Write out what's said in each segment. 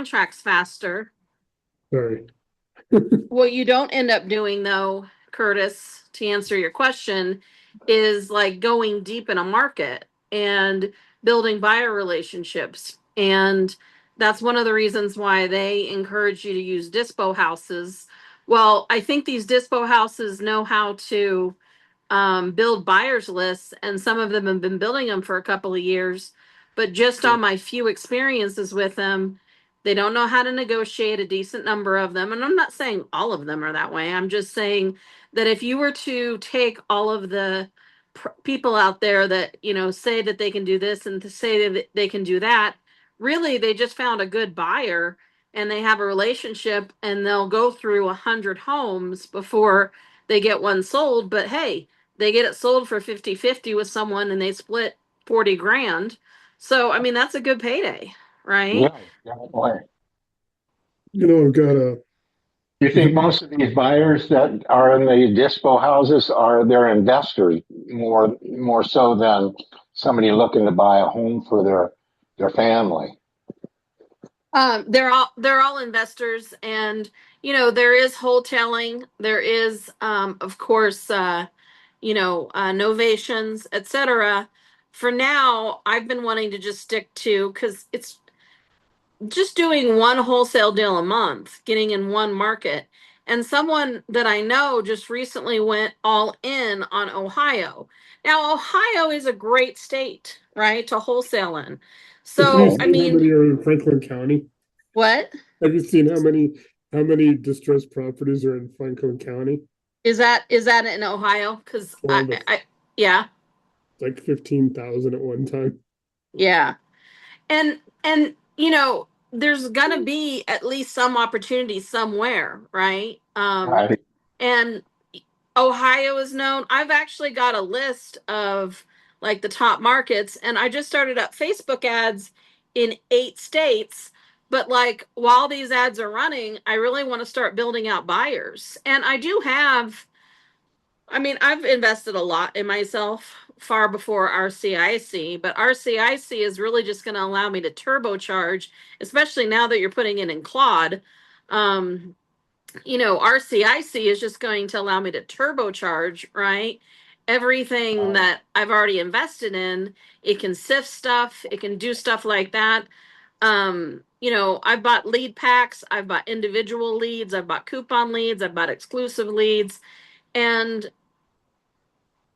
contracts faster. Sorry. What you don't end up doing, though, Curtis, to answer your question, is like going deep in a market and building buyer relationships. And that's one of the reasons why they encourage you to use dispo houses. Well, I think these dispo houses know how to build buyers lists, and some of them have been building them for a couple of years. But just on my few experiences with them, they don't know how to negotiate a decent number of them. And I'm not saying all of them are that way. I'm just saying that if you were to take all of the people out there that, say that they can do this and to say that they can do that, really they just found a good buyer and they have a relationship and they'll go through 100 homes before they get one sold. But hey, they get it sold for 50-50 with someone and they split 40 grand. So, I mean, that's a good payday, right? Yeah, definitely. I've got a You think most of these buyers that are in the dispo houses are their investors more so than somebody looking to buy a home for their family? They're all investors, and there is wholesaling. There is, of course, novations, etc. For now, I've been wanting to just stick to because it's just doing one wholesale deal a month, getting in one market. And someone that I know just recently went all in on Ohio. Now, Ohio is a great state, right, to wholesale in. Have you So, Right. I seen how mean, many are in Franklin County? what Have you seen how many distressed properties are in Franklin County? is that in Ohio? Because Well, the yeah, like 15,000 at one time. yeah. And there's gonna be at least some opportunity somewhere, right? Right. And Ohio is known. I've actually got a list of like the top markets, and I just started up Facebook ads in 8 states. But like while these ads are running, I really want to start building out buyers. And I do have, I mean, I've invested a lot in myself far before RCIC, but RCIC is really just going to allow me to turbocharge, especially now that you're putting it in Claude. Um, RCIC is just going to allow me to turbocharge, right? Everything Right. that I've already invested in, it can sift stuff, it can do stuff like that. I've bought lead packs, I've bought individual leads, I've bought coupon leads, I've bought exclusive leads, and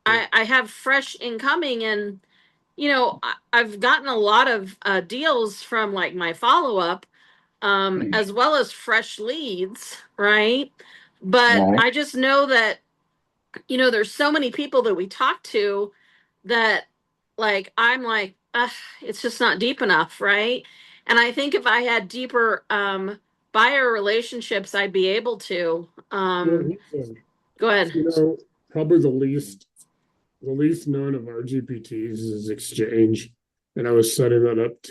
I have fresh incoming, and I've gotten a lot of deals from like my follow up, as well as fresh leads, right? But Right. I just know that there's so many people that we talk to that like I'm like, ugh, it's just not deep enough, right? And I think if I had deeper buyer relationships, I'd be able to. Well, Go ahead. probably the least known of our GPTs is Exchange, and I was setting that up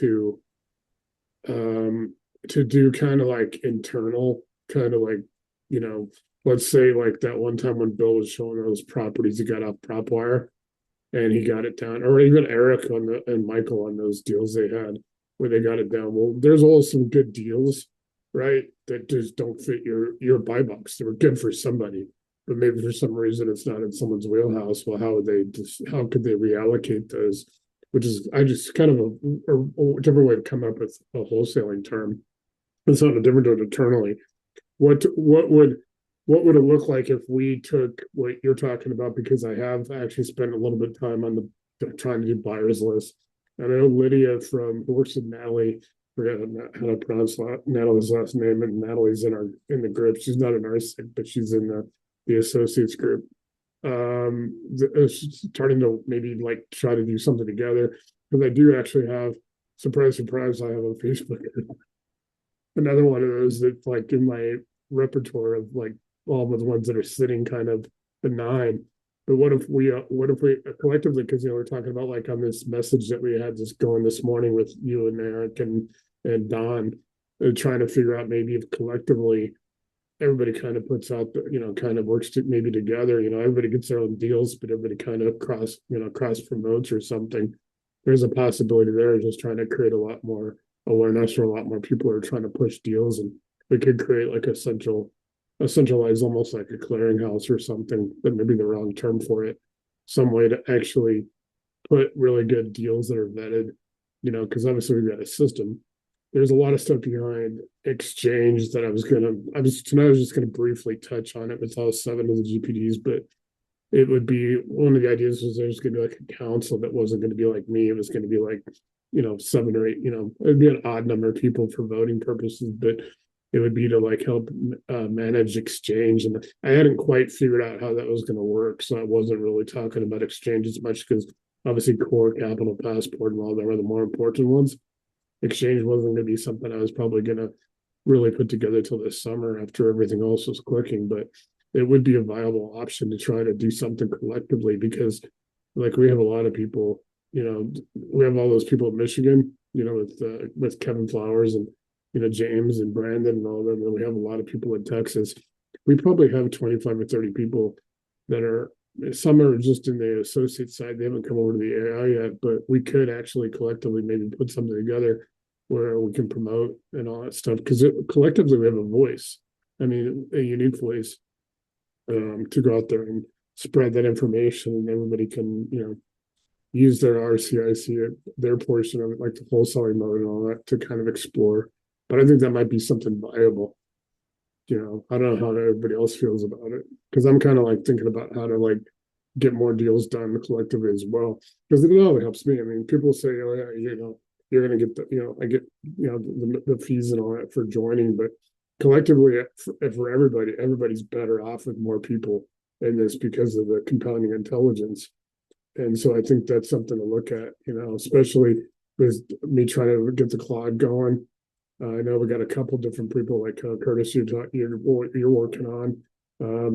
um to do kind of like internal, kind of like you know, let's say like that one time when Bill was showing those properties he got off PropWire and he got it down, or even Eric and Michael on those deals they had where they got it down. Well, there's always some good deals, right? That just don't fit your buy box. They were good for somebody, but maybe for some reason it's not in someone's wheelhouse. Well, how could they reallocate those? Which is I just kind of a different way to come up with a wholesaling term. It's not a different one internally. What would it look like if we took what you're talking about? Because I have actually spent a little bit of time on the trying to do buyers list. And I know Lydia who works with Natalie, forget how to pronounce Natalie's last name, and Natalie's in the group. She's not an RCIC, but she's in the associates group. Starting to maybe like try to do something together, because I do actually have, surprise, surprise, I have a Facebook group. Another one of those that's like in my repertoire of like all the ones that are sitting kind of benign. But what if we collectively, because we're talking about like on this message that we had just going this morning with you and Eric and Don, trying to figure out maybe if collectively everybody kind of puts out kind of works maybe together. Everybody gets their own deals, but everybody kind of cross promotes or something. There's a possibility there, just trying to create a lot more awareness, or a lot more people are trying to push deals, and we could create like a centralized, almost like a clearinghouse or something, that may be the wrong term for it, some way to actually put really good deals that are vetted, because obviously we've got a system. There's a lot of stuff behind exchange that tonight I was just gonna briefly touch on it with all 7 of the GPDs, but it would be, one of the ideas was there's gonna be like a council that wasn't gonna be like me. It was gonna be like, 7 or 8, it'd be an odd number of people for voting purposes, but it would be to like help manage exchange. And I hadn't quite figured out how that was going to work, so I wasn't really talking about exchange as much, because obviously core, capital, passport, and all that are the more important ones. Exchange wasn't going to be something I was probably going to really put together till this summer after everything else was clicking, but it would be a viable option to try to do something collectively, because like we have a lot of people, we have all those people in Michigan, with Kevin Flowers and James and Brandon and all them, and we have a lot of people in Texas. We probably have 25 or 30 people that are, some are just in the associate side, they haven't come over to the AI yet, but we could actually collectively maybe put something together where we can promote and all that stuff, because collectively we have a voice. I mean, a unique voice, to go out there and spread that information, and everybody can, use their RCIC, their portion of it, like the wholesaling mode and all that, to kind of explore. But I think that might be something viable. I don't know how everybody else feels about it, because I'm kind of like thinking about how to like get more deals done collectively as well, because it all helps me. I mean, people say, oh yeah, you're going to get I get, the fees and all that for joining, but collectively for everybody, everybody's better off with more people in this because of the compounding intelligence. And so I think that's something to look at, especially with me trying to get the cloud going. I know we got a couple different people like Curtis, you're working on.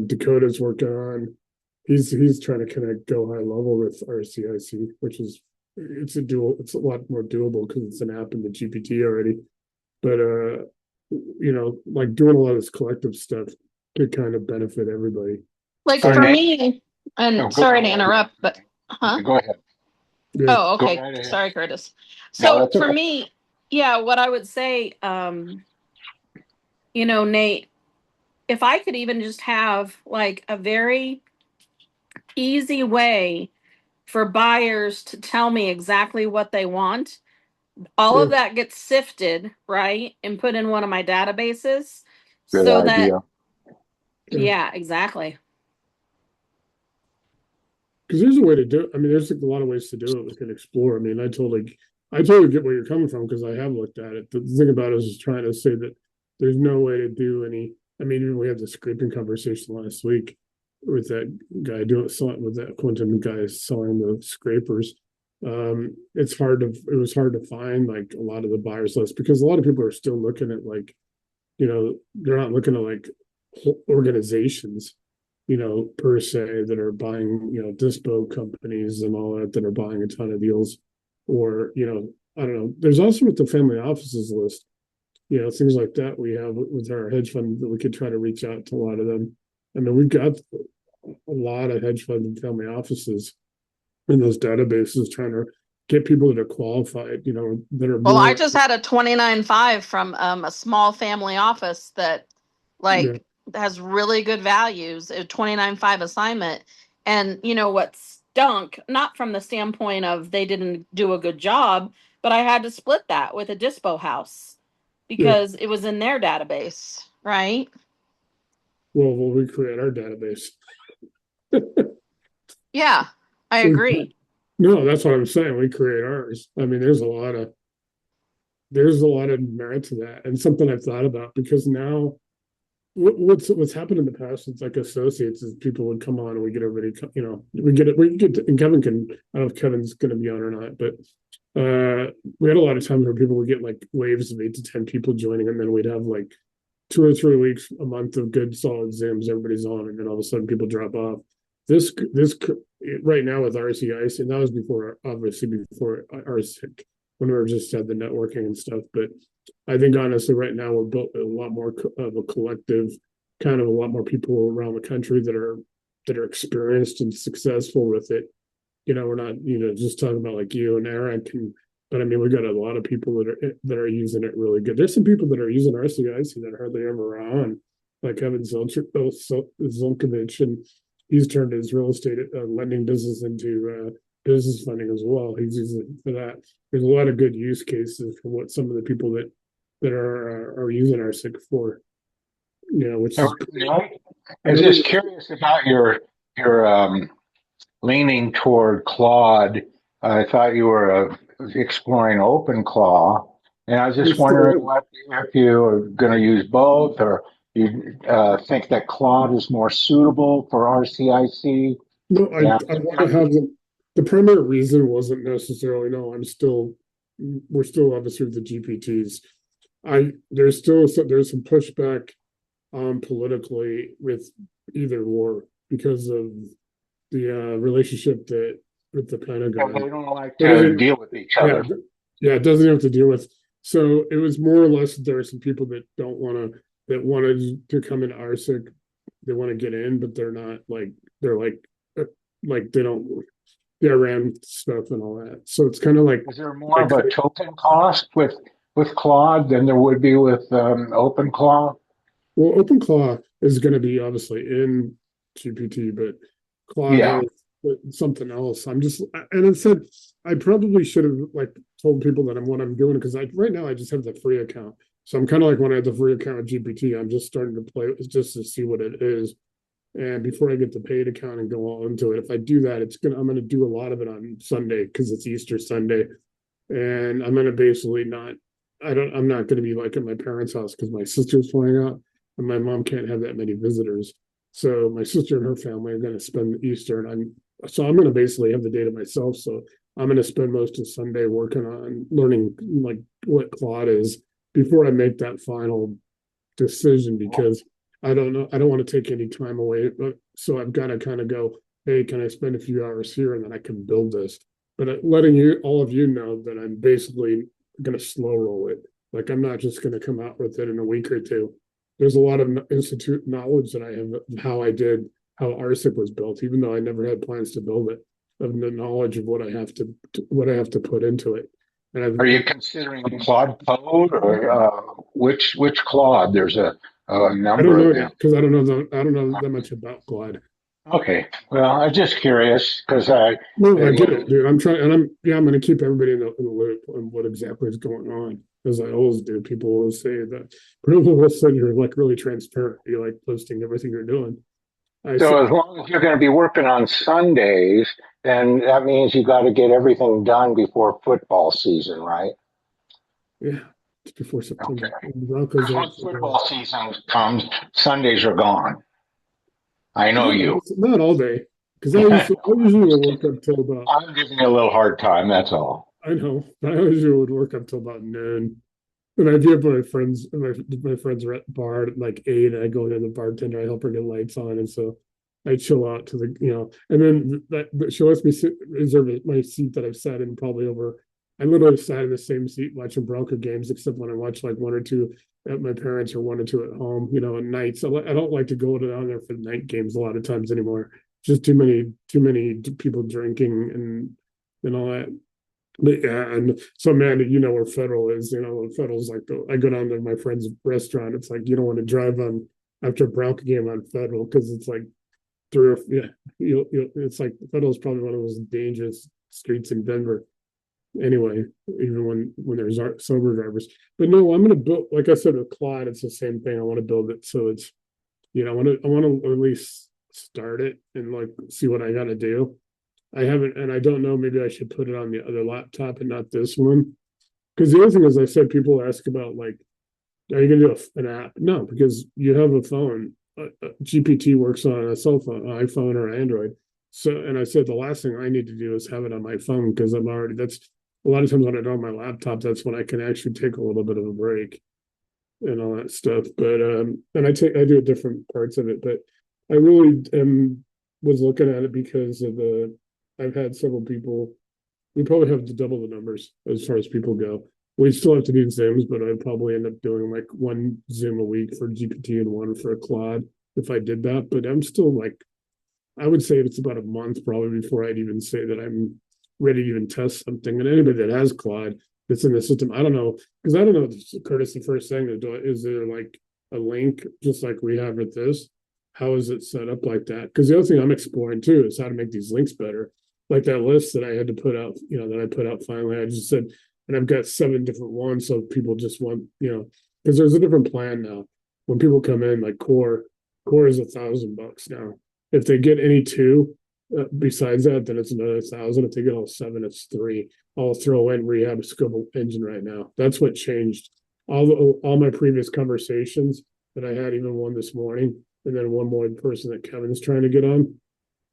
Dakota's working on. He's trying to kind of go high level with RCIC, which is it's a lot more doable because it's an app in the GPT already. But like doing a lot of this collective stuff could kind of benefit everybody. Like So for Nate, me, and sorry to interrupt, but go ahead. Yeah. Oh, Go okay. right ahead. Sorry, Curtis. No, So that's for okay. me, yeah, what I would say, Nate, if I could even just have like a very easy way for buyers to tell me exactly what they want, all of Sure. that gets sifted, right, and put in one of my databases Good so that, idea. yeah, exactly. Because there's a way to do it. I mean, there's like a lot of ways to do it. We can explore. I mean, I totally get where you're coming from, because I have looked at it. The thing about it is just trying to say that there's no way to do any. I mean, we had the scraping conversation last week with that guy with that Quentin guy selling the scrapers. It was hard to find like a lot of the buyers list, because a lot of people are still looking at like, they're not looking at like organizations, per se, that are buying, dispo companies and all that are buying a ton of deals. Or, I don't know. There's also with the family offices list, things like that we have with our hedge fund, that we could try to reach out to a lot of them. I mean, we've got a lot of hedge fund and family offices in those databases trying to get people that are qualified, that are Well, I more, just had a 29.5 from a small family office that yeah, like has really good values, a 29.5 assignment. And what stunk, not from the standpoint of they didn't do a good job, but I had to split that with a dispo house yeah. because it was in their database, right? Well, we'll recreate our database. Yeah, I agree. No, that's what I'm saying. We create ours. I mean, there's a lot of merit to that, and something I've thought about, because now what's happened in the past with like associates is people would come on and we get everybody, and Kevin can, I don't know if Kevin's going to be on or not, but we had a lot of times where people would get like waves of 8 to 10 people joining, and then we'd have like 2 or 3 weeks, a month of good solid Zooms, everybody's on, and then all of a sudden people drop off. This right now with RCIC, and that was obviously before RCIC, when we were just had the networking and stuff. But I think honestly, right now we're built a lot more of a collective, kind of a lot more people around the country that are experienced and successful with it. We're not, just talking about like you and Eric and But I mean, we got a lot of people that are using it really good. There's some people that are using RCIC that hardly ever are on, like Evan Zilkovich, and he's turned his real estate lending business into business funding as well. He's using it for that. There's a lot of good use cases for what some of the people that are using RCIC for. You know, which is I was just curious about your leaning toward Claude. I thought you were exploring OpenClaw, and I was just wondering if you are going to use both, or you think that Claude is more suitable for RCIC. No, I want to have the primary reason wasn't necessarily no. We're still obviously with the GPTs. There's some pushback politically with either war because of the relationship that with the Pentagon. They don't like to deal with each other. Yeah, it doesn't have to deal with. So it was more or less there are some people that wanted to come into RCIC. They want to get in, but they're not like they don't the Iran stuff and all that. So it's kind of like, is there more of a token cost with Claude than there would be with OpenClaw? Well, OpenClaw is going to be obviously in GPT, but Claude has something else. And I said I probably should have like told people that what I'm doing, because right now I just have the free account. So I'm kind of like when I had the free account with GPT, I'm just starting to play just to see what it is. And before I get the paid account and go all into it, if I do that, I'm gonna do a lot of it on Sunday because it's Easter Sunday, and I'm gonna basically I'm not gonna be like at my parents' house because my sister's flying out and my mom can't have that many visitors. So my sister and her family are gonna spend Easter, and I'm gonna basically have the day to myself. So I'm gonna spend most of Sunday working on learning like what Claude is before I make that final decision, because I don't know. I don't want to take any time away. So I've got to kind of go, hey, can I spend a few hours here and then I can build this? But letting all of you know that I'm basically going to slow roll it. Like I'm not just going to come out with it in a week or two. There's a lot of institute knowledge that I have of how RCIC was built, even though I never had plans to build it, of the knowledge of what I have to put into it. Are you considering Claude Code or which Claude? There's a number. I don't know because I don't know that much about Claude. Okay, well, I'm just curious because I get it, dude. I'm going to keep everybody in the loop on what exactly is going on, as I always do. People will say that, but all of a sudden you're like really transparent. You're like posting everything you're doing. So as long as you're going to be working on Sundays, then that means you got to get everything done before football season, right? Yeah, it's before September. Okay. Once football season comes, Sundays are gone. I know you. Not all day, because I usually would work up till about. I'm giving you a little hard time. That's all. I know. I usually would work up till about noon. And I give my friends are at the bar at like 8, and I go to the bartender, I help her get lights on, and so I chill out to the, and then she lets me reserve my seat that I've sat in probably over. I literally sat in the same seat watching Bronco games, except when I watch like one or two at my parents or one or two at home, at night. So I don't like to go down there for the night games a lot of times anymore. Just too many people drinking and all that. But yeah, and so man, where Federal is, Federal's like I go down to my friend's restaurant. It's like you don't want to drive on after a Bronco game on Federal because it's like it's like Federal's probably one of those dangerous streets in Denver. Anyway, even when there's sober drivers. But no, I'm gonna build, like I said with Claude, it's the same thing. I want to build it so it's I want to at least start it and like see what I gotta do. I haven't, and I don't know, maybe I should put it on the other laptop and not this one. Because the other thing is, I said people ask about like, are you gonna do an app? No, because you have a phone. GPT works on a cell phone, iPhone or Android. So, and I said the last thing I need to do is have it on my phone because that's a lot of times when I do on my laptop, that's when I can actually take a little bit of a break and all that stuff. But and I do different parts of it, but I really was looking at it because of I've had several people. We probably have to double the numbers as far as people go. We still have to do Zooms, but I'd probably end up doing like one Zoom a week for GPT and one for a Claude if I did that. But I'm still like, I would say it's about a month probably before I'd even say that I'm ready to even test something. And anybody that has Claude that's in the system, I don't know, because I don't know, Curtis, the first thing to do, is there like a link just like we have with this? How is it set up like that? Because the other thing I'm exploring too is how to make these links better. Like that list that I had to put out, that I put out finally, I just said, and I've got 7 different ones. So people just want, because there's a different plan now. When people come in, like core is $1,000 now. If they get any 2, besides that, then it's another 1,000. If they get all 7, it's 3. I'll throw in rehab scope engine right now. That's what changed. All my previous conversations that I had, even one this morning, and then one more person that Kevin's trying to get on.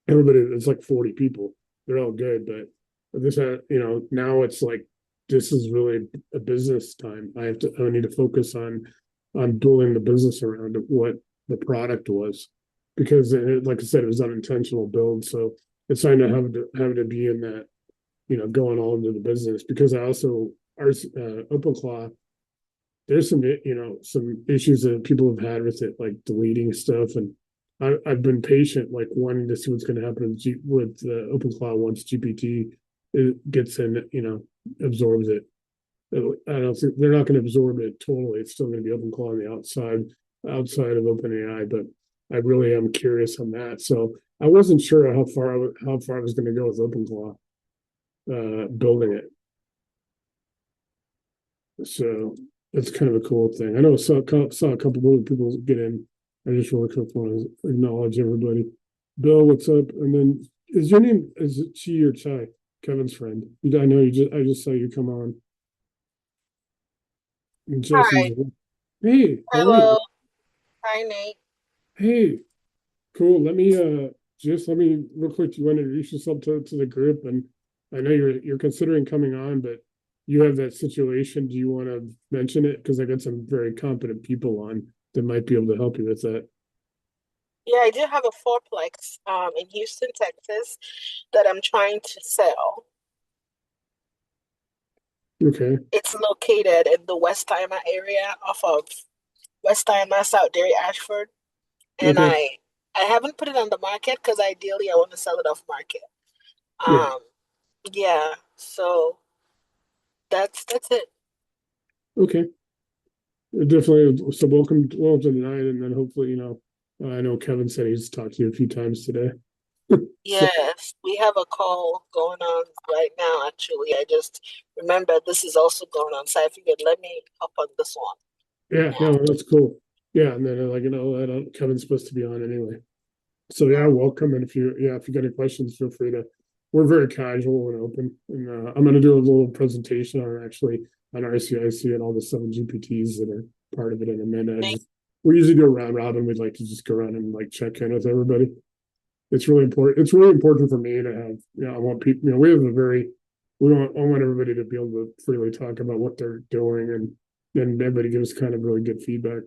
Everybody, it's like 40 people. They're all good, but this, now it's like this is really a business time. I need to focus on building the business around what the product was, because like I said, it was unintentional build. So it's trying to have to be in that, going all into the business, because I also OpenClaw, there's some issues that people have had with it, like deleting stuff, and I've been patient, like wanting to see what's going to happen with OpenClaw once GPT gets in, absorbs it. I don't think they're not going to absorb it totally. It's still going to be OpenClaw on the outside of OpenAI, but I really am curious on that. So I wasn't sure how far I was going to go with OpenClaw, building it. So that's kind of a cool thing. I know saw a couple of people get in. I just really quick want to acknowledge everybody. Bill, what's up? And then is it Chi or Chai? Kevin's friend. I know I just saw you come on. And Jesse's, Hi. hey, how are you? Hello. Hi, Nate. Hey, cool. Let me real quick. Do you want to introduce yourself to the group? And I know you're considering coming on, but you have that situation. Do you want to mention it? Because I got some very competent people on that might be able to help you with that. Yeah, I do have a fourplex in Houston, Texas that I'm trying to sell. Okay. It's located in the Westheimer area off of Westheimer, South Dairy, Ashford. And Okay. I haven't put it on the market because ideally I want to sell it off market. Yeah. Um, yeah, so that's it. Okay. Definitely. So welcome to the night, and then hopefully, I know Kevin said he's talked to you a few times today. So Yes, we have a call going on right now, actually. I just remember this is also going on, so I figured let me hop on this one. yeah, no, that's cool. Yeah, and then Kevin's supposed to be on anyway. So yeah, welcome. And if you got any questions, feel free to. We're very casual and open, and I'm going to do a little presentation on RCIC and all the 7 GPTs that are part of it in a minute. Thank We usually do a round robin. We'd like to just go around and like check in with everybody. It's really important. It's really important for me to have. I want people. We have I want everybody to be able to freely talk about what they're doing, and then everybody gives kind of really good feedback.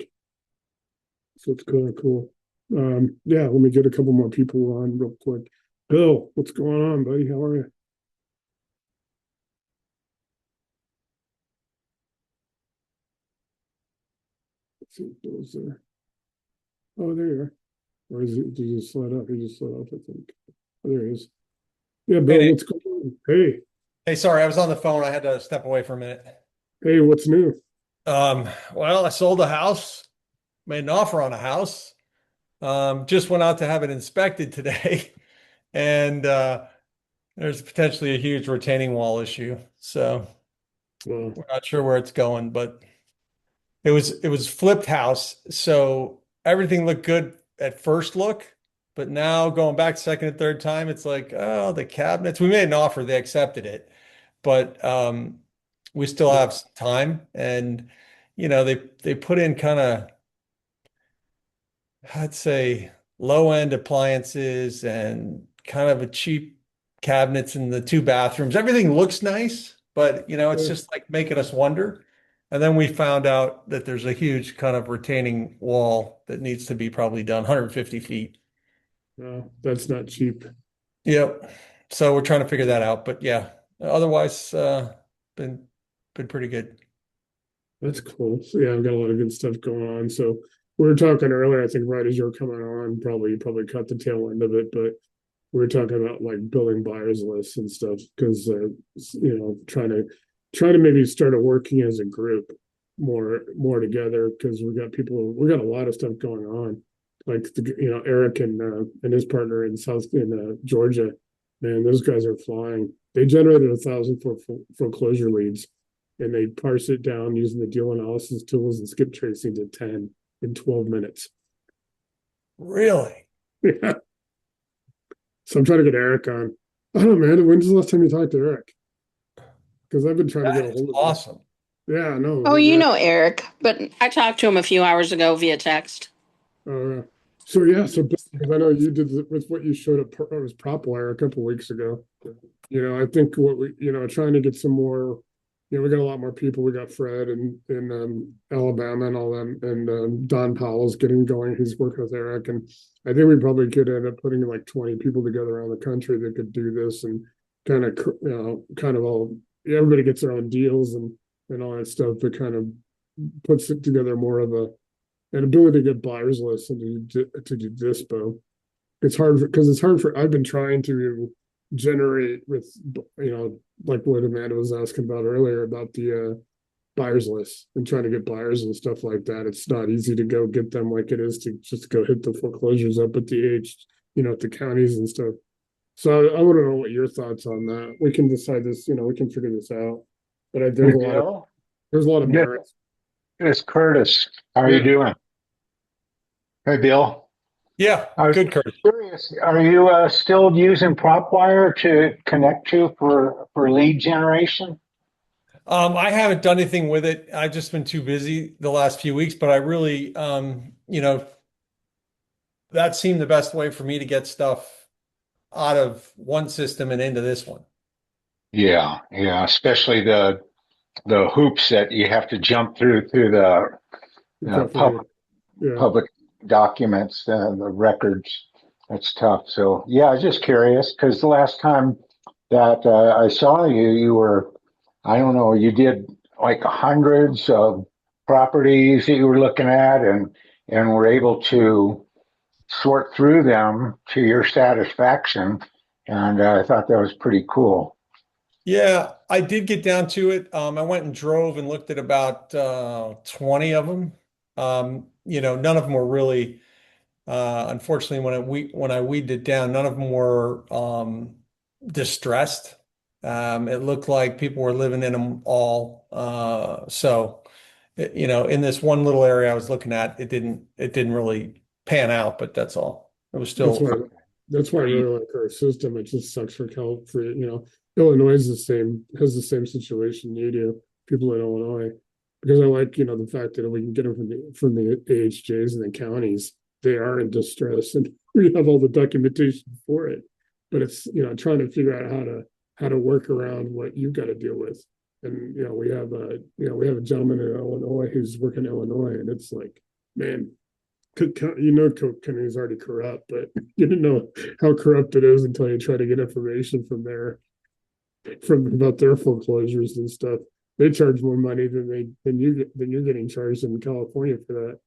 So it's kind of cool. Yeah, let me get a couple more people on real quick. Bill, what's going on, buddy? How are you? Let's see if Bill's there. Oh, there you are. Or is it? Did you slide up? He just slid off, I think. Oh, there he is. Yeah, Bill, Hey, what's going on? Hey, hey, sorry, I was on the phone. I had to step away for a minute. hey, what's new? Well, I sold a house, made an offer on a house. Just went out to have it inspected today, and there's potentially a huge retaining wall issue. So Well, we're not sure where it's going, but it was flipped house, so everything looked good at first look, but now going back second and third time, it's like, oh, the cabinets. We made an offer, they accepted it, but we still have some time, and they put in kind of, I'd say, low end appliances and kind of a cheap cabinets in the 2 bathrooms. Everything looks nice, but it's yeah, just like making us wonder. And then we found out that there's a huge kind of retaining wall that needs to be probably done 150 feet. no, that's not cheap. Yep. So we're trying to figure that out. But yeah, otherwise, been been pretty good. That's cool. So yeah, I've got a lot of good stuff going on. So we were talking earlier, I think right as you're coming on, you probably cut the tail end of it, but we were talking about like building buyers lists and stuff because trying to maybe start working as a group more together because we got a lot of stuff going on. Like Eric and his partner in Georgia, man, those guys are flying. They generated 1,000 foreclosure leads, and they parse it down using the deal analysis tools and skip tracing to 10 in 12 minutes. Really? Yeah. So I'm trying to get Eric on. I don't know, man. When's the last time you talked to Eric? Because I've been trying to get a hold of him. Awesome. Yeah, I know. Oh, you know Eric, but I talked to him a few hours ago via text. So because I know you did with what you showed up was PropWire a couple of weeks ago. I think trying to get some more. We got a lot more people. We got Fred in Alabama and all them, and Don Powell's getting going. He's working with Eric, and I think we probably could end up putting like 20 people together around the country that could do this and kind of all. Everybody gets their own deals and all that stuff, but kind of puts it together more of an ability to get buyers lists and to do dispo. It's hard for I've been trying to generate with like what Amanda was asking about earlier about the buyers list and trying to get buyers and stuff like that. It's not easy to go get them like it is to just go hit the foreclosures up at at the counties and stuff. So I want to know what your thoughts on that. We can decide this, we can figure this out. But there's a lot of merits. It's Curtis. How are you doing? Hey, Bill. Yeah, good, Curtis. Curious, are you still using PropWire to connect to for lead generation? I haven't done anything with it. I've just been too busy the last few weeks, but I really, that seemed the best way for me to get stuff out of one system and into this one. Yeah, especially the hoops that you have to jump through the public documents, the records. That's tough. So yeah, I was just curious because the last time that I saw you, you were, I don't know, you did like hundreds of properties that you were looking at and were able to sort through them to your satisfaction. And I thought that was pretty cool. Yeah, I did get down to it. I went and drove and looked at about 20 of them. None of them were really, unfortunately, when I weeded it down, none of them were distressed. It looked like people were living in them all. In this one little area I was looking at, it didn't really pan out, but that's all. It was still. That's why I really like our system. It just sucks for Illinois has the same situation you do, people in Illinois, because I like, the fact that we can get them from the AHJs and the counties, they are in distress and we have all the documentation for it. But it's, trying to figure out how to work around what you've got to deal with. And, we have a gentleman in Illinois who's working in Illinois, and it's like, man, Cook County is already corrupt, but you didn't know how corrupt it is until you try to get information about their foreclosures and stuff. They charge more money than you're getting charged in California for that.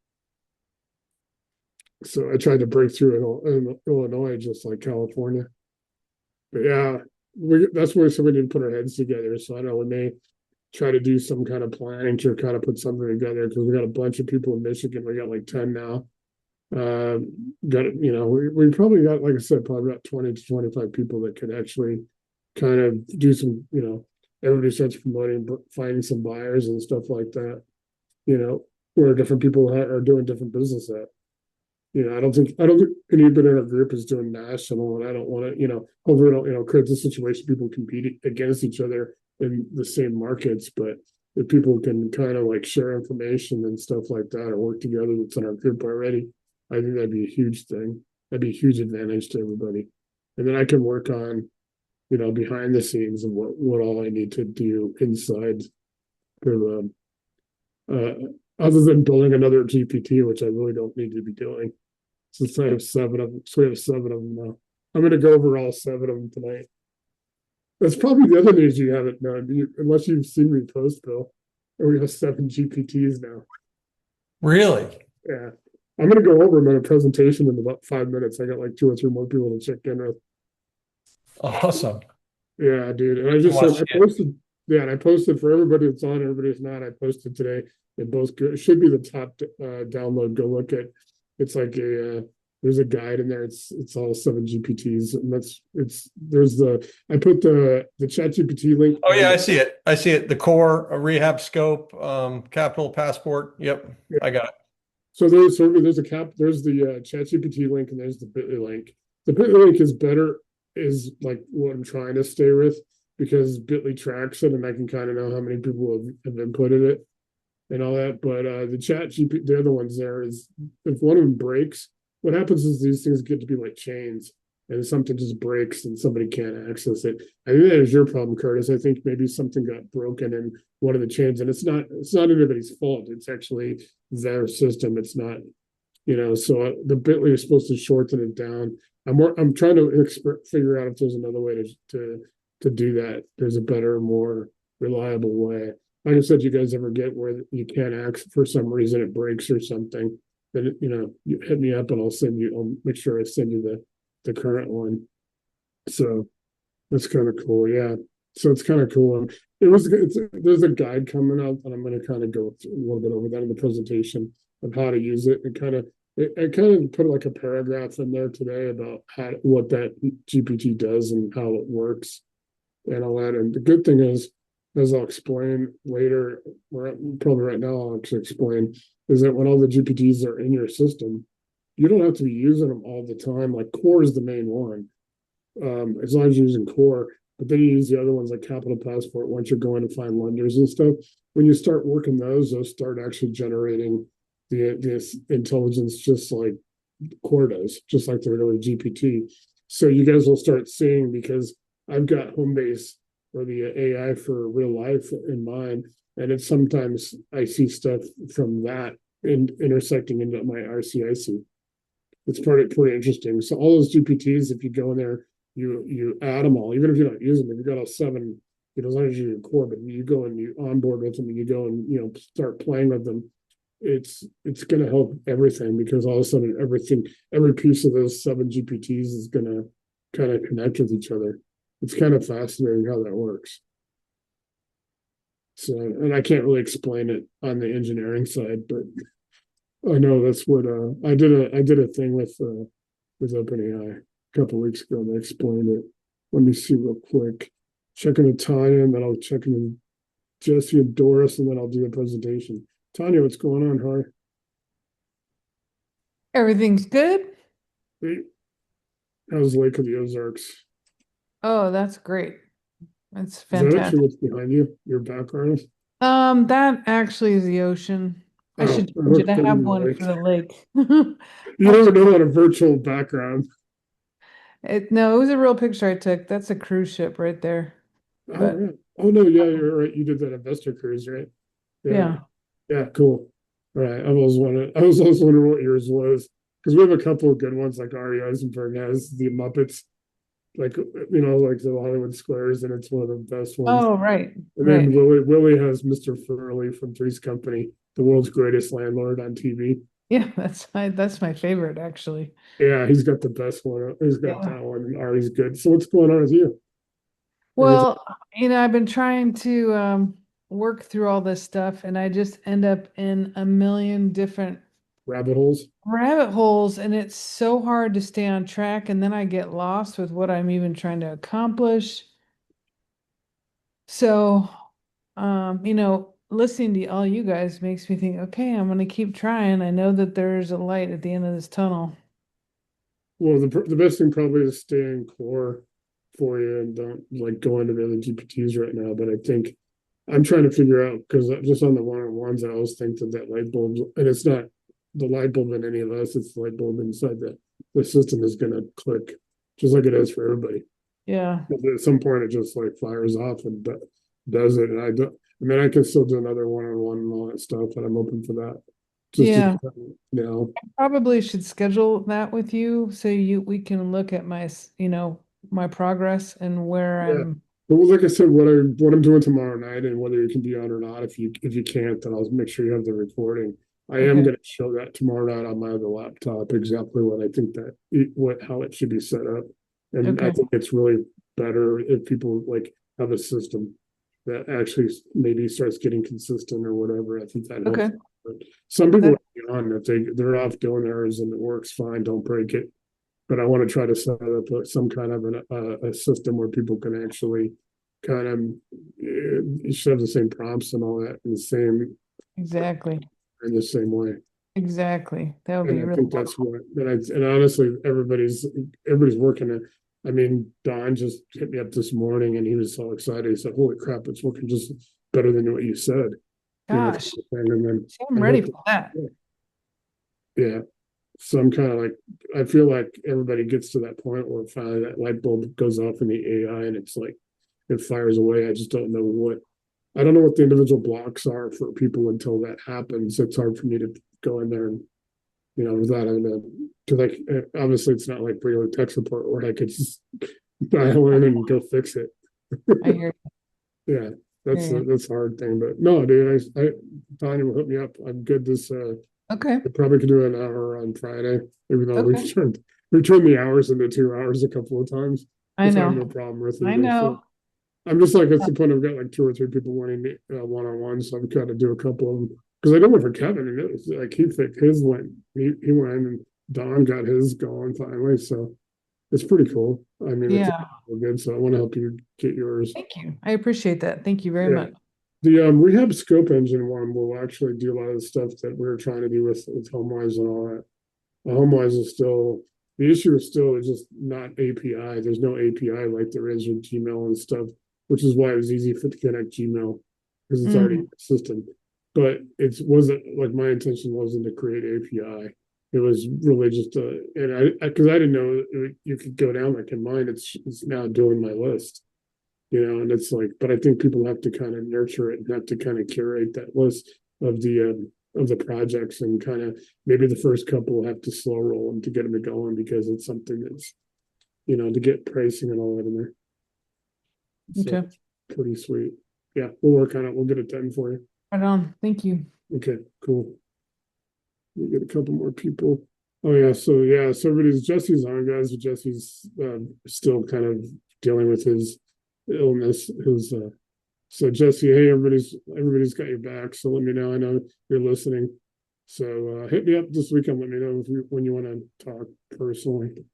So I tried to break through in Illinois, just like California. But yeah, that's where we need to put our heads together. So I know we may try to do some kind of planning to kind of put something together because we got a bunch of people in Michigan. We got like 10 now. We probably got, like I said, probably about 20 to 25 people that could actually kind of do some, everybody starts promoting, finding some buyers and stuff like that, where different people are doing different business at. I don't think anybody in our group is doing national, and I don't want to, hopefully we don't, create the situation people compete against each other in the same markets, but if people can kind of like share information and stuff like that or work together that's in our group already, I think that'd be a huge thing. That'd be a huge advantage to everybody. And then I can work on, behind the scenes and what all I need to do inside other than building another GPT, which I really don't need to be doing. Since I have 7 of them. So we have 7 of them now. I'm going to go over all 7 of them tonight. That's probably the other news you haven't known, unless you've seen me post, Bill. And we have 7 GPTs now. Really? Yeah. I'm going to go over them in a presentation in about 5 minutes. I got like 2 or 3 more people to check in with. Awesome. Yeah, dude. And I And just watch I it. posted, yeah, and I posted for everybody that's on, everybody that's not. I posted today. They both it should be the top download. Go look at. It's like there's a guide in there. It's all 7 GPTs, and there's the I put the Chat GPT link Oh on yeah, I the. see it. I see it. The core, a rehab scope, capital passport. Yep, Yeah. I got it. So there's a cap. There's the Chat GPT link, and there's the Bitly link. The Bitly link is better. Is like what I'm trying to stay with because Bitly tracks it, and I can kind of know how many people have inputted it and all that. But the Chat GPT, the other ones there is if one of them breaks, what happens is these things get to be like chains, and if something just breaks and somebody can't access it. I think that is your problem, Curtis. I think maybe something got broken in one of the chains, and it's not anybody's fault. It's actually their system. It's not, So the Bitly is supposed to shorten it down. I'm trying to figure out if there's another way to do that. There's a better, more reliable way. Like I said, you guys ever get where you can't access for some reason it breaks or something, then you hit me up and I'll make sure I send you the current one. So that's kind of cool. Yeah. So it's kind of cool. There's a guide coming out and I'm going to kind of go a little bit over that in the presentation of how to use it and I kind of put like a paragraph in there today about what that GPT does and how it works and all that. And the good thing is, as I'll explain later, or probably right now, I'll actually explain, is that when all the GPTs are in your system, you don't have to be using them all the time. Like Core is the main one, as long as you're using Core. But then you use the other ones like Capital Passport once you're going to find lenders and stuff. When you start working those start actually generating this intelligence just like Core does, just like the regular GPT. So you guys will start seeing because I've got Homebase or the AI for real life in mind, and it's sometimes I see stuff from that intersecting into my RCIC. It's pretty interesting. So all those GPTs, if you go in there, you add them all, even if you're not using them. If you got all 7, as long as you're Core, but you go and you onboard with them and you go and start playing with them. It's going to help everything because all of a sudden every piece of those 7 GPTs is going to kind of connect with each other. It's kind of fascinating how that works. So, and I can't really explain it on the engineering side, but I know that's what I did a thing with OpenAI a couple of weeks ago. They explained it. Let me see real quick. Checking with Tanya, and then I'll check in with Jesse and Doris, and then I'll do a presentation. Tanya, what's going on? Hi. Everything's good? Hey, how's Lake of the Ozarks? Oh, that's great. That's Is that actually fantastic. what's behind you? Your background? That actually is the ocean. I Oh, should it change it. looks I pretty have one right. for the lake. You never know on a virtual background. No, it was a real picture I took. That's a cruise ship right there. Oh, But right. Oh, no, yeah, you're right. You did that investor cruise, right? Yeah. yeah. Yeah, cool. All right. I was always wondering what yours was because we have a couple of good ones like Ari Eisenberg has the Muppets, like like the Hollywood Squares, and it's one of the best ones. Oh, right. And Right. then Willie has Mr. Furley from Three's Company, the world's greatest landlord on TV. Yeah, that's my favorite actually. Yeah, he's got the best one. He's got Yeah. that one, and Ari's good. So what's going on with you? Anything Well, I've been trying to work through all this stuff and I just end up in a million different rabbit holes? rabbit holes and it's so hard to stay on track and then I get lost with what I'm even trying to accomplish. So, listening to all you guys makes me think, okay, I'm gonna keep trying. I know that there's a light at the end of this tunnel. Well, the best thing probably is stay in Core for you and don't like go into the other GPTs right now. But I think I'm trying to figure out because just on the one-on-ones, I always think that light bulb, and it's not the light bulb in any of us, it's the light bulb inside the system is going to click just like it is for everybody. Yeah. At some point, it just like fires off and does it. And I mean, I can still do another one-on-one and all that stuff, and I'm open for that. Yeah. Probably should schedule that with you so we can look at my progress and where Yeah. I'm. But like I said, what I'm doing tomorrow night and whether you can be on or not, if you can't, then I'll make sure you have the recording. I am going to show that tomorrow night on my other laptop exactly what I think how it should be set up, and I think it's really better if people like have a system that actually maybe starts getting consistent or whatever. I think that helps. Okay. But some people That- are beyond that they're off doing theirs and it works fine. Don't break it. But I want to try to set up some kind of a system where people can actually kind of you should have the same prompts and all that in Exactly. the same way. Exactly. That would be And I really think that's what, and honestly, everybody's working it. I mean, Don just hit me up this morning and he was so excited. He said, "Holy crap, it's working just better than what you said." gosh. And then I'm ready for that. yeah. So I'm kind of like, I feel like everybody gets to that point where finally that light bulb goes off in the AI and it's like it fires away. I just don't know I don't know what the individual blocks are for people until that happens. It's hard for me to go in there and, without having to, because like, obviously it's not like regular tech support where I could just dial in and go fix it. I hear Yeah, that's Yeah. that's a hard thing. But no, dude, Tanya will hook me up. I'm good Okay. I probably could do an hour on Friday, even though Okay. we turned the hours into 2 hours a couple of times. I Which I have know. no problem with. I either. So know. I'm just like, at the point I've got like 2 or 3 people wanting me one-on-one, so I've got to do a couple of them. Because I did one for Kevin, and it was like he picked his went, he went, and Don got his going finally. So it's pretty cool. I mean, it's Yeah. good. So I want to help you get yours. Thank you. I appreciate that. Thank you very Yeah. much. The rehab scope engine one will actually do a lot of the stuff that we were trying to do with HomeWise and all that. HomeWise is still the issue is still just not API. There's no API like there is with Gmail and stuff, which is why it was easy to connect Gmail because it's already in the system. But it wasn't like my intention wasn't to create API. It was really just and because I didn't know you could go down like in mine. It's now doing my list, and it's like, but I think people have to kind of nurture it and have to kind of curate that list of the projects and kind of maybe the first couple will have to slow roll them to get them going because it's something that's to get pricing and all that in there. So Okay. pretty sweet. Yeah, we'll work on it. We'll get it done for you. Right on. Thank you. Okay, cool. We get a couple more people. Oh yeah, so Jesse's on, guys. Jesse's still kind of dealing with his illness. So Jesse, hey, everybody's got your back. So let me know. I know you're listening. So hit me up this weekend. Let me know when you want to talk personally,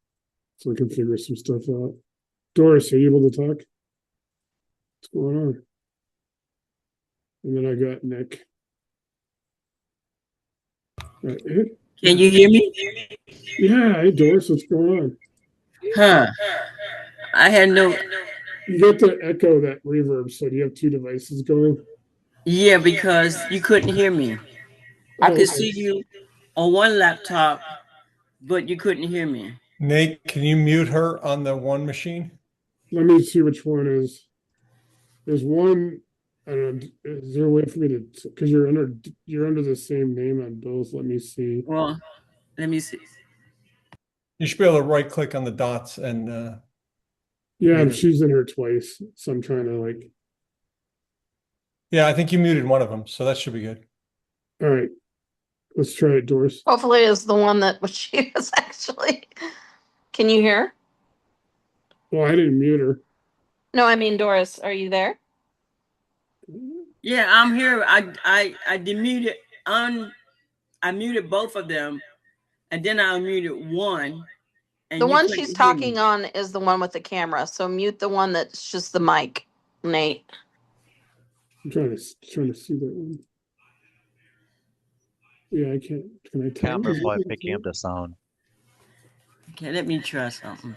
so we can figure some stuff out. Doris, are you able to talk? What's going on? And then I got Nick. Right. Can you hear me? Yeah, hey Doris, what's going on? Huh. I had no. You got the echo, that reverb. So do you have 2 devices going? Yeah, because you couldn't hear me. I could okay. see you on one laptop, but you couldn't hear me. Nate, can you mute her on the one machine? Let me see which one is. There's one. I don't know. Is there a way for me to? Because you're under the same name on both. Let me see. Well, let me see. You should be able to right click on the dots and Yeah, she's in here twice, so I'm trying to like. yeah, I think you muted one of them, so that should be good. All right, let's try it, Doris. Hopefully it's the one that she was actually. Can you hear? Well, I didn't mute her. No, I mean Doris, are you there? Yeah, I'm here. I demuted I muted both of them, and then I unmuted one. And The you one couldn't she's hear talking me. on is the one with the camera. So mute the one that's just the mic, Nate. I'm trying to see that one. Yeah, I can't. Can I tell? Camera's why picking up the sound. Okay, let me try something.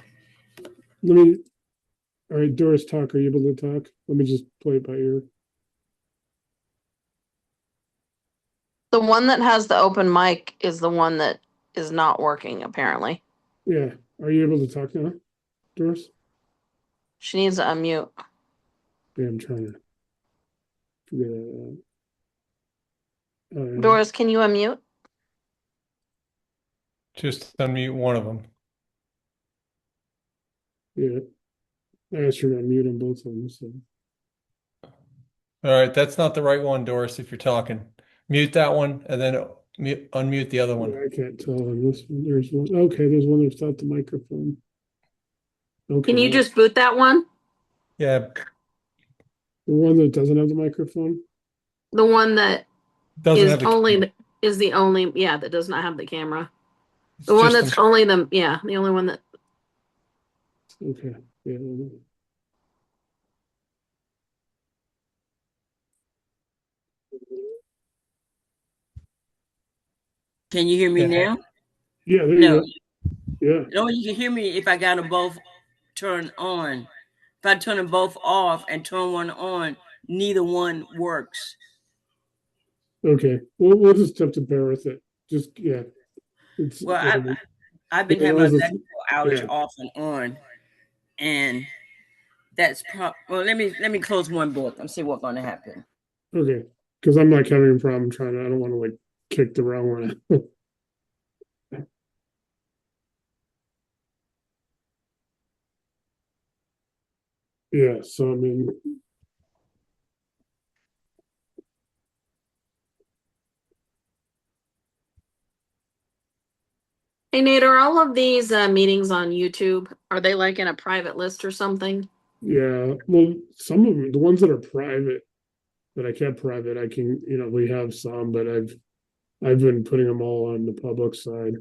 Let me. All right, Doris, talk. Are you able to talk? Let me just play it by ear. The one that has the open mic is the one that is not working, apparently. Yeah. Are you able to talk now, Doris? She needs to unmute. Yeah, I'm trying to figure that out. Doris, can you unmute? Just unmute one of them. Yeah. I asked her to unmute on both of them. So. All right, that's not the right one, Doris, if you're talking. Mute that one and then unmute the other one. Yeah, I can't tell on this one. There's one. Okay, there's one that's without the microphone. Okay. Can you just boot that one? Yeah, The one that doesn't have the microphone? The one that doesn't is have the only camera. is the only that does not have the camera. It's The one just that's only the only one that Okay. Yeah. Can you hear me Yeah. now? Yeah, there No. you go. Yeah. No, you can hear me if I got them both turned on. If I turn them both off and turn one on, neither one works. Okay. We'll just have to bear with it. Just yeah. It's Well, whatever. I've been As having long as it's electrical outage yeah. off and on, and that's well. Let me close one book and see what's going to happen. Okay. Because I'm like having a problem trying to I don't want to like kick the wrong one out. Yeah, so I mean Hey Nate, are all of these meetings on YouTube? Are they like in a private list or something? yeah, well some of them the ones that are private that I kept private, I can we have some, but I've been putting them all on the public side.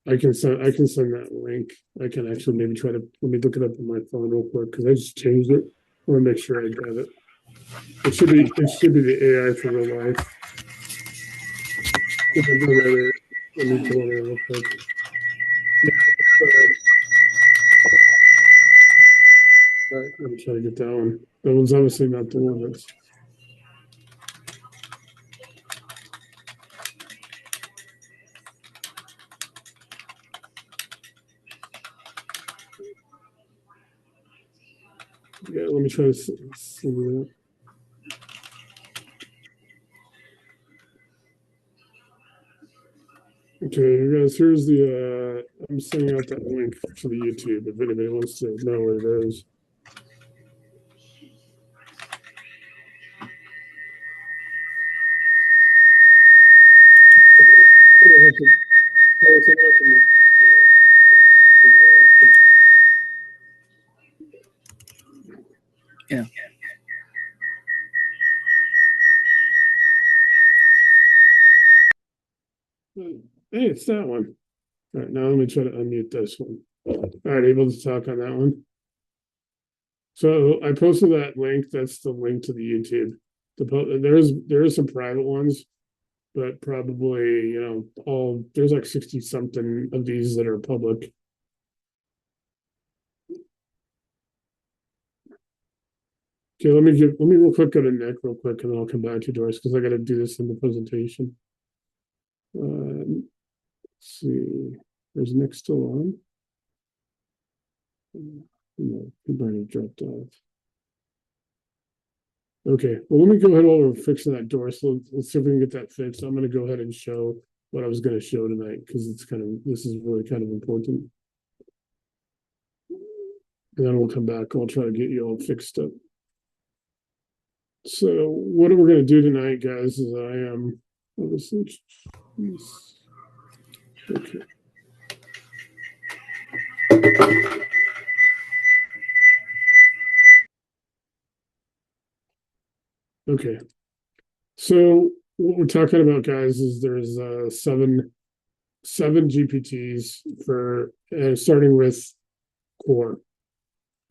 I can send that link. I can actually maybe try to let me look it up on my phone real quick because I just changed it. I want to make sure I got it. It should be the AI for real life. Let me pull it in real quick. Yeah, all right, let me try to get that one. That one's obviously not the one that's. Yeah, let me try to send you that. Okay, guys, here's the I'm sending out that link to the YouTube if anybody wants to know what it is. Okay. I'm gonna have to close it up and Yeah. hey, it's that one. All right, now let me try to unmute this one. All right, able to talk on that one. So I posted that link. That's the link to the YouTube. There is some private ones, but probably all there's like 60 something of these that are public. Okay, let me real quick go to Nick real quick, and then I'll come back to you, Doris, because I got to do this in the presentation. Let's see, there's Nick still on? No, he might have dropped off. Okay, well, let me go ahead while we're fixing that door. So let's see if we can get that fixed. I'm going to go ahead and show what I was going to show tonight because this is really kind of important. And then we'll come back. I'll try to get you all fixed up. So what we're going to do tonight, guys, is I am okay. Okay. So what we're talking about, guys, is there's seven GPTs for starting with core.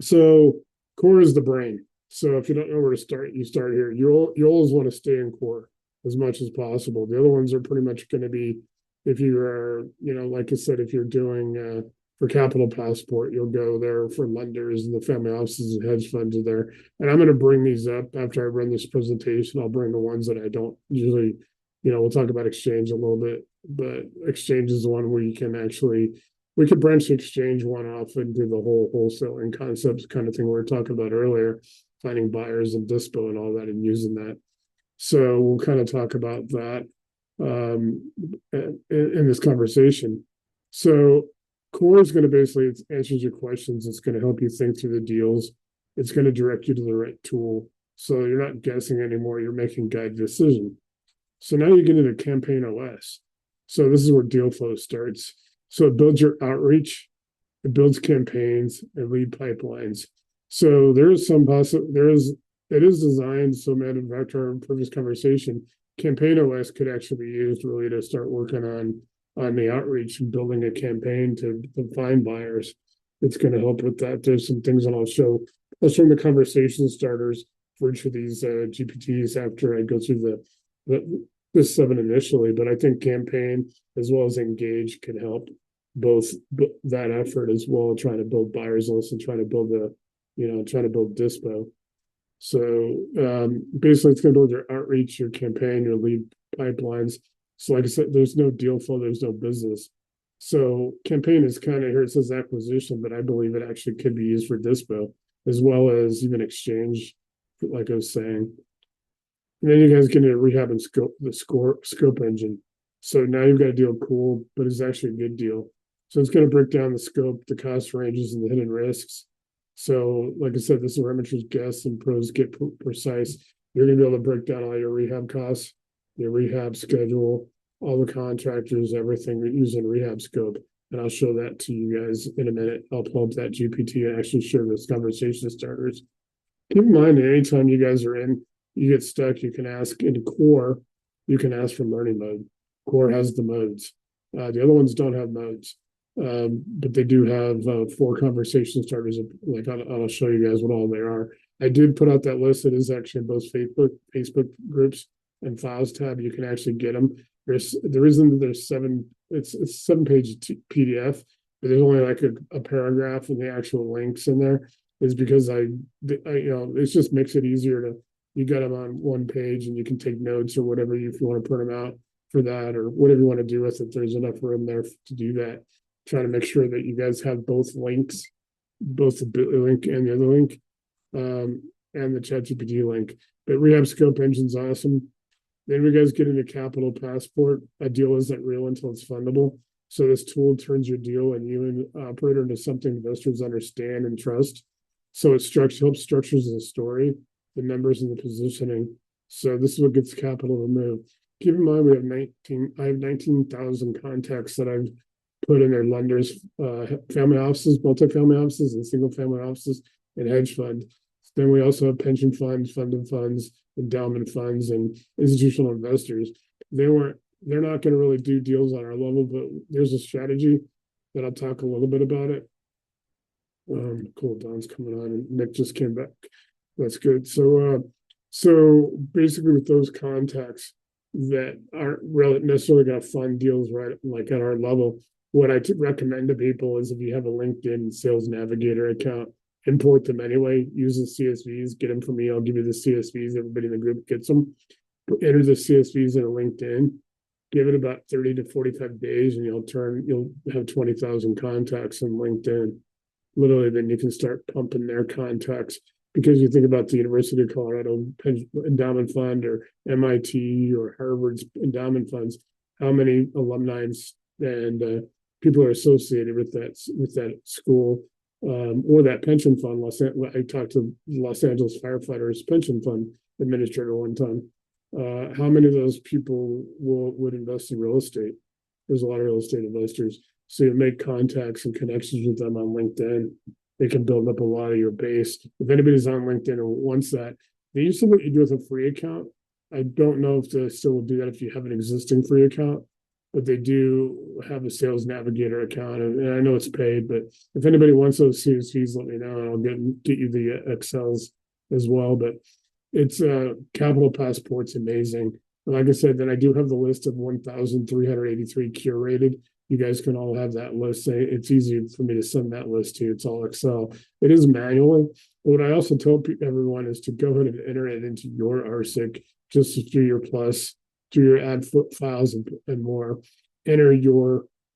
So core is the brain. So if you don't know where to start, you start here. You always want to stay in core as much as possible. The other ones are pretty much going to be if you are, like I said, if you're doing for Capital Passport, you'll go there for lenders and the family offices and hedge funds are there. And I'm going to bring these up after I run this presentation. I'll bring the ones that I don't usually, we'll talk about exchange a little bit, but exchange is the one where you can actually we could branch the exchange one off and do the whole wholesaling concepts kind of thing we were talking about earlier, finding buyers and dispo and all that and using that. So we'll kind of talk about that in this conversation. So core is going to basically it answers your questions. It's going to help you think through the deals. It's going to direct you to the right tool. So you're not guessing anymore. You're making guided decision. So now you get into Campaign OS. So this is where deal flow starts. So it builds your outreach. It builds campaigns and lead pipelines. So there is some it is designed so, man, back to our previous conversation, Campaign OS could actually be used really to start working on the outreach and building a campaign to find buyers. It's going to help with that. There's some things that I'll show the conversation starters for each of these GPTs after I go through the 7 initially. But I think campaign as well as engage can help both that effort as well, trying to build buyers lists and trying to build dispo. So basically, it's going to build your outreach, your campaign, your lead pipelines. So like I said, there's no deal flow, there's no business. So campaign is kind of here, it says acquisition, but I believe it actually could be used for dispo as well as even exchange, like I was saying. And then you guys get into rehab and scope engine. So now you've got a deal cool, but it's actually a good deal. So it's going to break down the scope, the cost ranges, and the hidden risks. So, like I said, this is where amateurs guess and pros get precise. You're going to be able to break down all your rehab costs, your rehab schedule, all the contractors, everything using rehab scope. And I'll show that to you guys in a minute. I'll pull up that GPT and actually share this conversation starters. Keep in mind that anytime you guys are you get stuck, you can ask in core, you can ask for learning mode. Core has the modes. The other ones don't have modes. But they do have 4 conversation starters. Like I'll show you guys what all they are. I did put out that list. It is actually in both Facebook groups and files tab. You can actually get them. There's 7. It's a 7-page PDF, but there's only like a paragraph and the actual links in there. Is because I it just makes it easier to, you got them on one page and you can take notes or whatever if you want to print them out for that or whatever you want to do with it. There's enough room there to do that. Trying to make sure that you guys have both links, both the link and the other link, and the ChatGPT link. But rehab scope engine's awesome. Then we guys get into capital passport. A deal isn't real until it's fundable. So this tool turns your deal and you and operator into something investors understand and trust. So it helps structures the story, the numbers, and the positioning. So this is what gets capital to move. Keep in mind I have 19,000 contacts that I've put in their lenders, family offices, multifamily offices, and single family offices, and hedge fund. Then we also have pension funds, funded funds, endowment funds, and institutional investors. They're not going to really do deals on our level, but there's a strategy that I'll talk a little bit about it. Cool, Don's coming on, and Nick just came back. That's good. So basically, with those contacts that aren't really necessarily going to fund deals right like at our level, what I recommend to people is if you have a LinkedIn Sales Navigator account, import them anyway, use the CSVs, get them from me. I'll give you the CSVs. Everybody in the group gets them. Enter the CSVs in a LinkedIn. Give it about 30 to 45 days, and you'll have 20,000 contacts in LinkedIn. Literally, then you can start pumping their contacts. Because you think about the University of Colorado Endowment Fund or MIT or Harvard's endowment funds, how many alumni and people are associated with that school or that pension fund. I talked to Los Angeles Firefighters Pension Fund administrator one time. How many of those people would invest in real estate? There's a lot of real estate investors. So you make contacts and connections with them on LinkedIn. They can build up a lot of your base. If anybody's on LinkedIn and wants that, they used to let you do with a free account. I don't know if they still will do that if you have an existing free account, but they do have a Sales Navigator account, and I know it's paid. But if anybody wants those CSVs, let me know, and I'll get you the Excels as well. But it's Capital Passport's amazing. And like I said, then I do have the list of 1,383 curated. You guys can all have that list. It's easy for me to send that list to you. It's all Excel. It is manual. What I also tell everyone is to go ahead and enter it into your RCIC, just through your plus, through your ad files and more. Enter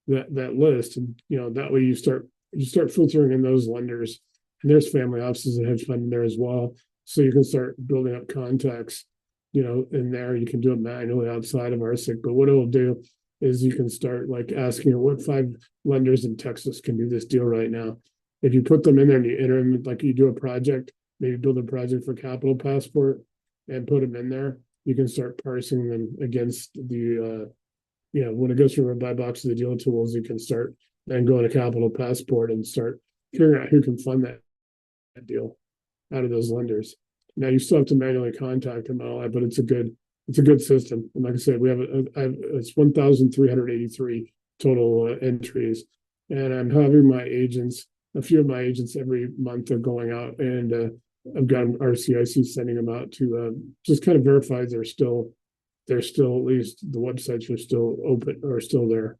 that list, and that way you start filtering in those lenders. And there's family offices and hedge fund in there as well, so you can start building up contacts. In there you can do it manually outside of RCIC. But what it'll do is you can start like asking what 5 lenders in Texas can do this deal right now. If you put them in there and you enter them, like you do a project, maybe build a project for Capital Passport and put them in there, you can start parsing them against the, when it goes from a buy box to the deal tools, you can start and go on a Capital Passport and start figuring out who can fund that deal out of those lenders. Now you still have to manually contact them and all that, but it's a good system. And like I said, we have it's 1,383 total entries, and I'm having my agents, a few of my agents every month are going out, and I've got RCIC sending them out to just kind of verify they're still at least the websites are still open or still there.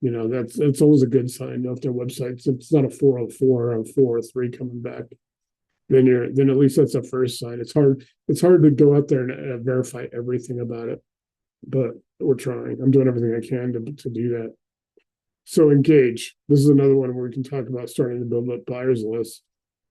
You know, that's always a good sign. If their websites, if it's not a 404 or a 403 coming back, then at least that's a first sign. It's hard to go out there and verify everything about it, but we're trying. I'm doing everything I can to do that. So engage. This is another one where we can talk about starting to build up buyers list.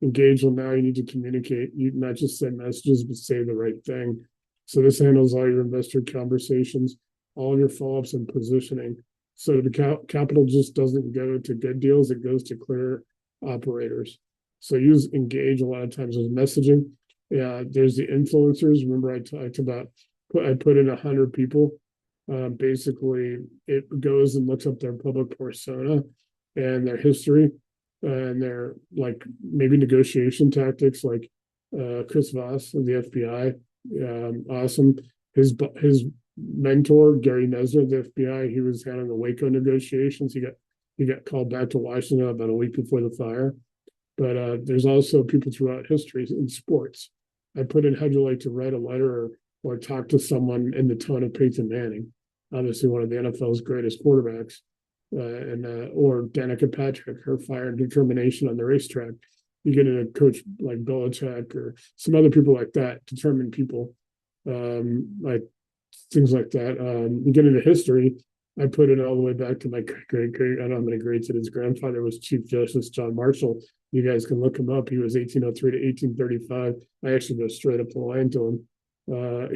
Engage. Well, now you need to communicate. You not just send messages, but say the right thing. So this handles all your investor conversations, all of your follow-ups and positioning. So the capital just doesn't go to good deals; it goes to clear operators. So use engage a lot of times as messaging. Yeah, there's the influencers. Remember I talked about I put in 100 people. Basically, it goes and looks up their public persona and their history and their like maybe negotiation tactics, like Chris Voss of the FBI. Awesome. His mentor Gary Nesner of the FBI. He was handling the Waco negotiations. He got called back to Washington about a week before the fire. But there's also people throughout history in sports. I put in how'd you like to write a letter or talk to someone in the tone of Peyton Manning, obviously one of the NFL's greatest quarterbacks, or Danica Patrick, her fire and determination on the racetrack. You get in a coach like Belichick or some other people like that, determined people, like things like that. You get into history. I put it all the way back to my great. I don't know how many greats it is. Grandfather was Chief Justice John Marshall. You guys can look him up. He was 1803 to 1835. I actually go straight up the line to him.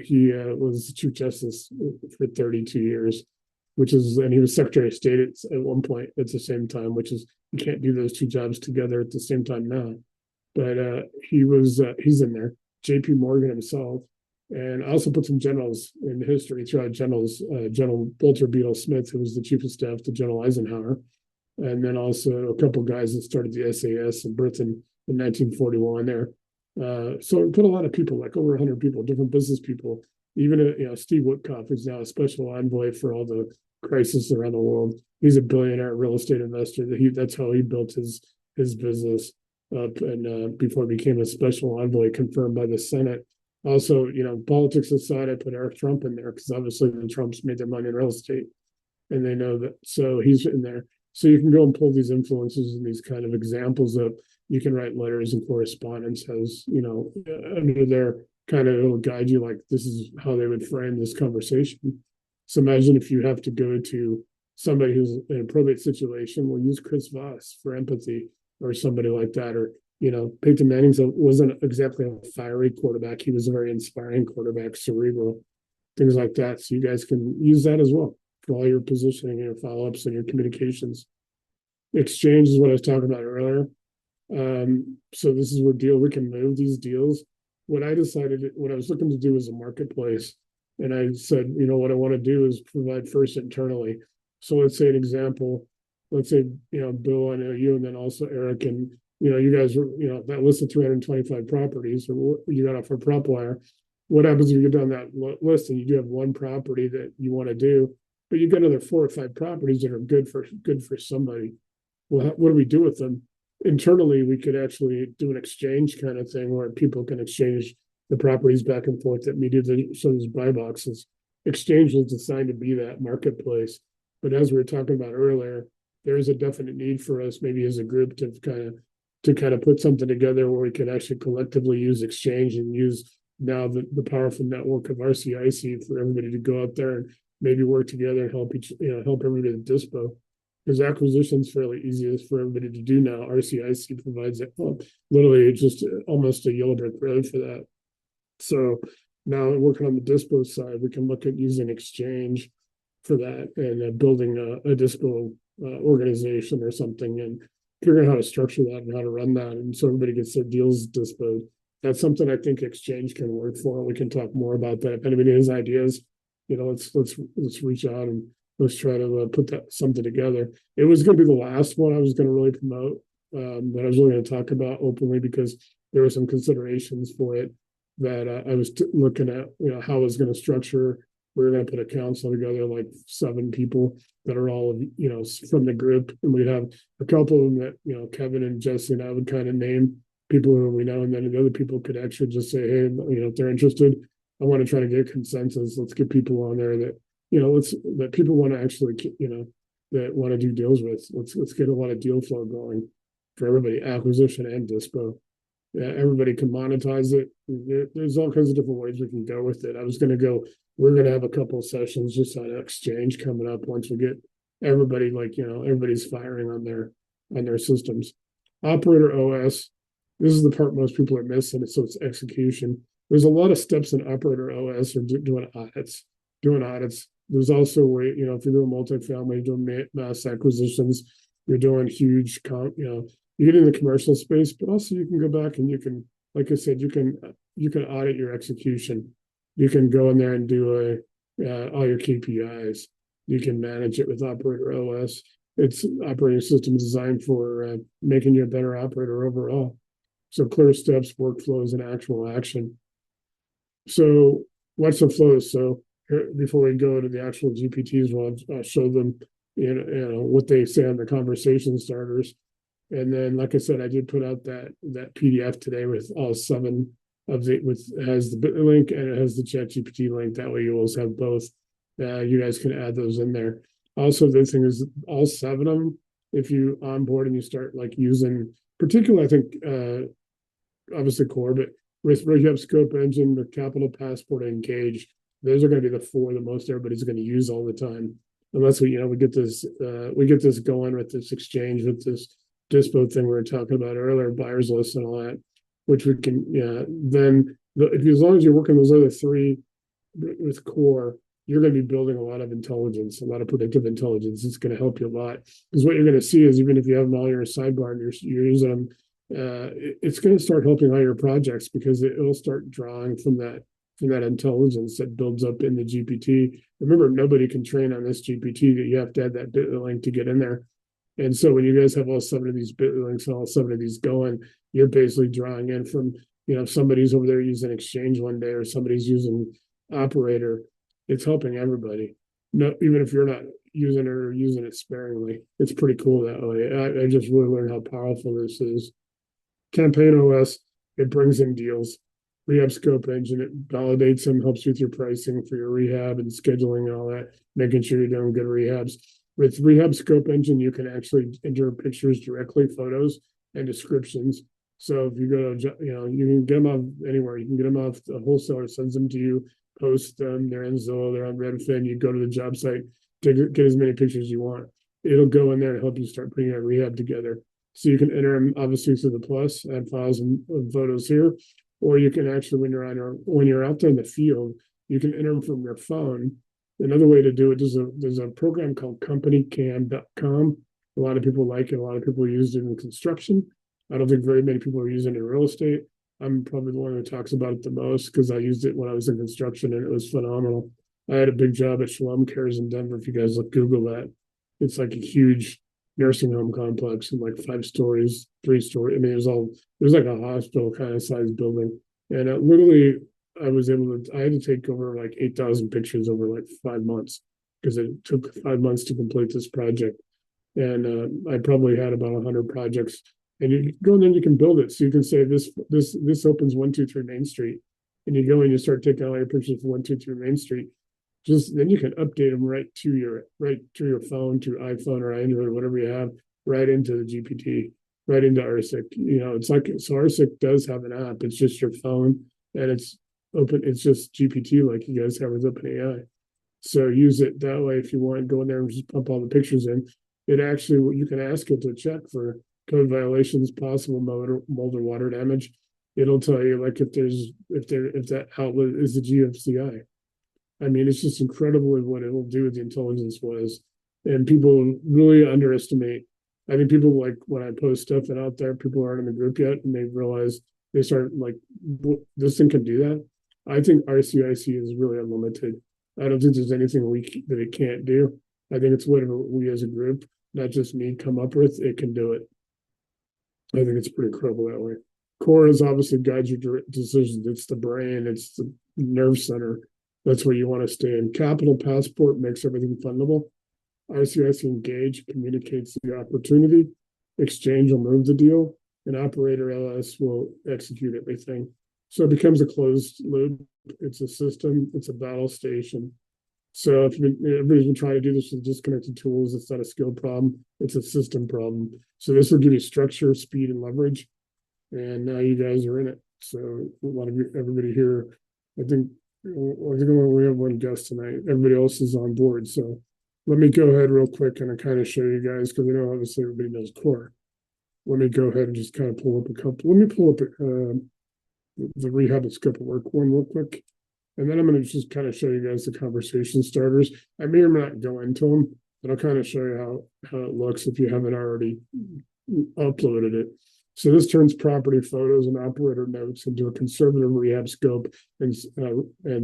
He was Chief Justice for 32 years, and he was Secretary of State at one point at the same time, which is, you can't do those two jobs together at the same time now. But he's in there. J.P. Morgan himself. And I also put some generals in history throughout generals, General Walter Beadle Smith, who was the chief of staff to General Eisenhower. And then also a couple of guys that started the SAS in Britain in 1941 there. So I put a lot of people, like over 100 people, different business people. Even Steve Witkoff is now a special envoy for all the crisis around the world. He's a billionaire real estate investor. That's how he built his business up, and before he became a special envoy confirmed by the Senate. Also, politics aside, I put Eric Trump in there because obviously the Trumps made their money in real estate, and they know that. So he's in there. So you can go and pull these influences and these kind of examples of, you can write letters and correspondence as, under their kind of, it'll guide you, like this is how they would frame this conversation. So imagine if you have to go to somebody who's in a probate situation, we'll use Chris Voss for empathy, or somebody like that. Or, Peyton Manning wasn't exactly a fiery quarterback. He was a very inspiring quarterback, cerebral, things like that. So you guys can use that as well for all your positioning and your follow-ups and your communications. Exchange is what I was talking about earlier. So this is where we can move these deals. What I was looking to do was a marketplace. And I said, what I want to do is provide first internally. So let's say an example, let's say, Bill, I know you, and then also Eric, and, you guys were, that list of 325 properties, or what you got off for PropWire. What happens if you get down that list and you do have one property that you want to do, but you've got another 4 or 5 properties that are good for somebody? Well, what do we do with them? Internally, we could actually do an exchange kind of thing where people can exchange the properties back and forth that media shows buy boxes. Exchange was designed to be that marketplace. But as we were talking about earlier, there is a definite need for us, maybe as a group, to kind of put something together where we could actually collectively use exchange and use now the powerful network of RCIC for everybody to go out there and maybe work together and help everybody to dispo. Because acquisition is fairly easy for everybody to do now. RCIC provides it. Literally just almost a yellow brick road for that. So now working on the dispo side, we can look at using exchange for that, and building a dispo organization or something, and figuring out how to structure that and how to run that, and so everybody gets their deals disposed. That's something I think exchange can work for. We can talk more about that. If anybody has ideas, let's reach out and let's try to put something together. It was going to be the last one I was going to really promote, that I was really going to talk about openly, because there were some considerations for it that I was looking at, how I was going to structure. We were going to put a council together, like 7 people that are all, from the group. And we'd have a couple of them that, Kevin and Jesse and I would kind of name people who we know. And then the other people could actually just say, hey, if they're interested, I want to try to get consensus. Let's get people on there that, that people want to actually, that want to do deals with. Let's get a lot of deal flow going for everybody, acquisition and dispo. Yeah, everybody can monetize it. There's all kinds of different ways we can go with it. We're going to have a couple of sessions just on exchange coming up once we get everybody, everybody's firing on their systems. Operator OS, this is the part most people are missing. So it's execution. There's a lot of steps in operator OS or doing audits. There's also a way, if you're doing multifamily, you're doing mass acquisitions, you're doing huge, you get in the commercial space, but also you can go back and you can, like I said, you can audit your execution. You can go in there and do all your KPIs. You can manage it with Operator OS. It's operating system designed for making you a better operator overall. So clear steps, workflows, and actual action. So what's the flows? So before we go to the actual GPTs, I'll show them, what they say on the conversation starters. And then, like I said, I did put out that PDF today with all 7 of it. It has the Bitly link and it has the ChatGPT link. That way, you always have both. You guys can add those in there. Also, the thing is, all 7 of them, if you onboard and you start using, particularly, I think, obviously core, but with Rehab Scope Engine, with Capital Passport, and Engage, those are going to be the 4 that most everybody's going to use all the time, unless we get this going with this exchange, with this dispo thing we were talking about earlier, buyers list and all that, which we can, then as long as you're working those other 3 with core, you're going to be building a lot of intelligence, a lot of predictive intelligence. It's going to help you a lot, because what you're going to see is, even if you have them all in your sidebar and you're using them, it's going to start helping all your projects, because it'll start drawing from that intelligence that builds up in the GPT. Remember, nobody can train on this GPT. That you have to add that Bitly link to get in there. And so when you guys have all 7 of these Bitly links and all 7 of these going, you're basically drawing in from, if somebody's over there using Exchange one day, or somebody's using Operator, it's helping everybody. No, even if you're not using it or using it sparingly, it's pretty cool that way. I just really learned how powerful this is. Campaign OS, it brings in deals. Rehab Scope Engine, it validates them, helps you with your pricing for your rehab and scheduling and all that, making sure you're doing good rehabs. With Rehab Scope Engine, you can actually enter pictures directly, photos, and descriptions. So if you go to, you can get them off anywhere. You can get them off, the wholesaler sends them to you, post them, they're in Zillow, they're on Redfin, you go to the job site, get as many pictures as you want. It'll go in there and help you start putting a rehab together. So you can enter them obviously through the plus, add files and photos here, or you can actually, when you're out there in the field, you can enter them from your phone. Another way to do it, there's a program called companycam.com. A lot of people like it. A lot of people use it in construction. I don't think very many people are using it in real estate. I'm probably the one who talks about it the most, because I used it when I was in construction and it was phenomenal. I had a big job at Shalom Cares in Denver. If you guys Google that, it's like a huge nursing home complex and 5 stories, 3 stories. I mean, it was like a hospital kind of size building. And literally, I had to take over 8,000 pictures over 5 months, because it took 5 months to complete this project. And I probably had about 100 projects. And you go in and you can build it. So you can say this opens 123 Main Street, and you go and you start taking all your pictures for 123 Main Street. Then you can update them right to your phone, to iPhone or Android or whatever you have, right into the GPT, right into RCIC. It's so RCIC does have an app. It's just your phone, and it's open. It's just GPT, like you guys have with OpenAI. So use it that way if you want to go in there and just pump all the pictures in. It actually, you can ask it to check for code violations, possible mold or water damage. It'll tell you if that outlet is the GFCI. I mean, it's just incredible what it will do with the intelligence was. And people really underestimate. I think people when I post stuff out there, people aren't in the group yet, and they start this thing can do that. I think RCIC is really unlimited. I don't think there's anything that it can't do. I think it's whatever we as a group, not just me, come up with, it can do it. I think it's pretty incredible that way. Core is obviously guides your decisions. It's the brain, it's the nerve center. That's where you want to stay in. Capital Passport makes everything fundable. RCIC Engage communicates the opportunity. Exchange will move the deal, and Operator LS will execute everything. So it becomes a closed loop. It's a system. It's a battle station. So if everybody's been trying to do this with disconnected tools, it's not a skill problem. It's a system problem. So this will give you structure, speed, and leverage. And now you guys are in it. So a lot of you, everybody here, I think we have one guest tonight. Everybody else is on board. So let me go ahead real quick and I kind of show you guys, because I know obviously everybody knows core. Let me go ahead and just kind of pull up a couple. Let me pull up the rehab and scope of work one real quick. And then I'm going to just kind of show you guys the conversation starters. I may or may not go into them, but I'll kind of show you how it looks if you haven't already uploaded it. So this turns property photos and operator notes into a conservative rehab scope and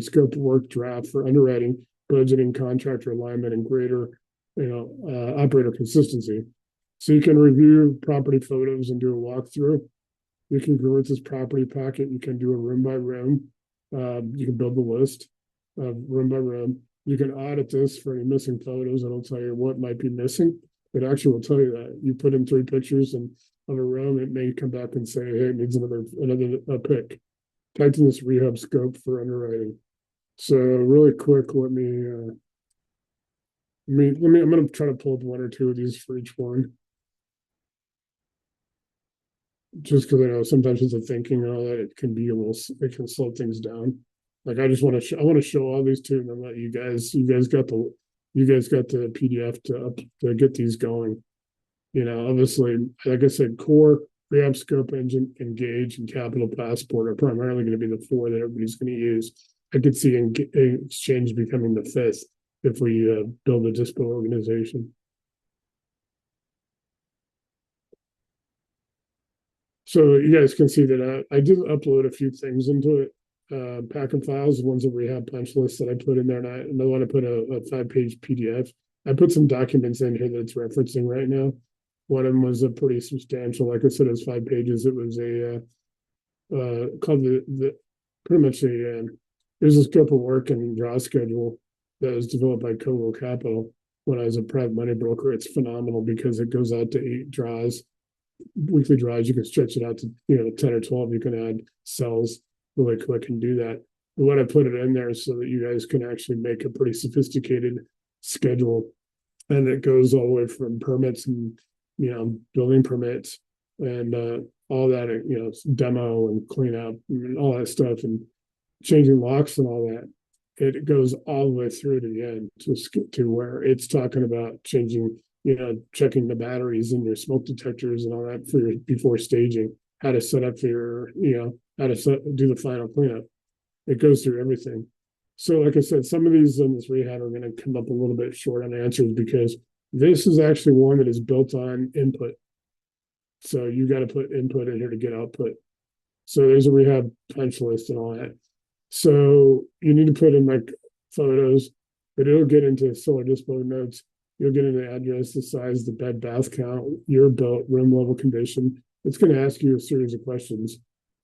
scope of work draft for underwriting, budgeting, contractor alignment, and greater, operator consistency. So you can review property photos and do a walkthrough. You can go with this property packet. You can do a room by room. You can build the list room by room. You can audit this for any missing photos. It'll tell you what might be missing. It actually will tell you that. You put in 3 pictures of a room, it may come back and say, hey, it needs another pick. Tighten this rehab scope for underwriting. So really quick, I'm going to try to pull up 1 or 2 of these for each one. Just because I know sometimes with the thinking and all that, it can slow things down. Like I just want to show all these to, and then let you guys got the PDF to get these going. Obviously, like I said, core, rehab scope, engine, engage, and capital passport are primarily going to be the 4 that everybody's going to use. I could see exchange becoming the 5th if we build a dispo organization. So you guys can see that I did upload a few things into it. Packing files, the ones that rehab punch list that I put in there, and I want to put a 5-page PDF. I put some documents in here that it's referencing right now. One of them was a pretty substantial, like I said, it was 5 pages. It was called there's a scope of work and draw schedule that was developed by Covo Capital when I was a private money broker. It's phenomenal because it goes out to 8 draws. Weekly draws, you can stretch it out to 10 or 12. You can add cells really quick and do that. We want to put it in there so that you guys can actually make a pretty sophisticated schedule, and it goes all the way from permits and building permits and all that, demo and clean up and all that stuff and changing locks and all that. It goes all the way through to the end to where it's talking about changing, checking the batteries in your smoke detectors and all that before staging, how to set up for your, how to do the final cleanup. It goes through everything. So like I said, some of these in this rehab are going to come up a little bit short on answers because this is actually one that is built on input. So you got to put input in here to get output. So there's a rehab punch list and all that. So you need to put in like photos, but it'll get into solar dispo notes. You'll get into the address, the size, the bed bath count, your built room level condition. It's going to ask you a series of questions.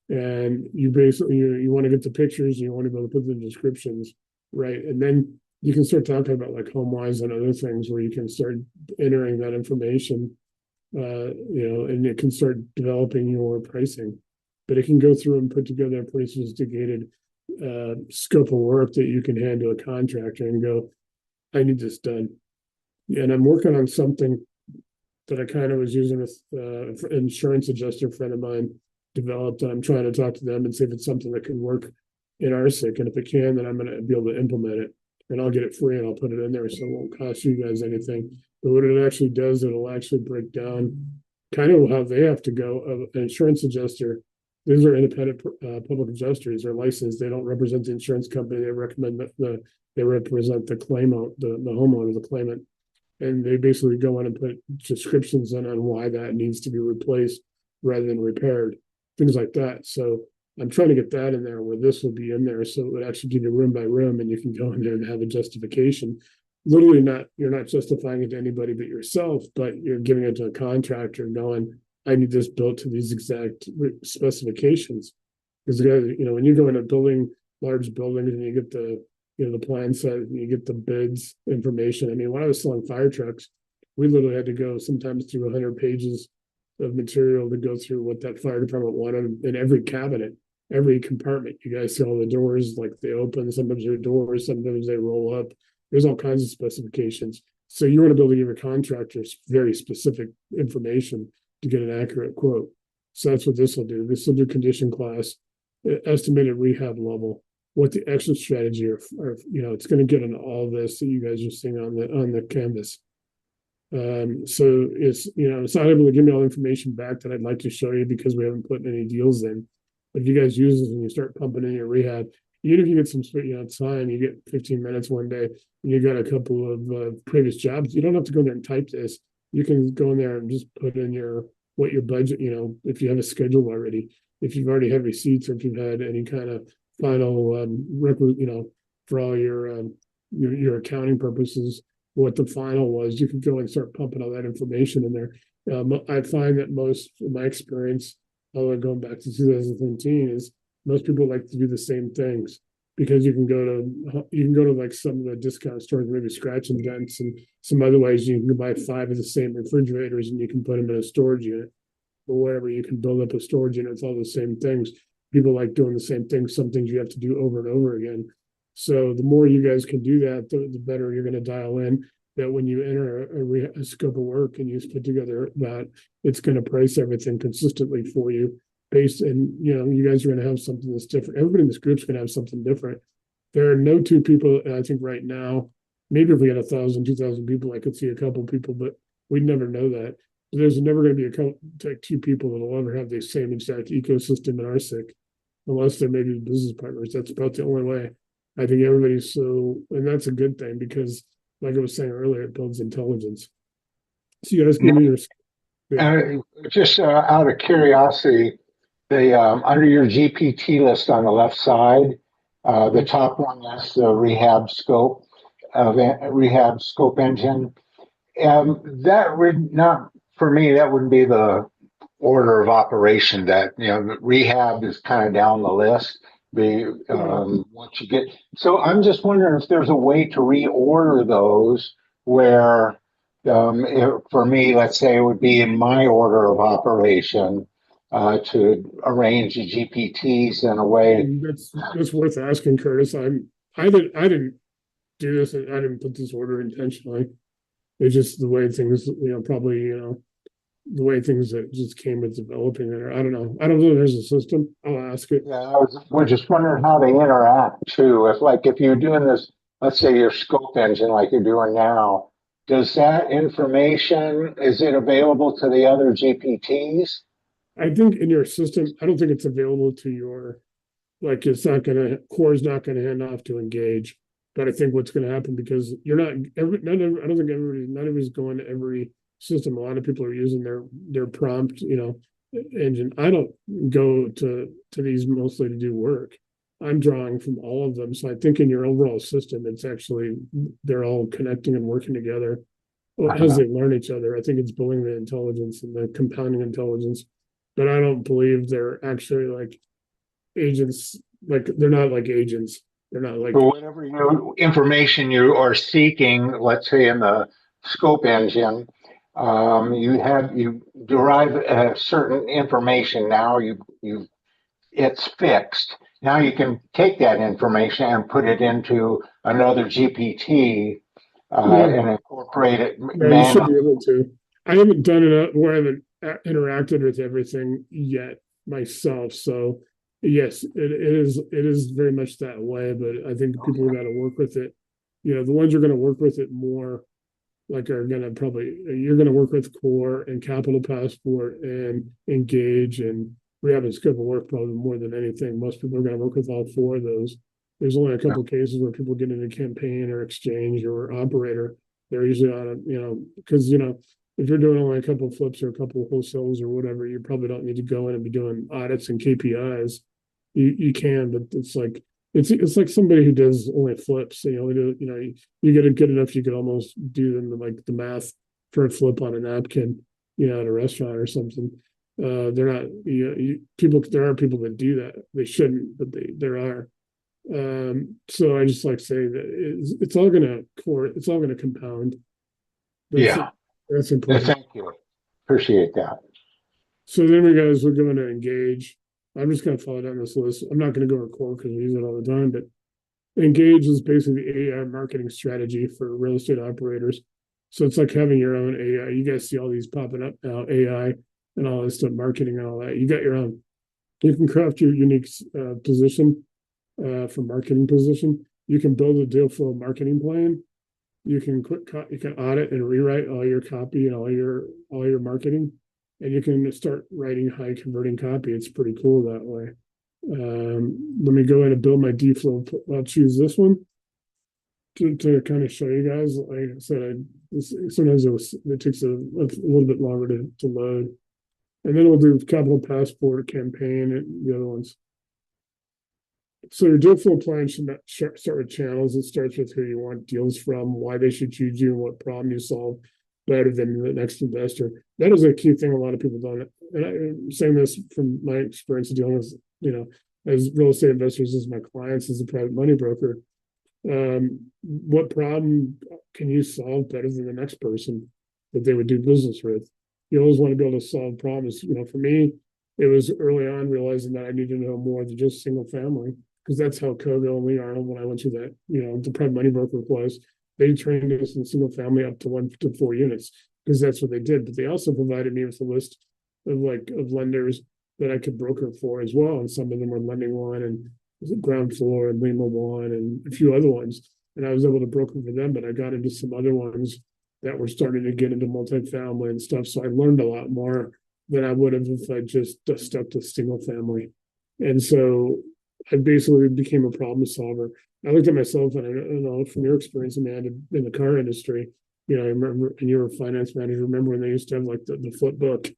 And you basically, you want to get the pictures, you want to be able to put the descriptions, right? And then you can start talking about like HomeWise and other things where you can start entering that information, and it can start developing your pricing. But it can go through and put together a pretty sophisticated scope of work that you can hand to a contractor and go, I need this done. And I'm working on something that I kind of was using with an insurance adjuster friend of mine developed. I'm trying to talk to them and see if it's something that can work in RCIC. And if it can, then I'm going to be able to implement it. And I'll get it free and I'll put it in there so it won't cost you guys anything. But what it actually does, it'll actually break down kind of how they have to go. An insurance adjuster, these are independent public adjusters. They're licensed. They don't represent the insurance company. They recommend they represent the claimant, the homeowner, the claimant. And they basically go in and put descriptions in on why that needs to be replaced rather than repaired, things like that. So I'm trying to get that in there where this will be in there. So it would actually give you room by room and you can go in there and have a justification. literally you're not justifying it to anybody but yourself, but you're giving it to a contractor going, I need this built to these exact specifications. Because when you go into building large buildings and you get the plan set and you get the bids information. I mean, when I was selling fire trucks, we literally had to go sometimes through 100 pages of material to go through what that fire department wanted in every cabinet, every compartment. You guys see all the doors, like they open, sometimes they're doors, sometimes they roll up. There's all kinds of specifications. So you want to be able to give your contractors very specific information to get an accurate quote. So that's what this will do. This will do condition class, estimated rehab level, what the exit strategy are it's going to get into all this that you guys are seeing on the canvas. So it's not able to give me all the information back that I'd like to show you because we haven't put any deals in. But if you guys use this and you start pumping in your rehab, even if you get some time, you get 15 minutes one day and you got a couple of previous jobs, you don't have to go in there and type this. You can go in there and just put in what your budget, if you have a schedule already, if you've already had receipts or if you've had any kind of final record, for all your accounting purposes, what the final was, you could go and start pumping all that information in there. I find that most, in my experience, going back to 2017, is most people like to do the same things because you can go to like some of the discount stores, maybe Scratch and Dents, and some other ways you can buy 5 of the same refrigerators and you can put them in a storage unit or whatever. You can build up a storage unit. It's all the same things. People like doing the same things. Some things you have to do over and over again. So the more you guys can do that, the better you're going to dial in. That when you enter a scope of work and you put together that, it's going to price everything consistently for you. You guys are going to have something that's different. Everybody in this group's going to have something different. There are no 2 people, I think right now, maybe if we had 1,000, 2,000 people, I could see a couple people, but we'd never know that. There's never going to be 2 people that'll ever have the same exact ecosystem in RCIC, unless they're maybe business partners. That's about the only way. I think everybody's and that's a good thing because, like I was saying earlier, it builds intelligence. So you guys give me your. Just out of curiosity, under your GPT list on the left side, the top one is the rehab scope engine. That would not, for me, that wouldn't be the order of operation. That rehab is kind of down the list. Once you get, so I'm just wondering if there's a way to reorder those where, for me, let's say it would be in my order of operation. To arrange the GPTs in a way that's worth asking, Curtis. I didn't do this. I didn't put this order intentionally. It's just the way things, probably, the way things that just came with developing it. I don't know. I don't know if there's a system. I'll ask it. Yeah, we're just wondering how they interact too. If you're doing this, let's say your scope engine like you're doing now, does that information, is it available to the other GPTs? I think in your system, I don't think it's available to Core's not gonna hand off to Engage. But I think what's gonna happen, because I don't think everybody's going to every system. A lot of people are using their prompt, engine. I don't go to these mostly to do work. I'm drawing from all of them. So I think in your overall system, they're all connecting and working together as they learn each other. I think it's building the intelligence and the compounding intelligence. But I don't believe they're actually like agents. Like they're not like agents. They're not like. For whatever information you are seeking, let's say in the scope engine, you derive a certain information. Now it's fixed. Now you can take that information and put it into another GPT and incorporate it. Yeah, you should be able to. I haven't done it where I haven't interacted with everything yet myself, so yes, it is very much that way. But I think people who got to work with it, the ones who are going to work with it more, like you're going to work with Core and Capital Passport and Engage and Rehab and Scope of Work probably more than anything. Most people are going to work with all 4 of those. There's only a couple cases where people get into campaign or exchange or operator. They're usually on it, because if you're doing only a couple of flips or a couple of wholesales or whatever, you probably don't need to go in and be doing audits and KPIs. You can, but it's like It's like somebody who does only flips. You only do, you get it good enough, you could almost do them like the math for a flip on a napkin, at a restaurant or something. They're not, people. There are people that do that. They shouldn't, but there are. So I just like saying that it's all gonna compound. That's Yeah. that's important. Thank you. Appreciate that. So then we're going to engage. I'm just going to follow down this list. I'm not going to go record because we use it all the time, but engage is basically the AI marketing strategy for real estate operators. So it's like having your own AI. You guys see all these popping up now, AI and all this stuff, marketing and all that. You got your own. You can craft your unique position for marketing position. You can build a deal flow marketing plan. You can you can audit and rewrite all your copy and all your marketing, and you can start writing high converting copy. It's pretty cool that way. Let me go in and build my D flow. I'll choose this one to kind of show you guys. Like I said, sometimes it takes a little bit longer to load, and then we'll do capital passport campaign and the other ones. So your deal flow plan should start with channels. It starts with who you want deals from, why they should choose you, and what problem you solve better than the next investor. That is a key thing a lot of people don't. And I'm saying this from my experience dealing with, as real estate investors, as my clients, as a private money broker. What problem can you solve better than the next person that they would do business with? You always want to be able to solve problems. For me, it was early on realizing that I needed to know more than just single family, because that's how Kogo and Lee Arnold, when I went to that, the private money broker was, they trained us in single family up to 1 to 4 units, because that's what they did. But they also provided me with a list of lenders that I could broker for as well. And some of them were Lending One and Ground Floor and Lima One and a few other ones. And I was able to broker for them, but I got into some other ones that were starting to get into multifamily and stuff. So I learned a lot more than I would have if I just stuck to single family. And so I basically became a problem solver. I looked at myself, and I know from your experience, Amanda, in the car industry, I remember, and you were a finance manager. Remember when they used to have like the flip book,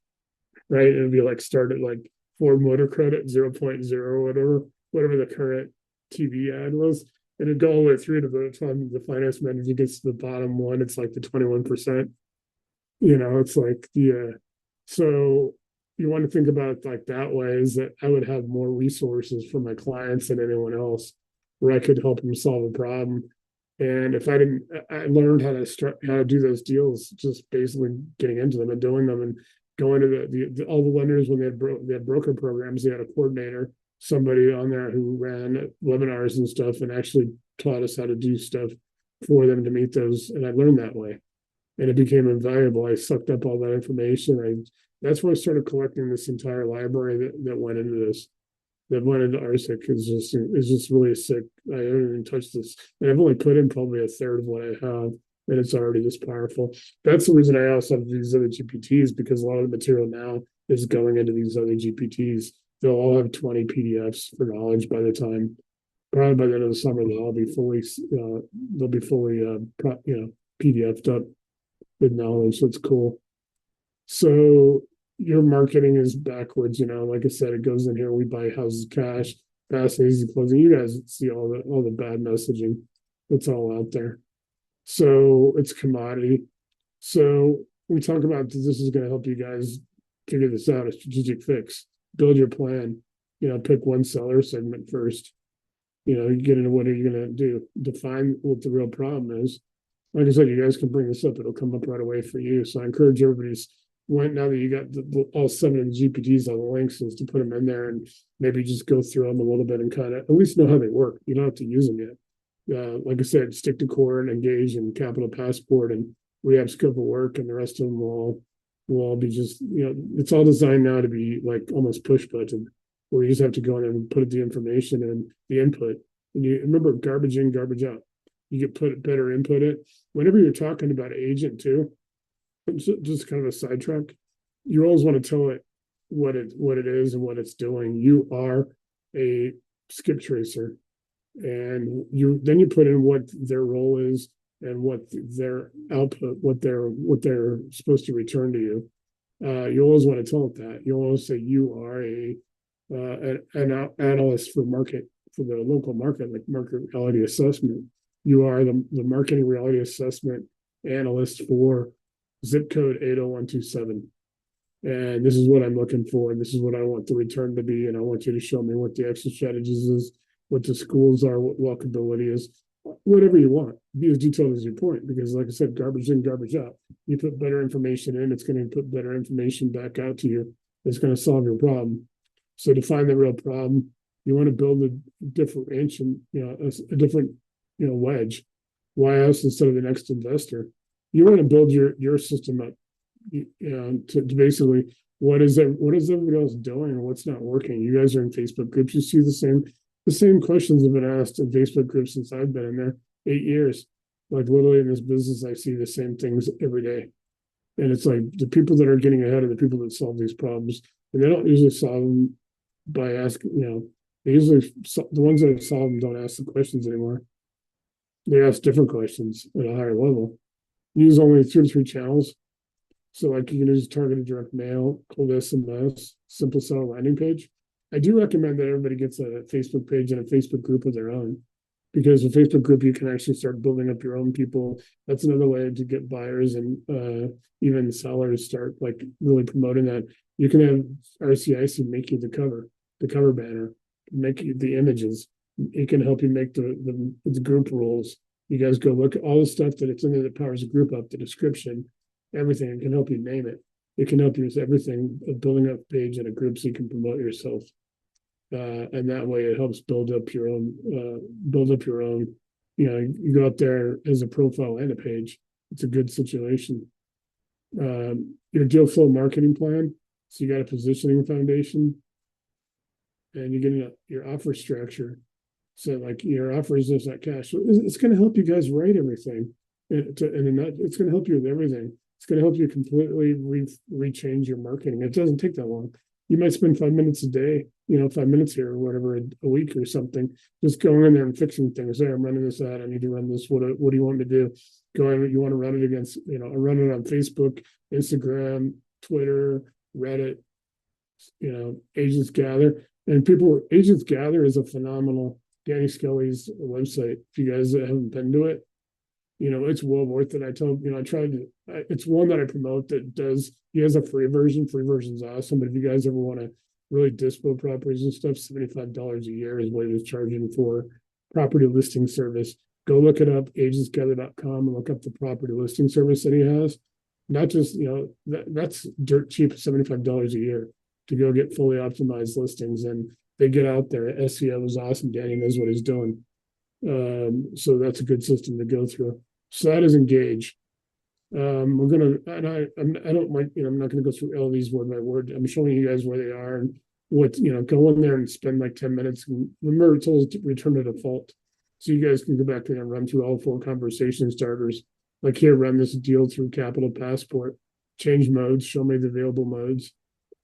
right? And it'd be like start at like Ford Motor Credit 0.0, whatever the current TV ad was. And it'd go all the way through to the time the finance manager gets to the bottom one, it's like the 21%. It's like so you want to think about it like that way, is that I would have more resources for my clients than anyone else, where I could help them solve a problem. And if I learned how to do those deals, just basically getting into them and doing them, and going to all the lenders when they had broker programs. They had a coordinator, somebody on there who ran webinars and stuff, and actually taught us how to do stuff for them to meet those. And I learned that way, and it became invaluable. I sucked up all that information. That's where I started collecting this entire library that went into this. That went into RCIC is just really sick. I haven't even touched this, and I've only put in probably a third of what I have, and it's already this powerful. That's the reason I also have these other GPTs, because a lot of the material now is going into these other GPTs. They'll all have 20 PDFs for knowledge by the time, probably by the end of the summer. They'll all be fully PDF'd up with knowledge. So it's cool. So your marketing is backwards, like I said, it goes in here. We buy houses cash, fast and easy closing. You guys see all the bad messaging. It's all out there. So it's commodity. So we talk about this is going to help you guys figure this out, a strategic fix. Build your plan. Pick one seller segment first. You get into what are you going to do? Define what the real problem is. Like I said, you guys can bring this up. It'll come up right away for you. So I encourage everybody's now that you got all 7 of the GPTs on the links, is to put them in there and maybe just go through them a little bit and kind of at least know how they work. You don't have to use them yet. Like I said, stick to core and engage and capital passport and rehab scope of work, and the rest of them will all be just, it's all designed now to be like almost push button, where you just have to go in and put the information and the input. And you remember, garbage in, garbage out. You get better input it. Whenever you're talking about agent too, just kind of a sidetrack, you always want to tell it what it is and what it's doing. You are a skip tracer, and then you put in what their role is and what their output, what they're supposed to return to you. You always want to tell it that. You always say you are an analyst for for the local market, like market reality assessment. You are the marketing reality assessment analyst for zip code 80127. And this is what I'm looking for, and this is what I want the return to be. And I want you to show me what the exit strategies is, what the schools are, what walkability is, whatever you want. Be as detailed as your point, because like I said, garbage in, garbage out. You put better information in, it's going to put better information back out to you. It's going to solve your problem. So to find the real problem, you want to build a differentiation, a different, wedge. Why us instead of the next investor? You want to build your system up, to basically what is everybody else doing and what's not working. You guys are in Facebook groups. You see the same questions have been asked in Facebook groups since I've been in there 8 years. Like literally in this business, I see the same things every day. And it's like the people that are getting ahead are the people that solve these problems. And they don't usually solve them by asking, they usually, the ones that solve them don't ask the questions anymore. They ask different questions at a higher level. Use only 2 or 3 channels. So like you can use targeted direct mail, cold SMS, simple sell landing page. I do recommend that everybody gets a Facebook page and a Facebook group of their own, because a Facebook group, you can actually start building up your own people. That's another way to get buyers and even sellers start like really promoting that. You can have RCIC make you the cover banner, make you the images. It can help you make the group rules. You guys go look at all the stuff that it's in there that powers a group up, the description, everything. It can help you name it. It can help you with everything, building up a page and a group so you can promote yourself. And that way it helps build up your own, you go up there as a profile and a page. It's a good situation. Your deal flow marketing plan. So you got a positioning foundation and you're getting your offer structure. So like your offer is this, that cash. So it's going to help you guys write everything. It's going to help you with everything. It's going to help you completely rechange your marketing. It doesn't take that long. You might spend 5 minutes a day, 5 minutes here or whatever, a week or something, just going in there and fixing things. There, I'm running this ad. I need to run this. What do you want me to do? Go in, you want to run it against, run it on Facebook, Instagram, Twitter, Reddit, Agents Gather. And Agents Gather is a phenomenal, Danny Skelly's website. If you guys haven't been to it, it's well worth it. It's one that I promote that does, he has a free version. Free version's awesome. But if you guys ever want to really dispo properties and stuff, $75 a year is what he was charging for property listing service. Go look it up, agentsgather.com, and look up the property listing service that he has. Not just, that's dirt cheap, $75 a year to go get fully optimized listings. And they get out there. SEO is awesome. Danny knows what he's doing. So that's a good system to go through. So that is Engage. We're gonna, and I don't like, I'm not gonna go through all these word by word. I'm showing you guys where they are and what, go in there and spend like 10 minutes. And remember, it's always return to default. So you guys can go back there and run through all 4 conversation starters. Like here, run this deal through Capital Passport, change modes, show me the available modes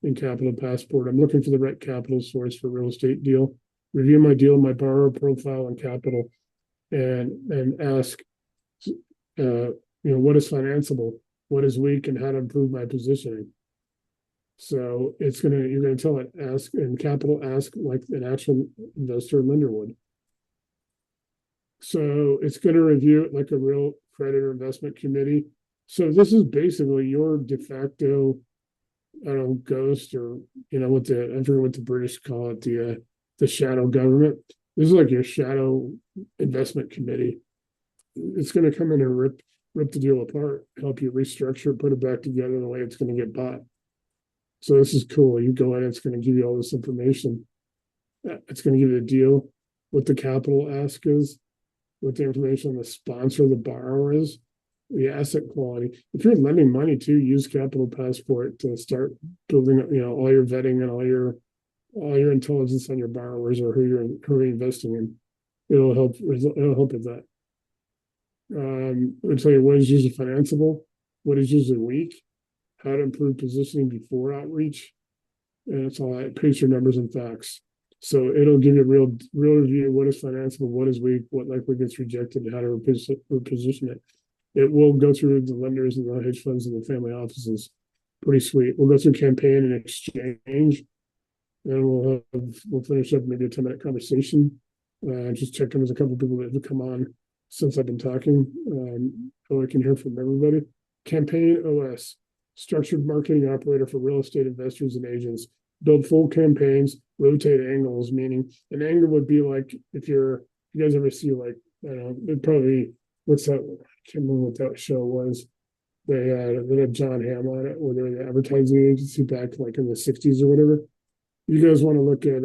in Capital Passport. I'm looking for the right capital source for real estate deal. Review my deal, my borrower profile and capital, and ask, what is financeable, what is weak, and how to improve my positioning. So you're gonna tell it, ask in capital, ask like an actual investor or lender would. So it's gonna review it like a real creditor investment committee. So this is basically your de facto, ghost, or I forget what the British call it, the shadow government. This is like your shadow investment committee. It's going to come in and rip the deal apart, help you restructure, put it back together the way it's going to get bought. So this is cool. You go in, it's going to give you all this information. It's going to give you the deal, what the capital ask is, what the information on the sponsor, the borrower is, the asset quality. If you're lending money to, use Capital Passport to start building up, all your vetting and all your intelligence on your borrowers or who you're investing in. It'll help with that. I'll tell you what is usually financeable, what is usually weak, how to improve positioning before outreach, and it's all that, picture numbers and facts. So it'll give you a real review. What is financeable, what is weak, what likely gets rejected, and how to reposition it. It will go through the lenders and the hedge funds and the family offices. Pretty sweet. We'll go through campaign and exchange. And we'll finish up maybe a 10-minute conversation. Just checking with a couple people that have come on since I've been talking. So I can hear from everybody. Campaign OS, structured marketing operator for real estate investors and agents. Build full campaigns, rotate angles, meaning an angle would be like if you guys ever see like, I don't know, it'd probably, what's that? I can't remember what that show was. They had John Hamm on it, where they're the advertising agency back like in the 60s or whatever. You guys want to look at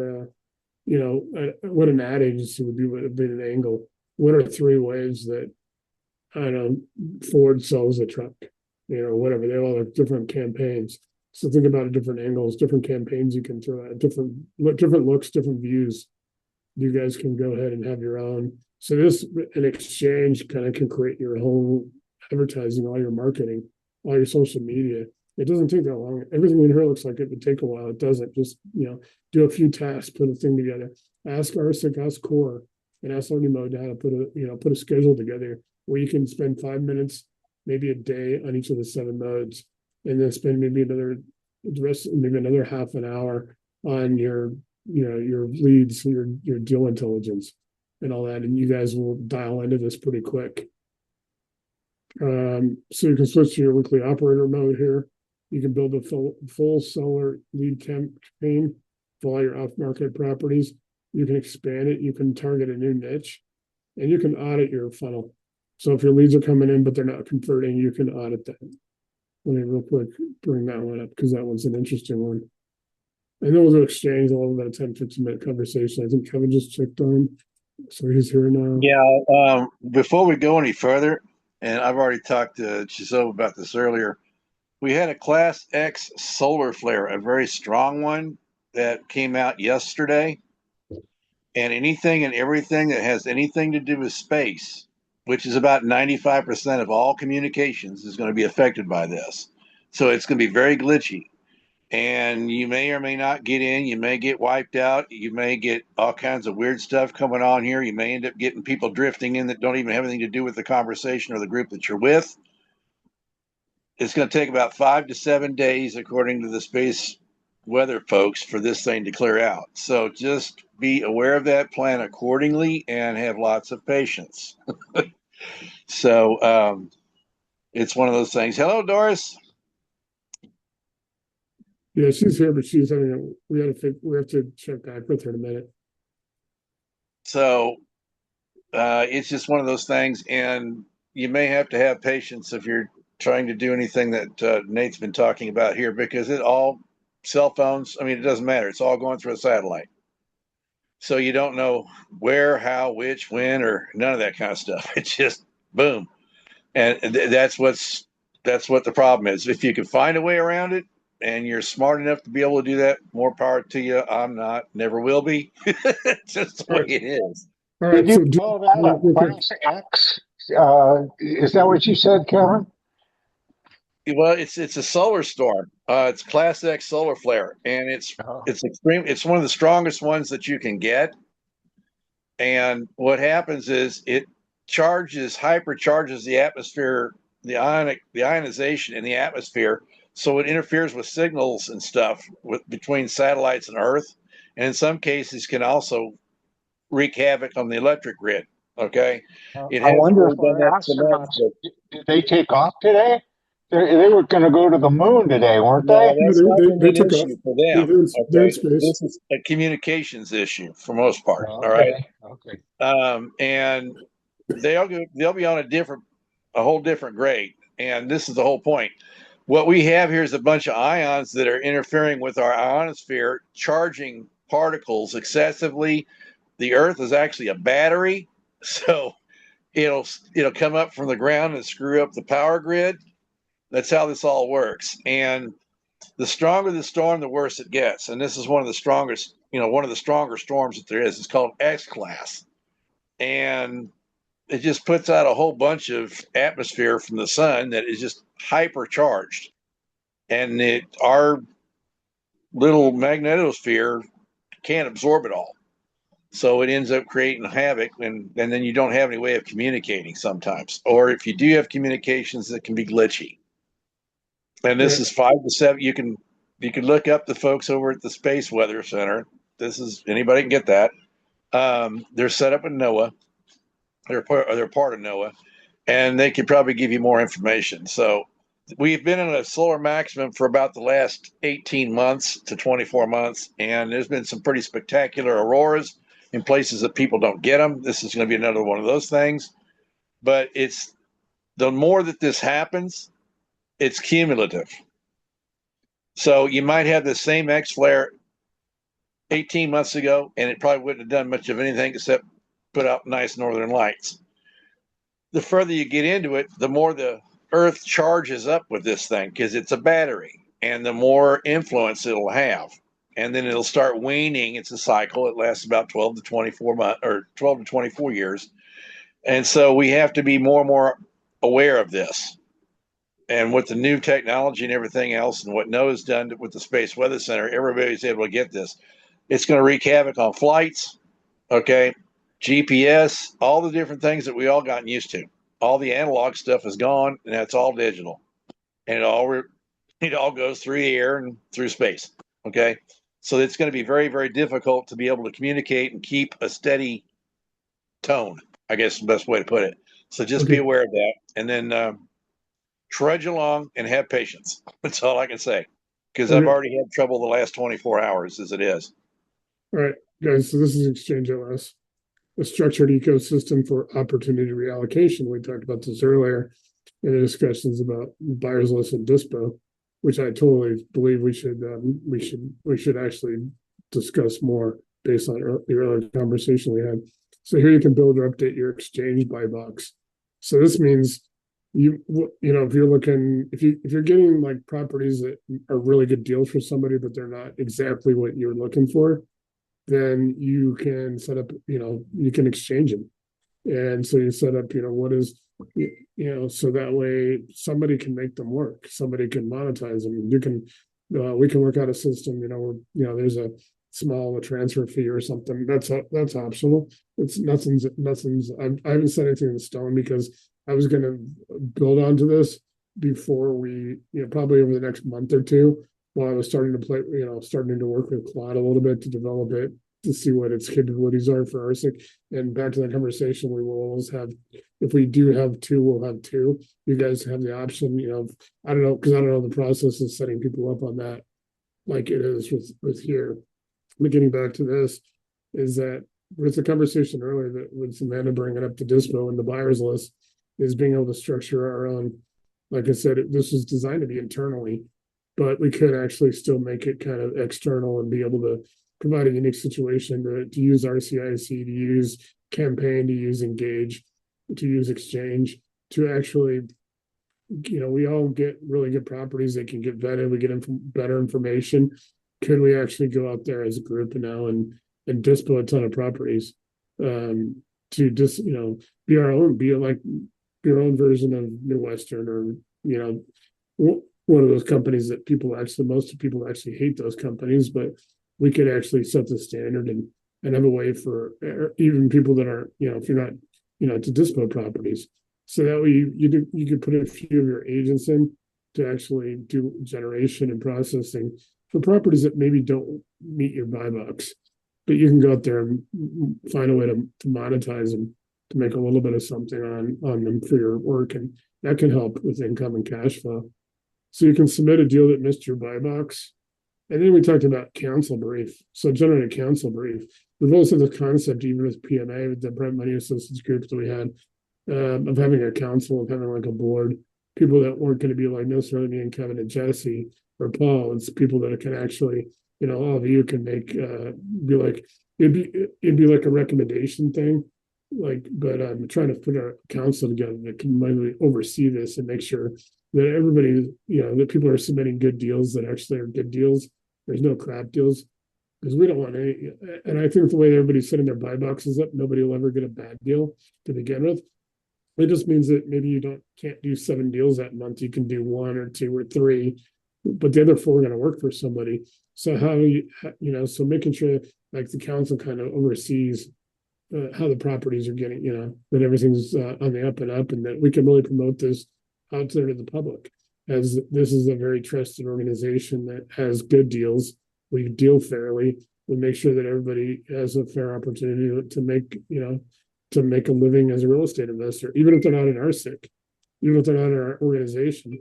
what an ad agency would have been an angle. What are three ways that, I don't know, Ford sells a truck, whatever. They all have different campaigns. So think about it, different angles, different campaigns you can throw at, different looks, different views. You guys can go ahead and have your own. So this, an exchange kind of can create your whole advertising, all your marketing, all your social media. It doesn't take that long. Everything in here looks like it would take a while. It doesn't. Just, do a few tasks, put a thing together. Ask RCIC, ask Core, and ask Learning Mode how to put a schedule together where you can spend 5 minutes, maybe a day on each of the 7 modes, and then spend maybe another half an hour on your leads, your deal intelligence and all that. And you guys will dial into this pretty quick. So you can switch to your weekly operator mode here. You can build a full seller lead campaign for all your off-market properties. You can expand it. You can target a new niche, and you can audit your funnel. So if your leads are coming in, but they're not converting, you can audit that. Let me real quick bring that one up because that one's an interesting one. And then we'll exchange a little bit of 10-15-minute conversation. I think Kevin just checked on, so he's here now. Yeah. Before we go any further, and I've already talked to Chiso about this earlier, we had a Class X solar flare, a very strong one that came out yesterday. And anything and everything that has anything to do with space, which is about 95% of all communications, is going to be affected by this. So it's going to be very glitchy. And you may or may not get in. You may get wiped out. You may get all kinds of weird stuff coming on here. You may end up getting people drifting in that don't even have anything to do with the conversation or the group that you're with. It's going to take about 5 to 7 days, according to the space weather folks, for this thing to clear out. So just be aware of that, plan accordingly, and have lots of patience. So it's one of those things. Hello, Doris. Yeah, she's here, but she's having we have to check back with her in a minute. So it's just one of those things, and you may have to have patience if you're trying to do anything that Nate's been talking about here, because it all cell phones, I mean, it doesn't matter. It's all going through a satellite. So you don't know where, how, which, when, or none of that kind of stuff. It's just boom. And that's what the problem is. If you can find a way around it and you're smart enough to be able to do that, more power to you. I'm not, never will be. It's just the way it is. All right. Did you call that a Class X? Is that what you said, Kevin? Well, it's a solar storm. It's Class X solar flare, and it's extreme. It's one of the strongest ones that you can get. And what happens is it hypercharges the atmosphere, the ionization in the atmosphere, so it interferes with signals and stuff between satellites and Earth, and in some cases can also wreak havoc on the electric grid. Okay, I wonder if our astronauts, did they take off today? They were going to go to the moon today, weren't they? No, that's not they an took issue off. for them. They're in Okay, space. this is a communications issue for most part. Okay. All right. Okay. And they'll be on a whole different grade. And this is the whole point. What we have here is a bunch of ions that are interfering with our ionosphere, charging particles excessively. The Earth is actually a battery, so it'll come up from the ground and screw up the power grid. That's how this all works. And the stronger the storm, the worse it gets. And this is one of the strongest, one of the stronger storms that there is. It's called X class. And it just puts out a whole bunch of atmosphere from the sun that is just hypercharged. And our little magnetosphere can't absorb it all. So it ends up creating havoc, and then you don't have any way of communicating sometimes. Or if you do have communications, it can be glitchy. And this is 5 to 7. You can look up the folks over at the Space Weather Center. Anybody can get that. They're set up in NOAA. They're part of NOAA, and they could probably give you more information. So we've been in a solar maximum for about the last 18 months to 24 months, and there's been some pretty spectacular auroras in places that people don't get them. This is going to be another one of those things. But it's the more that this happens, it's cumulative. So you might have the same X flare 18 months ago, and it probably wouldn't have done much of anything except put out nice northern lights. The further you get into it, the more the Earth charges up with this thing because it's a battery, and the more influence it'll have. And then it'll start waning. It's a cycle. It lasts about 12 to 24 months or 12 to 24 years. And so we have to be more and more aware of this. And with the new technology and everything else, and what NOAA's done with the Space Weather Center, everybody's able to get this. It's going to wreak havoc on flights, okay, GPS, all the different things that we all gotten used to. All the analog stuff is gone, and that's all digital. And it all goes through the air and through space, okay? So it's going to be very, very difficult to be able to communicate and keep a steady tone, I guess is the best way to put it. So just be aware of that. And then trudge along and have patience. That's all I can say. Because I've already had trouble the last 24 hours as it is. All right, guys, so this is Exchange OS, a structured ecosystem for opportunity reallocation. We talked about this earlier in the discussions about buyer's list and dispo, which I totally believe we should actually discuss more based on the earlier conversation we had. So here you can build or update your exchange buy box. So this means if you're getting like properties that are really good deals for somebody, but they're not exactly what you're looking for, then you can set up, you can exchange them. And so you set up, so that way somebody can make them work. Somebody can monetize them. We can work out a system, where, there's a small transfer fee or something. That's optional. It's nothing's, I haven't set anything in stone because I was going to build onto this before we, probably over the next month or two, while I was starting to work with Claude a little bit to develop it, to see what its capabilities are for RCIC. And back to that conversation, we will always have, if we do have two, we'll have two. You guys have the option, I don't know, because I don't know the process of setting people up on that like it is with here. But getting back to this, is that with the conversation earlier that with Amanda bringing up the dispo and the buyer's list, is being able to structure our own. Like I said, this was designed to be internally, but we could actually still make it kind of external and be able to provide a unique situation to use RCIC, to use campaign, to use engage, to use exchange, to actually, we all get really good properties that can get vetted. We get better information. Could we actually go out there as a group now and dispo a ton of properties to just, be our own, be like your own version of New Western, or, one of those companies that most people actually hate those companies, but we could actually set the standard and have a way for even people that aren't, if you're not, to dispo properties. So that way you could put a few of your agents in to actually do generation and processing for properties that maybe don't meet your buy box, but you can go out there and find a way to monetize them, to make a little bit of something on them for your work, and that can help with income and cash flow. So you can submit a deal that missed your buy box. And then we talked about council brief. So generate a council brief. We've also had the concept, even with PMA, with the Private Money Assistance group that we had, of having a council, of having like a board, people that weren't going to be like necessarily me and Kevin and Jesse or Paul. It's people that can actually, all of you can make, be like, it'd be like a recommendation thing. But I'm trying to put a council together that can really oversee this and make sure that everybody, that people are submitting good deals that actually are good deals. There's no crap deals, because we don't want any. And I think the way everybody's setting their buy boxes up, nobody will ever get a bad deal to begin with. It just means that maybe you can't do 7 deals that month. You can do 1 or 2 or 3, but the other 4 are going to work for somebody. So so making sure like the council kind of oversees how the properties are getting, that everything's on the up and up, and that we can really promote this out there to the public, as this is a very trusted organization that has good deals. We deal fairly. we make sure that everybody has a fair opportunity to make, to make a living as a real estate investor, even if they're not in RCIC, even if they're not in our organization,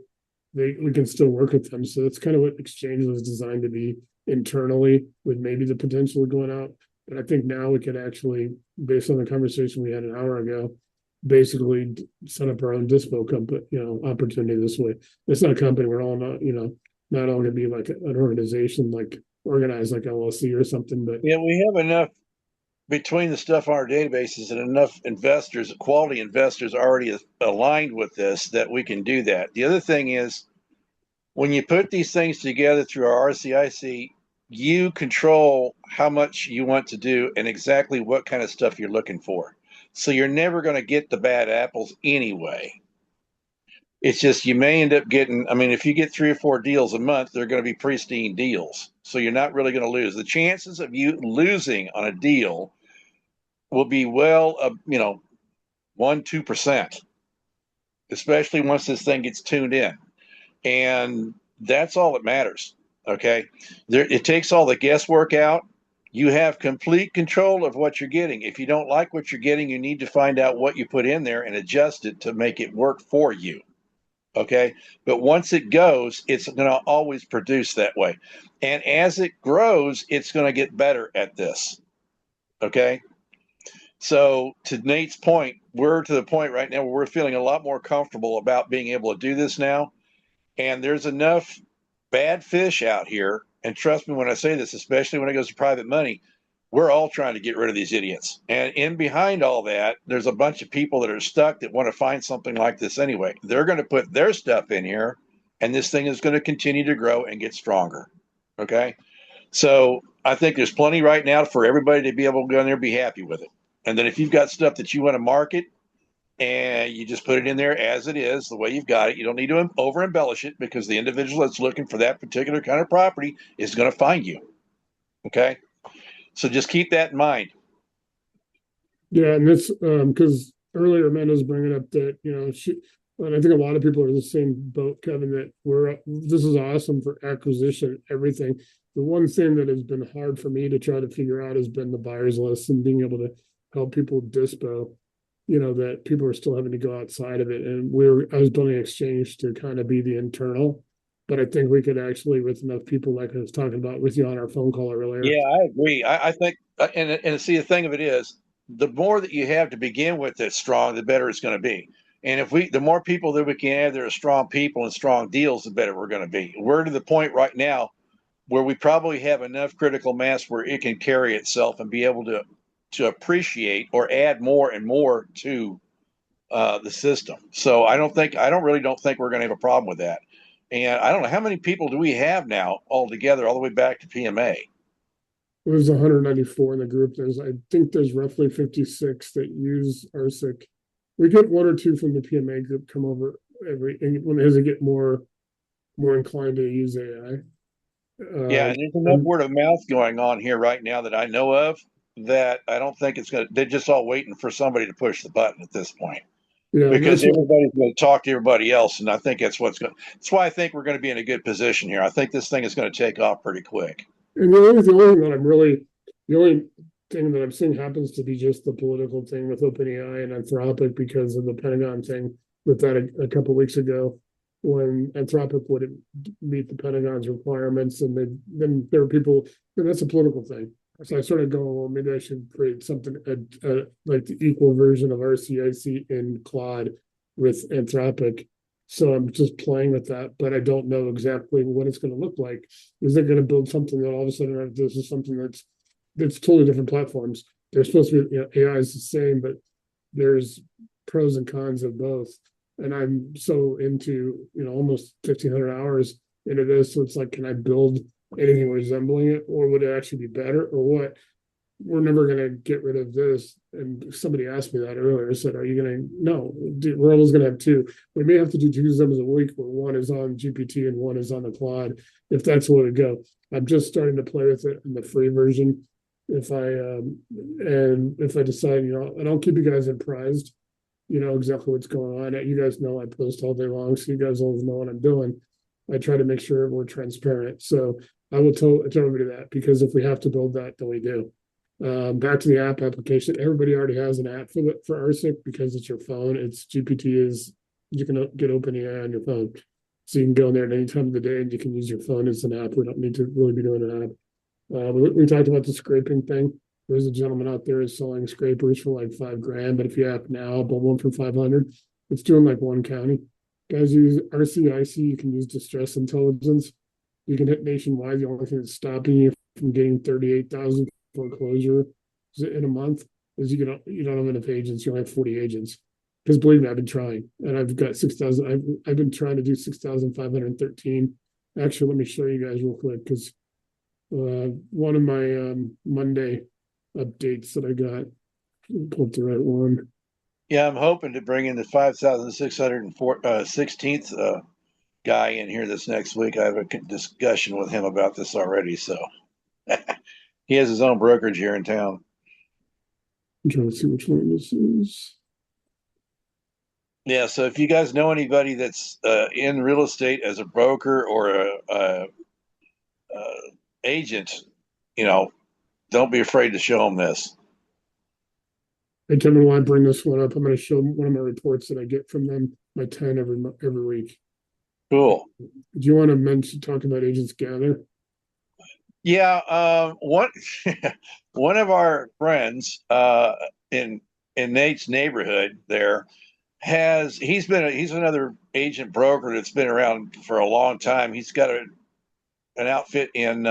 we can still work with them. So that's kind of what Exchange was designed to be internally, with maybe the potential of going out. And I think now we could actually, based on the conversation we had an hour ago, basically set up our own dispo company, opportunity this way. It's not a company. We're all not, not all going to be like an organization, like organized like LLC or something. But yeah, we have enough between the stuff on our databases and enough investors, quality investors already aligned with this, that we can do that. The other thing is, when you put these things together through our RCIC, you control how much you want to do and exactly what kind of stuff you're looking for. So you're never going to get the bad apples anyway. It's just you may end up getting, if you get 3 or 4 deals a month, they're going to be pristine deals. So you're not really going to lose. The chances of you losing on a deal will be 1-2%, especially once this thing gets tuned in. And that's all that matters. Okay. It takes all the guesswork out. You have complete control of what you're getting. If you don't like what you're getting, you need to find out what you put in there and adjust it to make it work for you. Okay. But once it goes, it's going to always produce that way. And as it grows, it's going to get better at this. Okay. So to Nate's point, we're to the point right now where we're feeling a lot more comfortable about being able to do this now. And there's enough bad fish out here. And trust me when I say this, especially when it goes to private money, we're all trying to get rid of these idiots. And in behind all that, there's a bunch of people that are stuck that want to find something like this anyway. They're going to put their stuff in here, and this thing is going to continue to grow and get stronger. Okay. So I think there's plenty right now for everybody to be able to go in there and be happy with it. And then if you've got stuff that you want to market, and you just put it in there as it is, the way you've got it. You don't need to over embellish it, because the individual that's looking for that particular kind of property is going to find you. Okay. So just keep that in mind. yeah, and this, because earlier Amanda was bringing up that, and I think a lot of people are in the same boat, Kevin, that this is awesome for acquisition, everything. The one thing that has been hard for me to try to figure out has been the buyer's list and being able to help people dispo. That people are still having to go outside of it. And I was building Exchange to kind of be the internal, but I think we could actually, with enough people, like I was talking about with you on our phone call earlier. Yeah, I agree. I think, and see, the thing of it is, the more that you have to begin with that's strong, the better it's going to be. And the more people that we can have that are strong people and strong deals, the better we're going to be. We're to the point right now where we probably have enough critical mass where it can carry itself and be able to appreciate or add more and more to the system. So I don't really think we're going to have a problem with that. And I don't know, how many people do we have now altogether, all the way back to PMA? There's 194 in the group. I think there's roughly 56 that use RCIC. We get 1 or 2 from the PMA group come over as they get more inclined to use AI. Yeah, and there's enough word of mouth going on here right now that I know of, that I don't think they're just all waiting for somebody to push the button at this point. Yeah, because everybody's going to talk to everybody else. And I think that's why I think we're going to be in a good position here. I think this thing is going to take off pretty quick. And the only thing that I'm seeing happens to be just the political thing with OpenAI and Anthropic, because of the Pentagon thing with that a couple of weeks ago, when Anthropic wouldn't meet the Pentagon's requirements. And then there were people, and that's a political thing. So I started going, well, maybe I should create something like the equal version of RCIC in Claude with Anthropic. So I'm just playing with that, but I don't know exactly what it's going to look like. Is it going to build something that all of a sudden this is something that's totally different platforms? They're supposed to be, AI is the same, but there's pros and cons of both. And I'm so into, almost 1,500 hours into this. So it's like, can I build anything resembling it, or would it actually be better, or what? We're never going to get rid of this. And somebody asked me that earlier. I said, are you going to? No, we're always going to have 2. We may have to do 2 Zooms a week where one is on GPT and one is on the Claude, if that's the way to go. I'm just starting to play with it in the free version. If I decide, and I'll keep you guys apprised, exactly what's going on. You guys know I post all day long, so you guys always know what I'm doing. I try to make sure we're transparent. So I will tell everybody that, because if we have to build that, then we do. Back to the app application. Everybody already has an app for RCIC because it's your phone. It's GPT is you can get OpenAI on your phone, so you can go in there at any time of the day and you can use your phone as an app. We don't need to really be doing an app. We talked about the scraping thing. There's a gentleman out there is selling scrapers for like $5,000, but if you app now, I'll build one for 500. It's doing like one county. Guys use RCIC. You can use distress intelligence. You can hit nationwide. The only thing that's stopping you from getting 38,000 foreclosure in a month is you don't have enough agents. You only have 40 agents. Because believe me, I've been trying, and I've got 6,000. I've been trying to do 6,513. Actually, let me show you guys real quick, because one of my Monday updates that I got, pull up the right one. Yeah, I'm hoping to bring in the 5,616th guy in here this next week. I have a discussion with him about this already. So he has his own brokerage here in town. I'm trying to see which one this is. Yeah, so if you guys know anybody that's in real estate as a broker or a agent, don't be afraid to show them this. Hey, Kevin, while I bring this one up, I'm going to show one of my reports that I get from them, my 10 every week. Cool. Do you want to talk about Agents Gather? Yeah, one of our friends in Nate's neighborhood there he's another agent broker that's been around for a long time. He's got an outfit in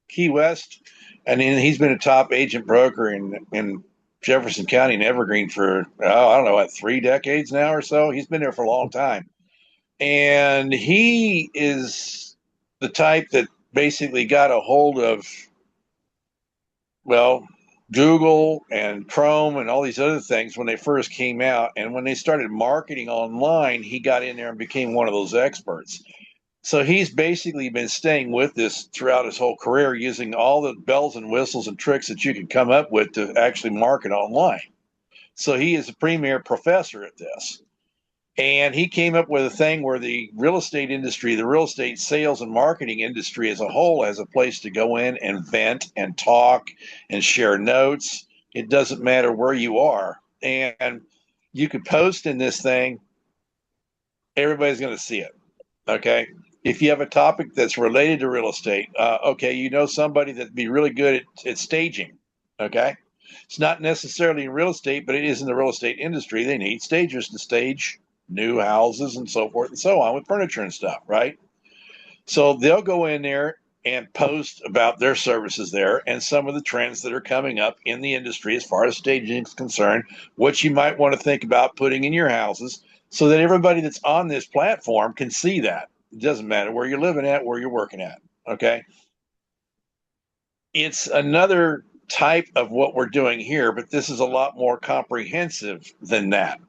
Key West, and then he's been a top agent broker in Jefferson County and Evergreen for I don't know, 3 decades now or so. He's been there for a long time, and he is the type that basically got a hold of, well, Google and Chrome and all these other things when they first came out. And when they started marketing online, he got in there and became one of those experts. So he's basically been staying with this throughout his whole career, using all the bells and whistles and tricks that you can come up with to actually market online. So he is a premier professor at this. And he came up with a thing where the real estate industry, the real estate sales and marketing industry as a whole, has a place to go in and vent and talk and share notes. It doesn't matter where you are. And you could post in this thing, everybody's going to see it. Okay. If you have a topic that's related to real estate, okay, somebody that'd be really good at staging. Okay. It's not necessarily in real estate, but it is in the real estate industry. They need stagers to stage new houses and so forth and so on with furniture and stuff, right? So they'll go in there and post about their services there and some of the trends that are coming up in the industry as far as staging is concerned, what you might want to think about putting in your houses, so that everybody that's on this platform can see that. It doesn't matter where you're living at, where you're working at, okay? It's another type of what we're doing here, but this is a lot more comprehensive than that.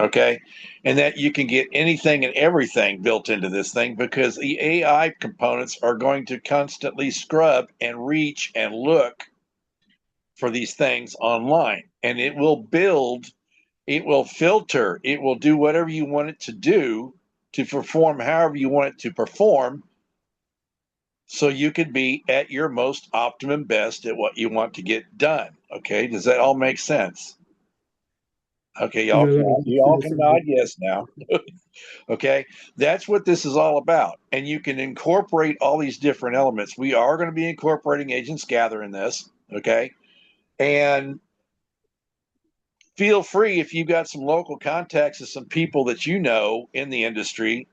Okay. And that you can get anything and everything built into this thing, because the AI components are going to constantly scrub and reach and look for these things online. And it will build, it will filter, it will do whatever you want it to do to perform however you want it to perform, so you could be at your most optimum best at what you want to get done. Okay. Does that all make sense? Okay, y'all can nod yes now. Okay, that's what this is all about. And you can incorporate all these different elements. We are going to be incorporating Agents Gather in this. Okay, and feel free, if you've got some local contacts of some people that you know in the industry,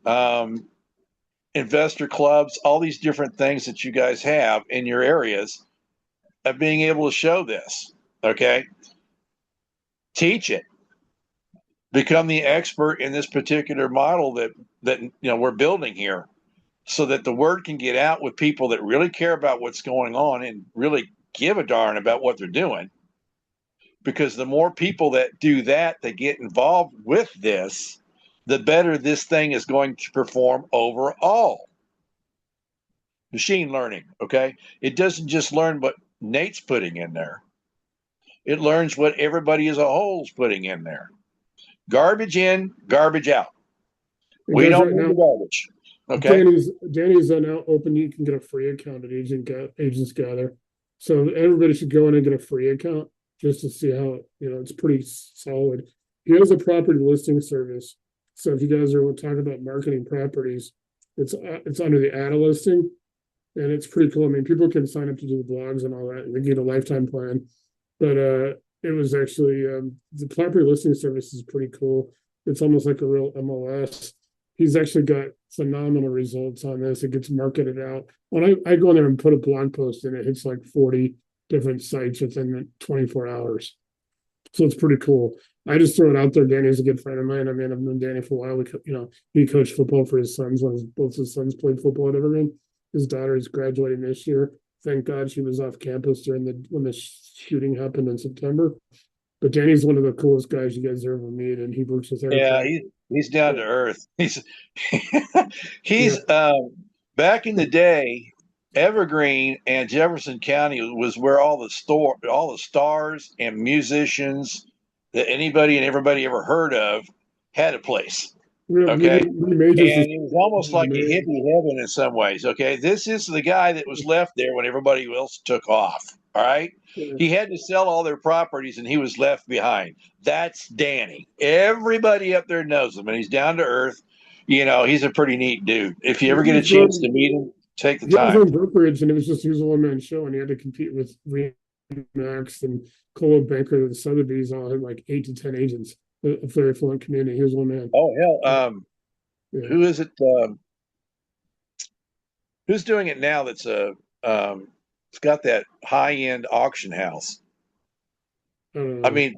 investor clubs, all these different things that you guys have in your areas, of being able to show this. Okay, teach it. Become the expert in this particular model that we're building here, so that the word can get out with people that really care about what's going on and really give a darn about what they're doing. Because the more people that do that get involved with this, the better this thing is going to perform overall. Machine learning, okay? It doesn't just learn what Nate's putting in there. It learns what everybody as a whole is putting in there. Garbage in, garbage out. We don't need the garbage. Okay. Danny's now open. You can get a free account at Agents Gather. So everybody should go in and get a free account just to see how, it's pretty solid. He has a property listing service. So if you guys are talking about marketing properties, it's under the ad listing, and it's pretty cool. I mean, people can sign up to do the blogs and all that, and they get a lifetime plan. But it was actually the property listing service is pretty cool. It's almost like a real MLS. He's actually got phenomenal results on this. It gets marketed out. When I go in there and put a blog post in, it hits like 40 different sites within 24 hours. So it's pretty cool. I just throw it out there. Danny's a good friend of mine. I mean, I've known Danny for a while. He coached football for his sons when both his sons played football at Evergreen. His daughter is graduating this year. Thank God she was off campus during when the shooting happened in September. But Danny's one of the coolest guys you guys ever meet, and he works with Eric. Yeah, he's down to earth. He's back in the day, Evergreen and Jefferson County was where all the stars and musicians that anybody and everybody ever heard of had a place. Okay. And it was almost like a hippie heaven in some ways. Okay. This is the guy that was left there when everybody else took off. All right. He had to sell all their properties and he was left behind. That's Danny. Everybody up there knows him and he's down to earth. He's a pretty neat dude. If you ever get a chance to meet him, take the time. He was on brokerage and he was a one-man show and he had to compete with Remax and Cole Banker. The Sotheby's all had like 8 to 10 agents. A very affluent community. He was one man. Oh hell! Who is it? Who's doing it now? That's it's got that high-end auction house. I mean,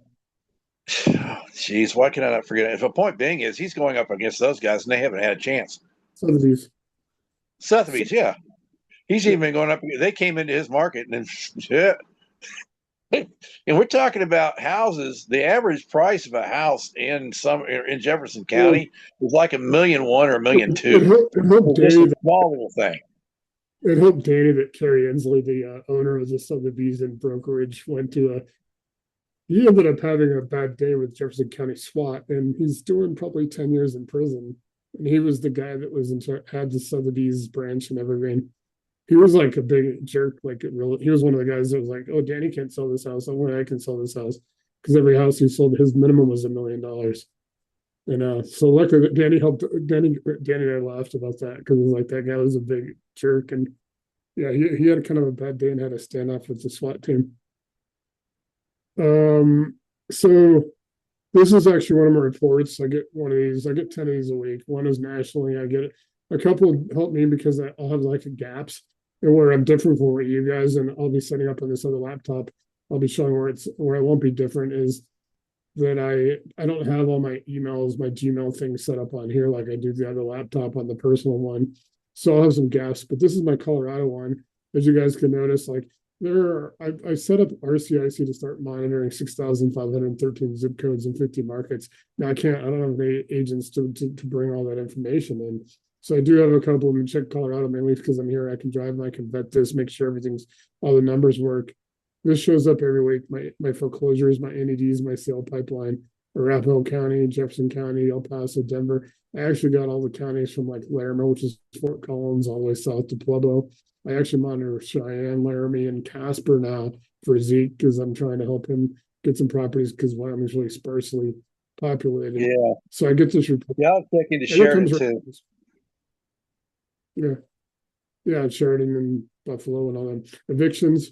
geez, why can I not forget it? If a point being is he's going up against those guys and they haven't had a chance. Sotheby's, yeah. He's even going up. They came into his market and and we're talking about houses. The average price of a house in Jefferson County is like $1.1 million or $1.2 million. It's a small little thing. It helped Danny that Kerry Inslee, the owner of the Sotheby's and brokerage, he ended up having a bad day with Jefferson County SWAT, and he's doing probably 10 years in prison. And he was the guy that had the Sotheby's branch in Evergreen. He was like a big jerk. He was one of the guys that was like, "Oh, Danny can't sell this house. Only I can sell this house," because every house he sold, his minimum was $1 million. And so luckily, Danny helped. Danny and I laughed about that because it was like that guy was a big jerk, and yeah, he had kind of a bad day and had to stand off with the SWAT team. So this is actually one of my reports. I get one of these. I get 10 of these a week. One is nationally. I get it. A couple help me because I'll have like gaps and where I'm different from what you guys, and I'll be setting up on this other laptop. I'll be showing where I won't be different is that I don't have all my emails, my Gmail thing set up on here like I do the other laptop on the personal one. So I'll have some gaps, but this is my Colorado one. As you guys can notice, like I set up RCIC to start monitoring 6,513 zip codes in 50 markets. Now I don't have any agents to bring all that information in. So I do have a couple of them. Check Colorado mainly because I'm here. I can drive and I can vet this, make sure all the numbers work. This shows up every week. My foreclosures, my NEDs, my sale pipeline, Arapahoe County, Jefferson County, El Paso, Denver. I actually got all the counties from like Larimer, which is Fort Collins, all the way south to Pueblo. I actually monitor Cheyenne, Laramie, and Casper now for Zeke because I'm trying to help him get some properties because Wyoming's really sparsely populated. Yeah. So I get this report. Yeah, I'll check into Sheridan too. Yeah, Sheridan and Buffalo and all that. Evictions,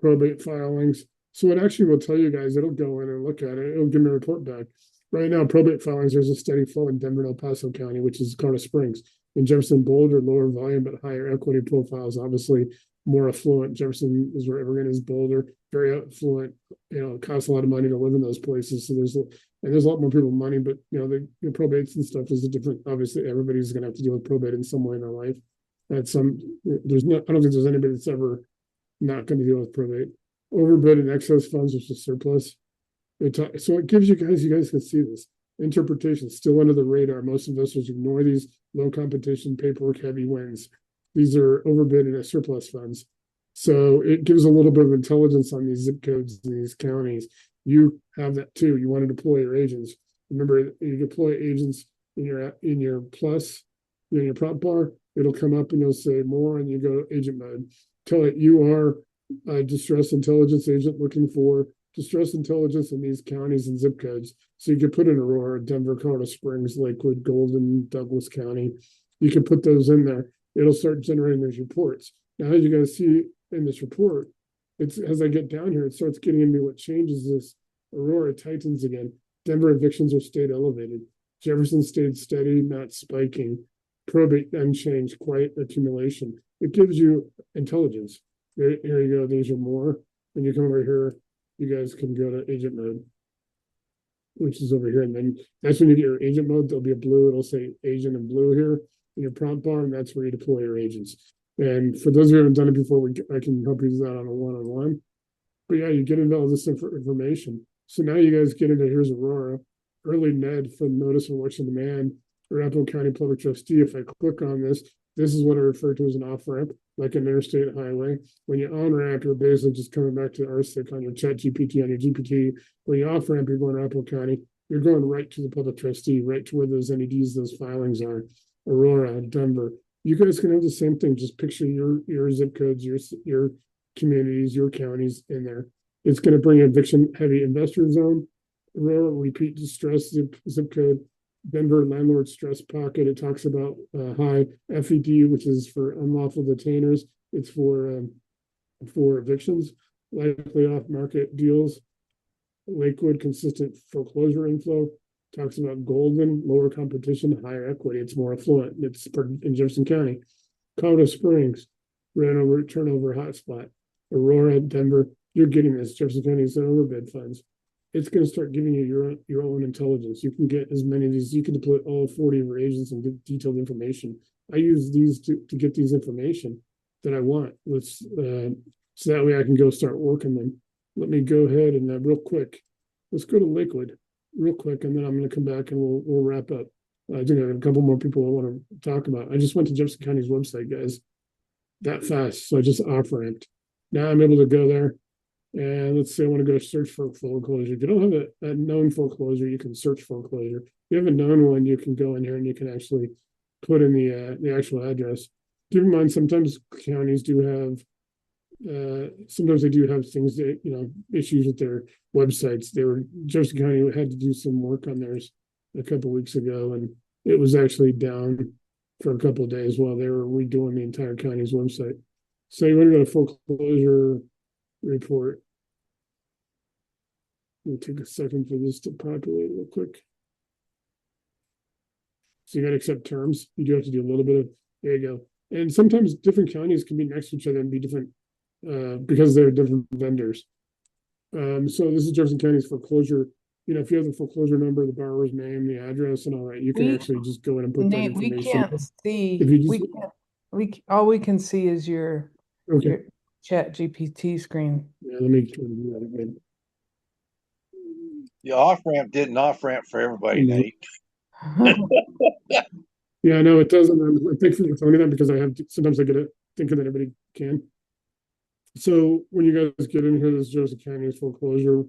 probate filings. So it actually will tell you guys, it'll go in and look at it. It'll give me a report back. Right now, probate filings, there's a steady flow in Denver and El Paso County, which is Colorado Springs. In Jefferson, Boulder, lower volume, but higher equity profiles, obviously more affluent. Jefferson is where Evergreen is. Boulder, very affluent, it costs a lot of money to live in those places. So there's a lot more people with money, but the probates and stuff is a different, obviously everybody's going to have to deal with probate in some way in their life. I don't think there's anybody that's ever not going to deal with probate. Overbid and excess funds, which is surplus. So it gives you guys can see this. Interpretation still under the radar. Most investors ignore these low competition, paperwork heavy wins. These are overbid and surplus funds. So it gives a little bit of intelligence on these zip codes in these counties. You have that too. You want to deploy your agents. Remember, you deploy agents in your plus. you're in your prop bar, it'll come up and you'll say more, and you go agent mode. Tell it you are a distress intelligence agent looking for distress intelligence in these counties and zip codes. So you could put in Aurora, Denver, Colorado Springs, Lakewood, Golden, Douglas County. You can put those in there. It'll start generating those reports. Now, as you're going to see in this report, it's as I get down here, it starts getting into what changes this. Aurora tightens again. Denver evictions are stayed elevated. Jefferson stayed steady, not spiking. Probate unchanged, quiet accumulation. It gives you intelligence. Here you go. These are more. When you come over here, you guys can go to agent mode, which is over here. And then that's when you get your agent mode. There'll be a blue. It'll say agent in blue here in your prompt bar, and that's where you deploy your agents. And for those of you who haven't done it before, I can help you with that on a one-on-one. But yeah, you get into all this information. So now you guys get into, here's Aurora, early Ned from Notice of Election Demand, Arapahoe County Public Trustee. If I click on this is what I refer to as an off-ramp, like an interstate highway. When you on-ramp, you're basically just coming back to RCIC on your chat GPT, on your GPT. When you off-ramp, you're going to Arapahoe County, you're going right to the public trustee, right to where those NEDs, those filings are. Aurora, Denver. You guys can have the same thing. Just picture your zip codes, your communities, your counties in there. It's going to bring eviction heavy investor zone. Aurora, repeat distress zip code. Denver landlord stress pocket. It talks about high FED, which is for unlawful detainers. It's for evictions. Likely off market deals. Lakewood, consistent foreclosure inflow. Talks about Golden, lower competition, higher equity. It's more affluent. It's in Jefferson County. Colorado Springs, turnover hotspot. Aurora, Denver. You're getting this. Jefferson County is overbid funds. It's going to start giving you your own intelligence. You can get as many of these. You can deploy all 40 of your agents and get detailed information. I use these to get these information that I want. So that way I can go start working them. Let me go ahead and real quick. Let's go to Lakewood real quick, and then I'm going to come back and we'll wrap up. I think I have a couple more people I want to talk about. I just went to Jefferson County's website, guys, that fast. So I just off-ramped. Now I'm able to go there. And let's say I want to go search for foreclosure. If you don't have a known foreclosure, you can search foreclosure. If you have a known one, you can go in here and you can actually put in the actual address. Keep in mind, sometimes counties do have, sometimes they do have things that, issues with their websites. Jefferson County had to do some work on theirs a couple of weeks ago, and it was actually down for a couple of days while they were redoing the entire county's website. So you want to go to foreclosure report. It'll take a second for this to populate real quick. So you got to accept terms. You do have to do a little bit of, there you go. And sometimes different counties can be next to each other and be different because they're different vendors. So this is Jefferson County's foreclosure. If you have the foreclosure number, the borrower's name, the address, and all that, you can actually just go in and put that information. We can't see. If you just, all we can see is your chat GPT screen. Yeah, let me try to do that again. The off-ramp didn't off-ramp for everybody, Nate. Yeah, no, it doesn't. Thanks for telling me that, because sometimes I get it thinking that everybody can. So when you guys get in here, this Jefferson County's foreclosure.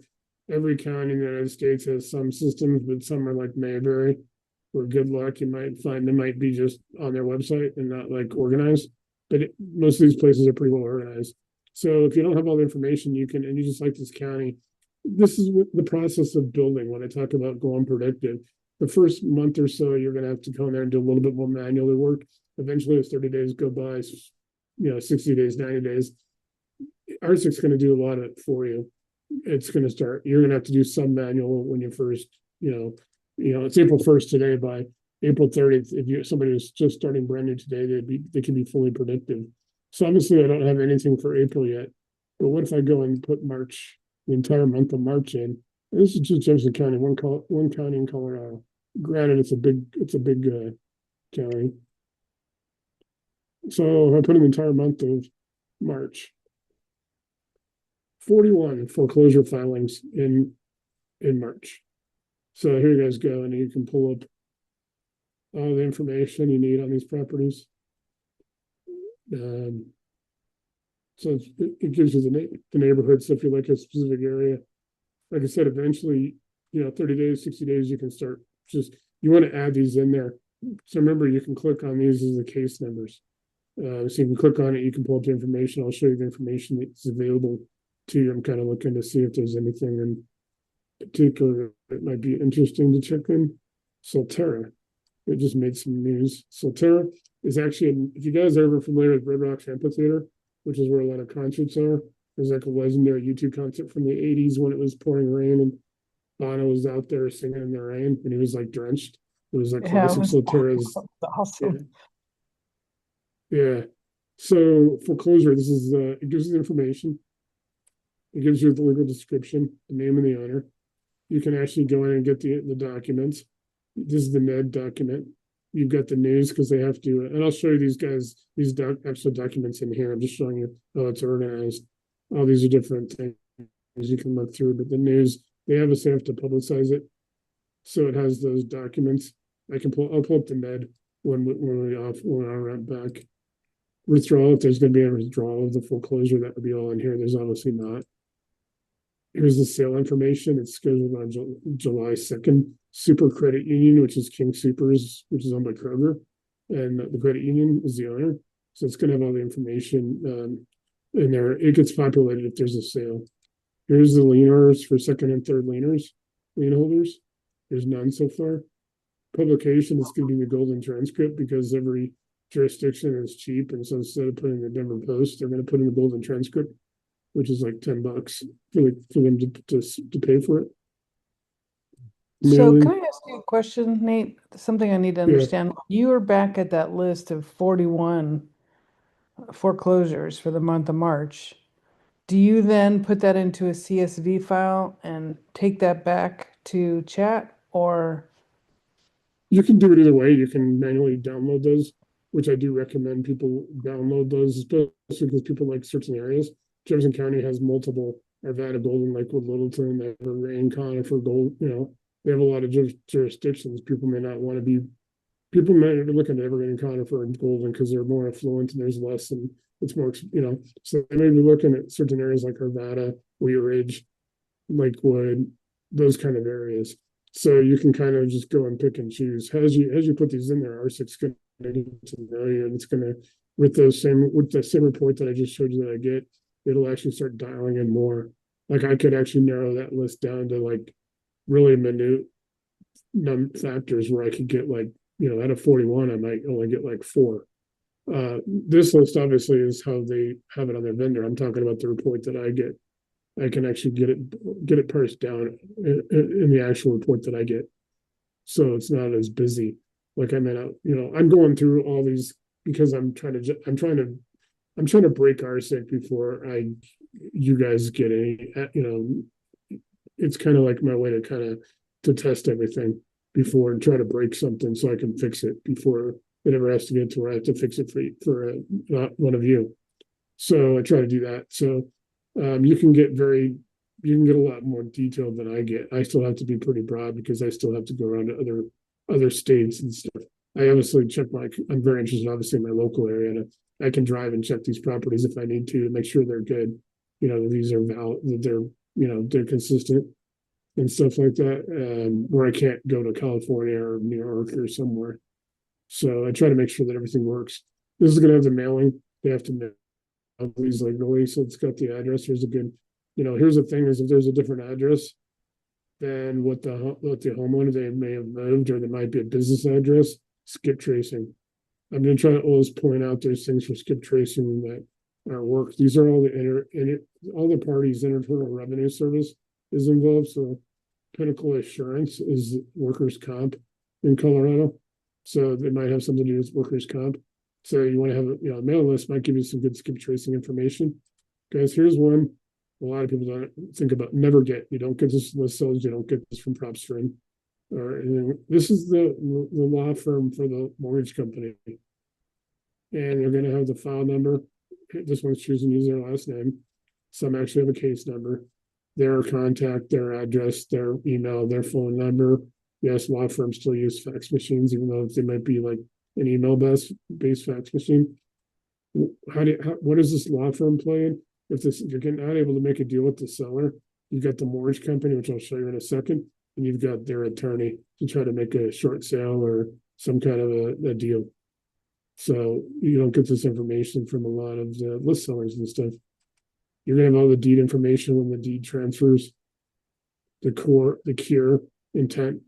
Every county in the United States has some systems, but some are like Mayberry, where good luck, you might find they might be just on their website and not like organized. But most of these places are pretty well organized. So if you don't have all the information, you can, and you just like this county, this is the process of building. When I talk about going predictive, the first month or so, you're going to have to go in there and do a little bit more manually work. Eventually, as 30 days go by, 60 days, 90 days, RCIC is going to do a lot of it for you. It's going to start, you're going to have to do some manual when you first, it's April 1st today. By April 30th, if somebody was just starting brand new today, they can be fully predictive. So obviously I don't have anything for April yet, but what if I go and put March, the entire month of March in? And this is just Jefferson County, one county in Colorado. Granted, it's a big county. So if I put in the entire month of March, 41 foreclosure filings in March. So here you guys go, and you can pull up all the information you need on these properties. So it gives you the neighborhood. So if you like a specific area, like I said, eventually, 30 days, 60 days, you can start you want to add these in there. So remember, you can click on these as the case numbers. So you can click on it, you can pull up the information. I'll show you the information that's available to you. I'm kind of looking to see if there's anything in particular that might be interesting to check in. Solterra, it just made some news. Solterra is actually, if you guys are ever familiar with Red Rocks Amphitheater, which is where a lot of concerts are, there's like a legendary YouTube concert from the 80s when it was pouring rain and Bono was out there singing in the rain and he was like drenched. It was like classic Solterra's. Awesome. Yeah. So foreclosure, this is it gives you the information. It gives you the legal description, the name of the owner. You can actually go in and get the documents. This is the NED document. You've got the news because they have to, and I'll show you these guys, these actual documents in here. I'm just showing you how it's organized. All these are different things you can look through, but the news, they have to publicize it. So it has those documents. I'll pull up the NED when I run back. Withdrawal, if there's going to be a withdrawal of the foreclosure, that would be all in here. There's obviously not. Here's the sale information. It's scheduled on July 2nd. Super Credit Union, which is King Supers, which is owned by Kroger, and the credit union is the owner. So it's going to have all the information in there. It gets populated if there's a sale. Here's the lien orders for second and third lien holders. There's none so far. Publication is going to be the golden transcript because every jurisdiction is cheap, and so instead of putting the Denver Post, they're going to put in the golden transcript, which is like $10 for them to pay for it. So can I ask you a question, Nate? Something I need to understand. You were back at that list of 41 foreclosures for the month of March. Do you then put that into a CSV file and take that back to chat, or? You can do it either way. You can manually download those, which I do recommend people download those, especially because people like certain areas. Jefferson County has multiple Arvada Golden, like with Littleton, they have a Rain Conifer Gold, they have a lot of jurisdictions. People may not want to be, people may be looking at Evergreen Conifer and Golden because they're more affluent and there's less and it's more, so they may be looking at certain areas like Arvada, Wheat Ridge, Lakewood, those kind of areas. So you can kind of just go and pick and choose. As you put these in there, RCIC's going to get to know you, and it's going to, with the same report that I just showed you that I get, it'll actually start dialing in more. Like I could actually narrow that list down to like really minute factors where I could get like, out of 41, I might only get like 4. This list obviously is how they have it on their vendor. I'm talking about the report that I get. I can actually get it parsed down in the actual report that I get. So it's not as busy. Like I'm going through all these because I'm trying to break RCIC before you guys get any, it's kind of like my way to test everything before and try to break something so I can fix it before it ever has to get to where I have to fix it for one of you. So I try to do that. So you can get a lot more detailed than I get. I still have to be pretty broad because I still have to go around to other states and stuff. I obviously I'm very interested obviously in my local area, and I can drive and check these properties if I need to make sure they're good. These are valid, that they're consistent and stuff like that, where I can't go to California or New York or somewhere. So I try to make sure that everything works. This is going to have the mailing. They have to mail these legally, so it's got the address. Here's a good, here's the thing is if there's a different address than what the homeowner they may have moved, or there might be a business address, skip tracing. I'm going to try to always point out there's things for skip tracing that are work. These are all all the parties. Internal Revenue Service is involved. So Pinnacle Assurance is workers' comp in Colorado. So they might have something to do with workers' comp. So you want to have a mailing list might give you some good skip tracing information. Guys, here's one a lot of people don't think about. Never get. You don't get this list sells. You don't get this from PropStream. This is the law firm for the mortgage company. And you're going to have the file number. This one's choosing to use their last name. Some actually have a case number, their contact, their address, their email, their phone number. Yes, law firms still use fax machines, even though they might be like an email-based fax machine. What does this law firm play in? If you're not able to make a deal with the seller, you've got the mortgage company, which I'll show you in a second, and you've got their attorney to try to make a short sale or some kind of a deal. So you don't get this information from a lot of the list sellers and stuff. You're gonna have all the deed information when the deed transfers, the cure intent,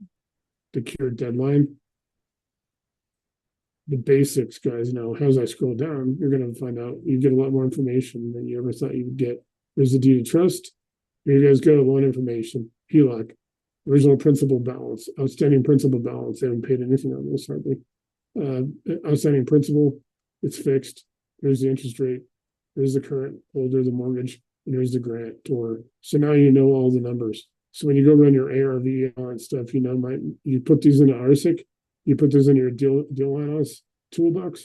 the cure deadline. The basics, guys. Now, as I scroll down, you're going to find out you get a lot more information than you ever thought you would get. There's the deed of trust. Here you guys go. Loan information, HELOC, original principal balance, outstanding principal balance. They haven't paid anything on this hardly. Outstanding principal, it's fixed. There's the interest rate. There's the current holder of the mortgage, and there's the grantor. So now you know all the numbers. So when you go run your ARV and stuff, you know, you put these into RCIC. You put those in your deal analysis toolbox,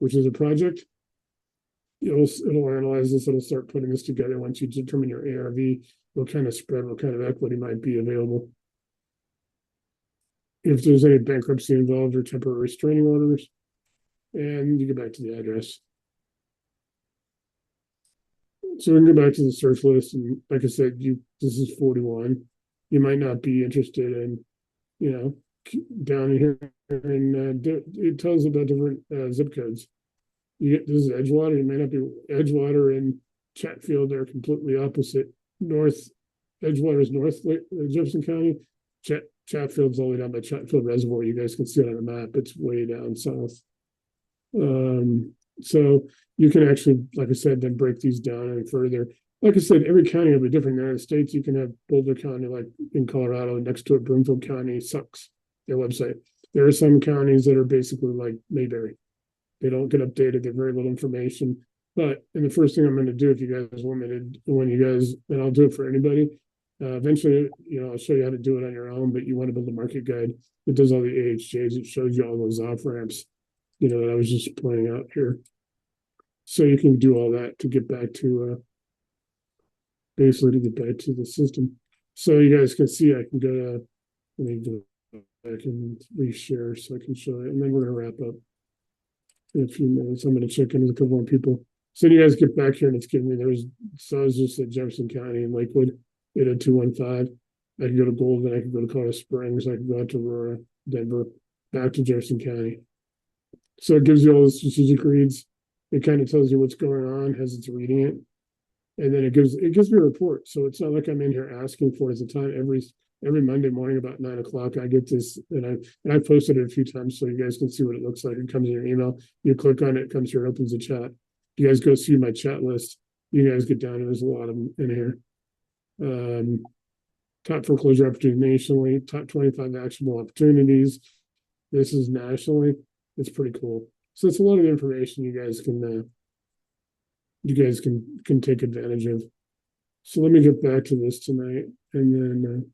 which is a project. It'll analyze this. It'll start putting this together once you determine your ARV, what kind of spread, what kind of equity might be available. If there's any bankruptcy involved or temporary restraining orders, and you get back to the address. So we can go back to the search list, and like I said, this is 41. You might not be interested in, you know, down here, and it tells about different zip codes. This is Edgewater. You may not be Edgewater and Chatfield are completely opposite. Edgewater is north Jefferson County. Chatfield's all the way down by Chatfield Reservoir. You guys can see it on the map. It's way down south. So you can actually, like I said, then break these down any further. Like I said, every county will be different. In the United States, you can have Boulder County, like in Colorado, next to it, Broomfield County sucks. Their website. There are some counties that are basically like Mayberry. They don't get updated. They're very little information. But and the first thing I'm going to do, if you guys want me to, and I'll do it for anybody. Eventually, you know, I'll show you how to do it on your own. But you want to build a market guide that does all the AHJs. It shows you all those off ramps, you know, that I was just pointing out here. So you can do all that to get back to basically to get back to the system. So you guys can see. I can go to. Let me do. I can reshare so I can show it, and then we're gonna wrap up in a few minutes. I'm gonna check in with a couple more people. So you guys get back here, and it's giving me so I was just at Jefferson County and Lakewood, 80215. I can go to Golden, I can go to Colorado Springs, I can go out to Aurora, Denver, back to Jefferson County. So it gives you all the strategic reads. It kind of tells you what's going on as it's reading it, and then it gives me a report. So it's not like I'm in here asking for it at the time. Every Monday morning about 9 o'clock, I get this, and I posted it a few times so you guys can see what it looks like. It comes in your email. You click on it, it comes here, it opens the chat. You guys go see my chat list. You guys get down, and there's a lot of them in here. Top foreclosure opportunities nationally, top 25 actionable opportunities. This is nationally. It's pretty cool. So it's a lot of information you guys can take advantage of. So let me get back to this tonight, and then.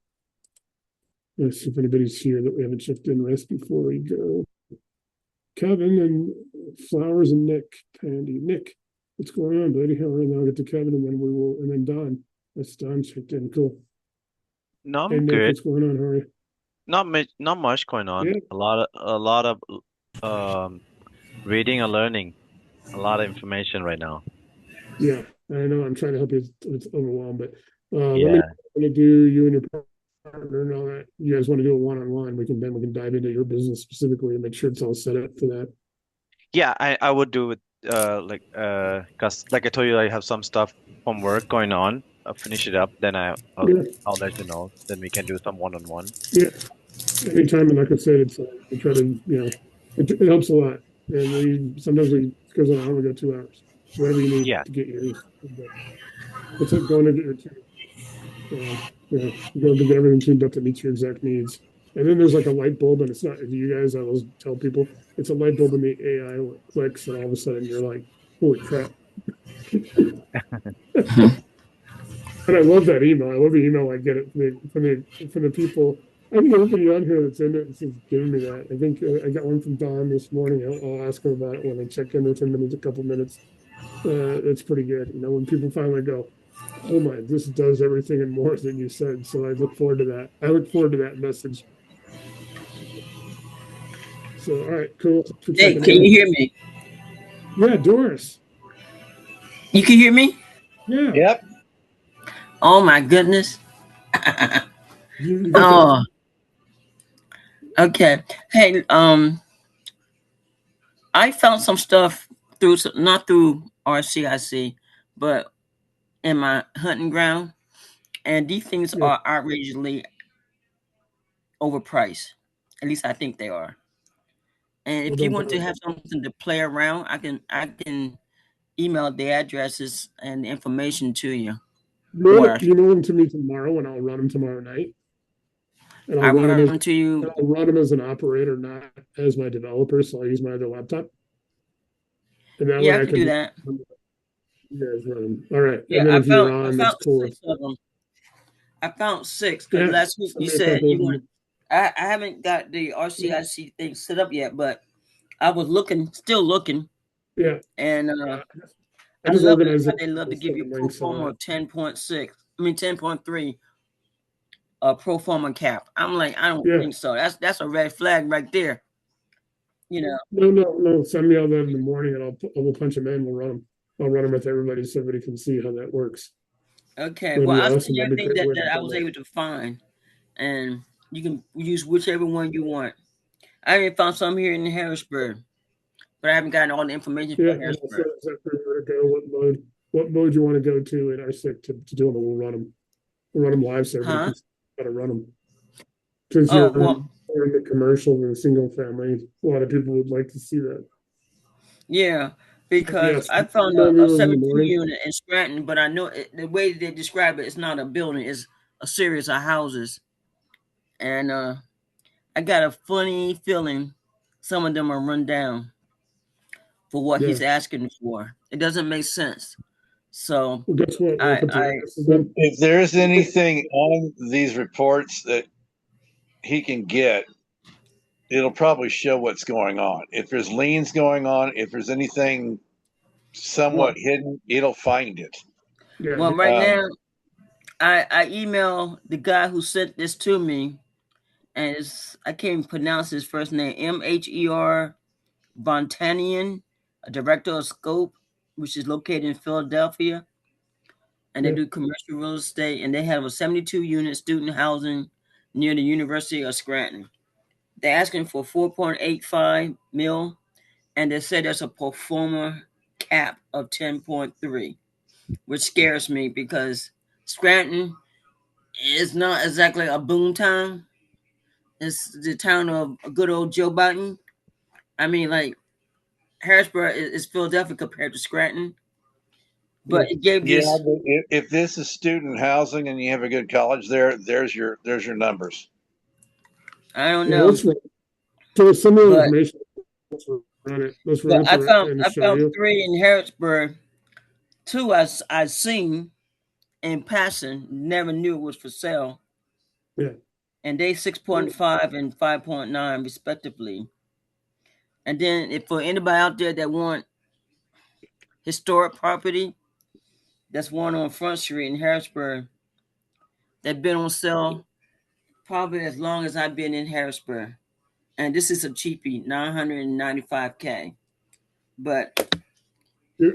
Let's see if anybody's here that we haven't checked in with before we go. Kevin and Flowers and Nick, Pandy. Nick, what's going on, buddy? How are you? I'll get to Kevin, and then Don. That's Don checked in. Cool. No, I'm Nick, good. what's going on? How are you? Not much going on. Yeah. A lot of reading and learning. A lot of information right now. Yeah, I know. I'm trying to help you. It's overwhelmed, but Yeah. let me do you and your partner and all that. You guys want to do a one-on-one? We can dive into your business specifically and make sure it's all set up for that. Yeah, I would do it because like I told you, I have some stuff from work going on. I'll finish it up, then I'll let you know. Then we can do some one-on-one. Yeah, anytime, and like I said, it's we try to, you know, it helps a lot, and sometimes it goes on an hour, we go 2 hours, whatever you need to get yours. It's like going to get your you go to get everything tuned up that meets your exact needs. And then there's like a light bulb, and it's not you guys. I always tell people it's a light bulb in the AI where it clicks, and all of a sudden you're like, "Holy crap!" And I love that email. I love the email I get it from the people. I think everybody on here that's in it is giving me that. I think I got one from Don this morning. I'll ask him about it when I check in with him in a couple minutes. It's pretty good. You know, when people finally go, "Oh my, this does everything and more than you said." So I look forward to that. I look forward to that message. So, all right, cool. Hey, can you hear me? Yeah, Doris. You can hear me? Yeah. Yep. Oh my goodness. Oh, Okay. Hey, I found some stuff not through RCIC, but in my hunting ground, and these things Yeah. are outrageously overpriced. At least I think they are. And Well, if you don't want buy to it. have something to play around, I can email the addresses and the information to you. Or You know them to me tomorrow, and I'll run them tomorrow night. And I run them to you. I'll run them as an operator, not as my developer. So I'll use my other laptop, and that Yeah, way I I can can do just that. you guys run them. All right, Yeah, and then if you're I on, that's found cool. 6 of them. I found 6 because Yeah, last week send you me a said couple of you want. them. I haven't got the RCIC thing set up yet, but I was still looking, Yeah, and I I just love it organize how it. they love to give you Send pro links on forma it. of 10.6. I mean 10.3 pro forma cap. I'm like, I don't Yeah, think so. That's a red flag right there. You know. no. Send me all that in the morning, and we'll punch them in. We'll run them. I'll run them with everybody so everybody can see how that works. Okay. That'd Well, be I'll send awesome. you That'd be a everything great way to that I run was it. able to find, and you can use whichever one you want. I even found some here in Harrisburg, but I haven't gotten all the information Yeah, for and I'll send Harrisburg. exactly where to go, what mode you want to go to in RCIC to do them. We'll run them. We'll run them live so everybody Huh? can see how to run them. Since Oh, you're well, more into commercial and single family, a lot of people would like to see that. yeah, So because yes, I found email me a those in the 72 morning. unit in Scranton, but I know the way they describe it, it's not a building, it's a series of houses. And I got a funny feeling some of them are run down for what Yeah. he's asking for. It doesn't make sense. So Well, guess what? We'll I, put the I addresses in. If there's anything on these reports that he can get, it'll probably show what's going on. If there's liens going on, if there's anything somewhat well, hidden, it'll find it. Yeah. well, right now I email the guy who sent this to me, and I can't even pronounce his first name. Mher Bontanian, a director of Scope, which is located in Philadelphia, and they Yeah. do commercial real estate, and they have a 72 unit student housing near the University of Scranton. They're asking for 4.85 mil, and they said there's a pro forma cap of 10.3, which scares me because Scranton is not exactly a boom town. It's the town of good old Joe Biden. I mean, like Harrisburg is Philadelphia compared to Scranton, Yeah. but it gave Yeah, this. but if this is student housing and you have a good college there, there's your numbers. I don't Yeah. know, So some of the but information. Let's run it and I show found you. 3 in Harrisburg. 2 I seen in passing, never knew it was for sale, Yeah. and they 6.5 and 5.9 respectively. And then if for anybody out there that want historic property, that's one on Front Street in Harrisburg. They've been on sale probably as long as I've been in Harrisburg. And this is a cheapie, $995K. But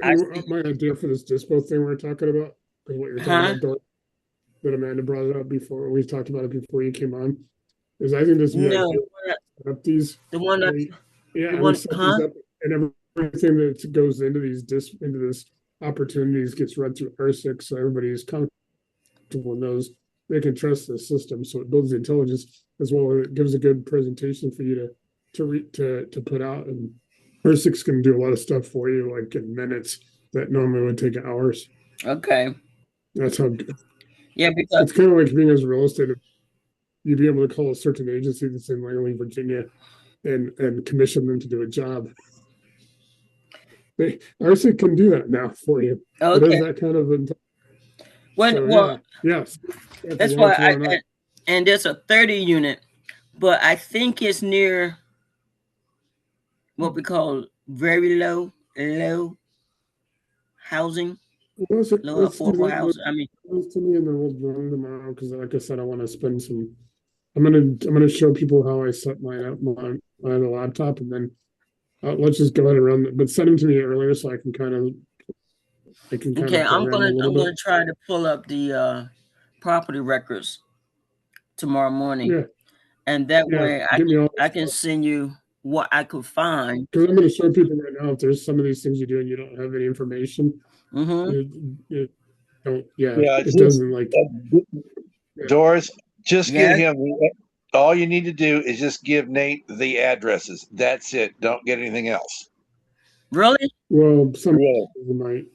I see, My idea for this dispo thing we're talking about, because what you're talking huh? about, that Amanda brought it up before. We talked about it before you came on. Is I think this would be No, ideal. Set up these, the one that yeah, the we one, set these huh? up, and everything that goes into into this opportunities gets run through RCIC, so everybody is comfortable and knows they can trust the system. So it builds the intelligence as well. It gives a good presentation for you to put out, and RCIC's can do a lot of stuff for you, like in minutes that normally would take hours. Okay. That's how Yeah, because it's kind of like being as a real estate. You'd be able to call a certain agency that's in Langley, Virginia, and commission them to do a job. RC can do that now for you. It is okay. that kind of. So Well, yeah, yes, that's why why it's run up. and there's a 30 unit, but I think it's near what we call very low housing, low Let's do affordable that. housing. I mean, Those to me, and then we'll run tomorrow because, like I said, I want to spend some. I'm gonna show people how I set mine up on the laptop, and then let's just go ahead and run. But send them to me earlier so I can kind of okay, play around a little I'm bit. gonna try to pull up the property records tomorrow morning, Yeah, and that Yeah, way give me all I can send you what I could find. because I'm going to show people right now if there's some of these things you do and you don't have any information. It don't. Yeah, Yeah, it doesn't like. Doris, just Yeah. get him. All you need to do is just give Nate the addresses. That's it. Don't get anything else. Really? Well, some Really. might.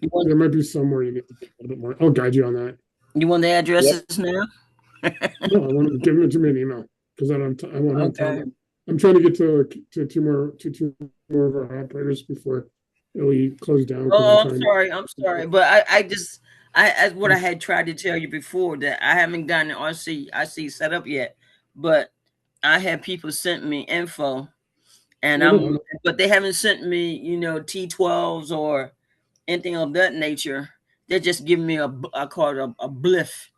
You want, There might be somewhere you need to get a little bit more. I'll guide you on that. you want the addresses now? No, I want to give it to me an email because I don't. I won't have Okay. time. I'm trying to get to two more of our operators before we close down. Oh, I'm sorry, but I what I had tried to tell you before that I haven't gotten the RCIC set up yet, but I had people sent me info, and but they haven't sent me T12s or anything of that nature. They're just giving me I call it a bliff,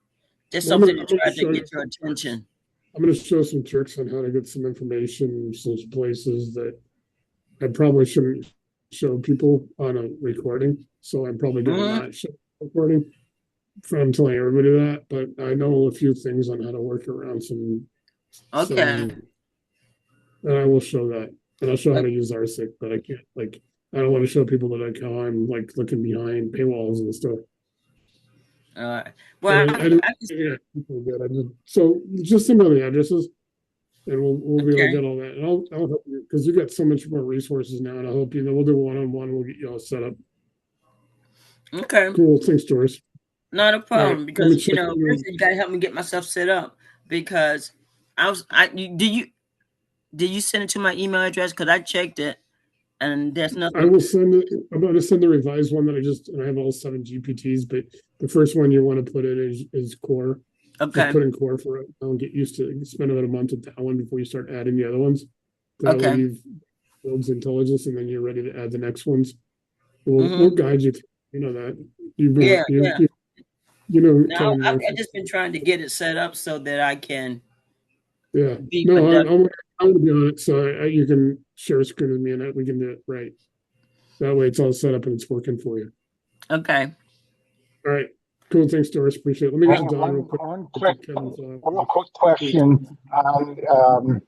just something to try to get your attention. I'm going to show some tricks on how to get some information, some places that I probably shouldn't show people on a recording. So I'm probably going to not show recording from telling everybody that. But I know a few things on how to work around some. Okay. And I will show that. And I'll show how to use RCIC, but I can't I don't want to show people that I'm looking behind paywalls and stuff. All right. Well, so just send me the addresses, and we'll be able to get all that. And I'll help you because you got so much more resources now, and I'll help you. Then we'll do one-on-one. And we'll get you all set up. Okay. Cool. Thanks, Doris. Not a problem, right, because you gotta help me get myself set up, because did you send it to my email address? Because I checked it and there's nothing. I will send it. I'm going to send the revised one that I have all 7 GPTs, but the first one you want to put in is core. Okay. Just put in core for it. I'll get used to it. Spend about a month with that one before you start adding the other ones. That way you've builds intelligence, and then you're ready to add the next ones. We'll guide you through, that. Now, I've just been trying to get it set up so that I can. Yeah. No, I want to be on it, so you can share a screen with me, and we can do it right. That way, it's all set up and it's working for you. Okay. All right. Cool. Thanks, Doris. Appreciate it. Let me get Don real quick. One quick question on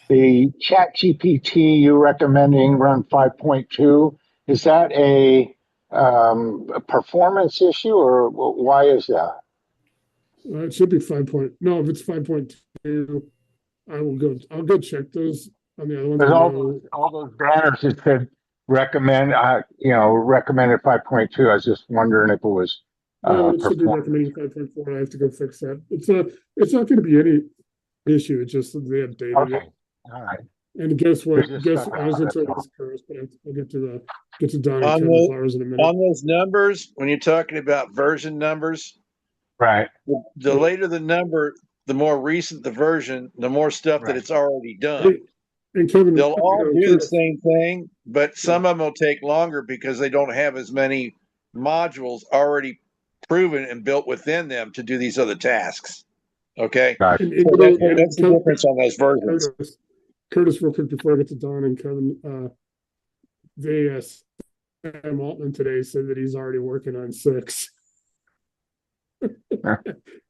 the Chat GPT you're recommending run 5.2. Is that a performance issue, or why is that? It should be 5. No, if it's 5.2, I'll go check those on the other ones. All those banners that said recommended 5.2. I was just wondering if it was. It should be recommending 5.4. I have to go fix that. It's not going to be any issue. It's just they updated it. All right. And guess what? I was going to tell you this first, but I'll get to Don and Kevin Flowers in a minute. On those numbers, when you're talking about version numbers, right? The later the number, the more recent the version, the more stuff that it's already done. And Kevin, they'll all do the same thing, but some of them will take longer because they don't have as many modules already proven and built within them to do these other tasks. Okay, that's the difference on those versions. Curtis, real quick before I get to Don and Kevin, Sam Altman today said that he's already working on 6.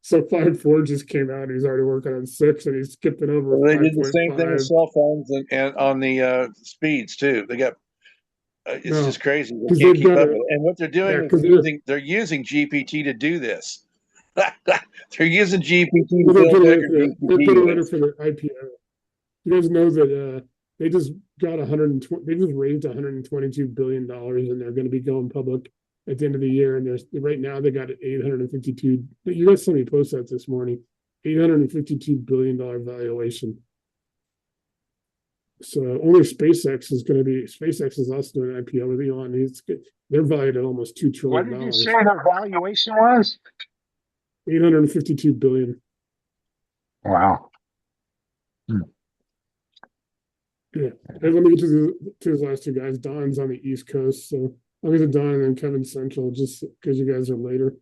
So 5.4 just came out. He's already working on 6, and he's skipping over. Well, they did the same thing with cell phones and on the speeds too. They got it's just crazy. They can't keep up. And what they're doing is they're using GPT to do this. They're using GPT to build bigger GPT for the IPO. You guys know that they just got they just raised $122 billion, and they're going to be going public at the end of the year. And right now they got 852. You guys saw me post that this morning. $852 billion valuation. So only SpaceX is also doing an IPO with Elon. They're valued at almost $2 trillion. What did you say their valuation was? 852 billion. Wow. Yeah. And let me get to his last 2 guys. Don's on the East Coast, so I'll get to Don and then Kevin Central, just because you guys are later.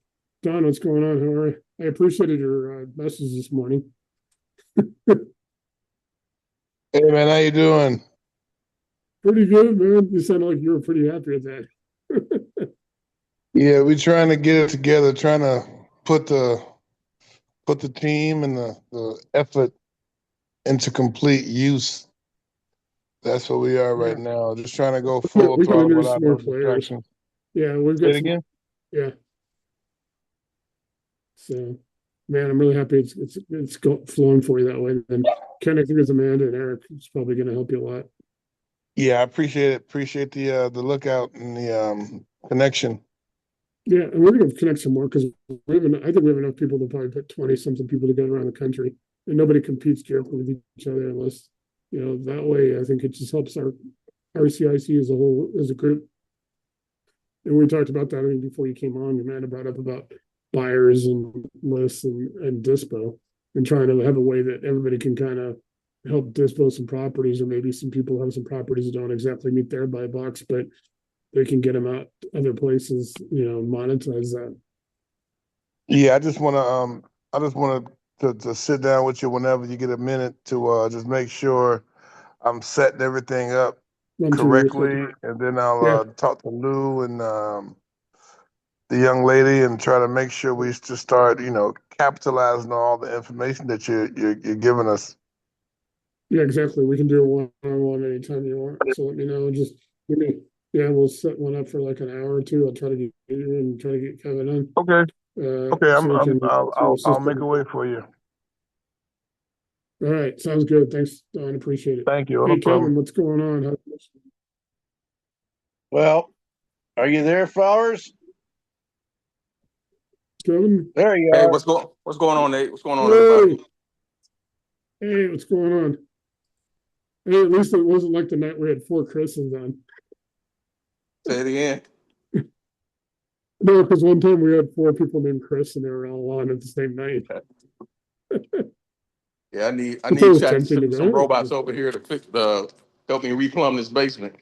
Don, what's going on? How are you? I appreciated your message this morning. Hey man, how you doing? Pretty good, man. You sound like you were pretty happy with that. Yeah, we're trying to get it together, trying to put the team and the effort into complete use. That's where we are right now. Just trying to go We full can throttle introduce without more no players. distractions. Yeah, we've Say got it some, again. yeah. So, man, I'm really happy it's flowing for you that way. And Ken, I think it's Amanda and Eric. It's probably going to help you a lot. Yeah, I appreciate it. Appreciate the lookout and the connection. Yeah, and we're going to connect some more because I think we have enough people to probably put 20 something people together around the country, and nobody competes directly with each other unless that way. I think it just helps our RCIC as a whole, as a group. And we talked about that, I think, before you came on. Amanda brought up about buyers and lists and dispo, and trying to have a way that everybody can kind of help dispo some properties, or maybe some people have some properties that don't exactly meet their buy box, but they can get them out other places, monetize that. Yeah, I just want to sit down with you whenever you get a minute to just make sure I'm setting everything up correctly, and then I'll talk to Lou and the young lady and try to make sure we just start, capitalizing on all the information that you're giving us. Yeah, exactly. We can do a one-on-one anytime you want. So let me know. Just give me. Yeah, we'll set one up for like an hour or two. I'll try to get you and try to get Kevin on. Okay. Okay, So I'll make a way for you. All right, sounds good. Thanks, Don. Appreciate it. Thank you. Hey, No problem. Kevin, what's going on? Well, are you there, Flowers? Kevin? There you Hey, are. what's going on, Nate? What's going on, everybody? Hey, what's going on? Hey, at least it wasn't like the night we had 4 Chris's on. Say it again. No, because one time we had 4 people named Chris and they were all on at the same night. Yeah, I need some go. robots over here to fix help me replumb this basement.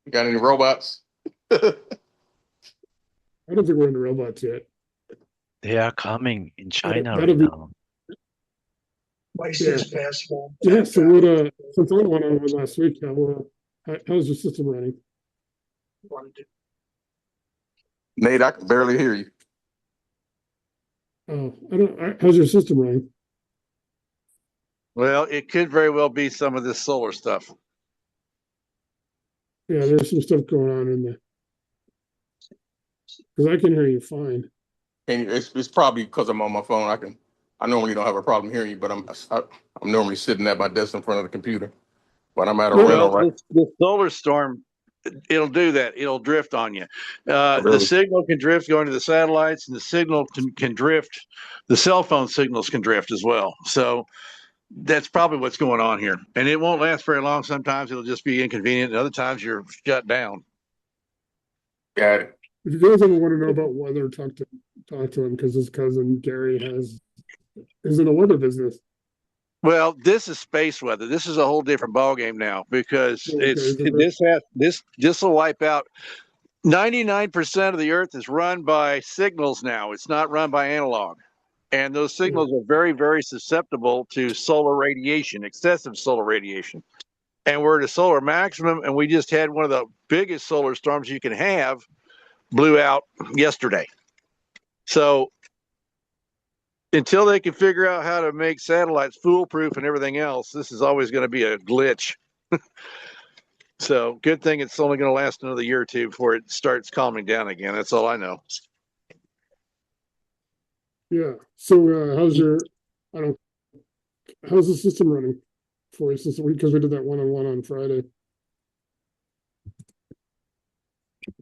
You got any robots? I don't think we're into robots yet. They are coming in China That'll right be, now. Yeah, so what since I went on with last week, how's your system running? Nate, I can barely hear you. Oh, how's your system running? Well, it could very well be some of this solar stuff. Yeah, there's some stuff going on in there. Because I can hear you fine. And it's probably because I'm on my phone. I normally don't have a problem hearing you, but I'm normally sitting at my desk in front of the computer. But I'm at a rental, right? The solar storm, it'll do that. It'll drift on you. The signal can drift going to the satellites, and the signal can drift. The cell phone signals can drift as well. So that's probably what's going on here. And it won't last very long. Sometimes it'll just be inconvenient. And other times you're shut down. Got it. If you guys ever want to know about weather, talk to him, because his cousin Gary is in the weather business. Well, this is space weather. This is a whole different ballgame now, because this will wipe out 99% of the Earth is run by signals now. It's not run by analog. And those signals are very, very susceptible to solar radiation, excessive solar radiation. And we're at a solar maximum, and we just had one of the biggest solar storms you can have blew out yesterday. So until they can figure out how to make satellites foolproof and everything else, this is always going to be a glitch. So good thing it's only going to last another year or two before it starts calming down again. That's all I know. Yeah. So how's the system running for you since because we did that one-on-one on Friday?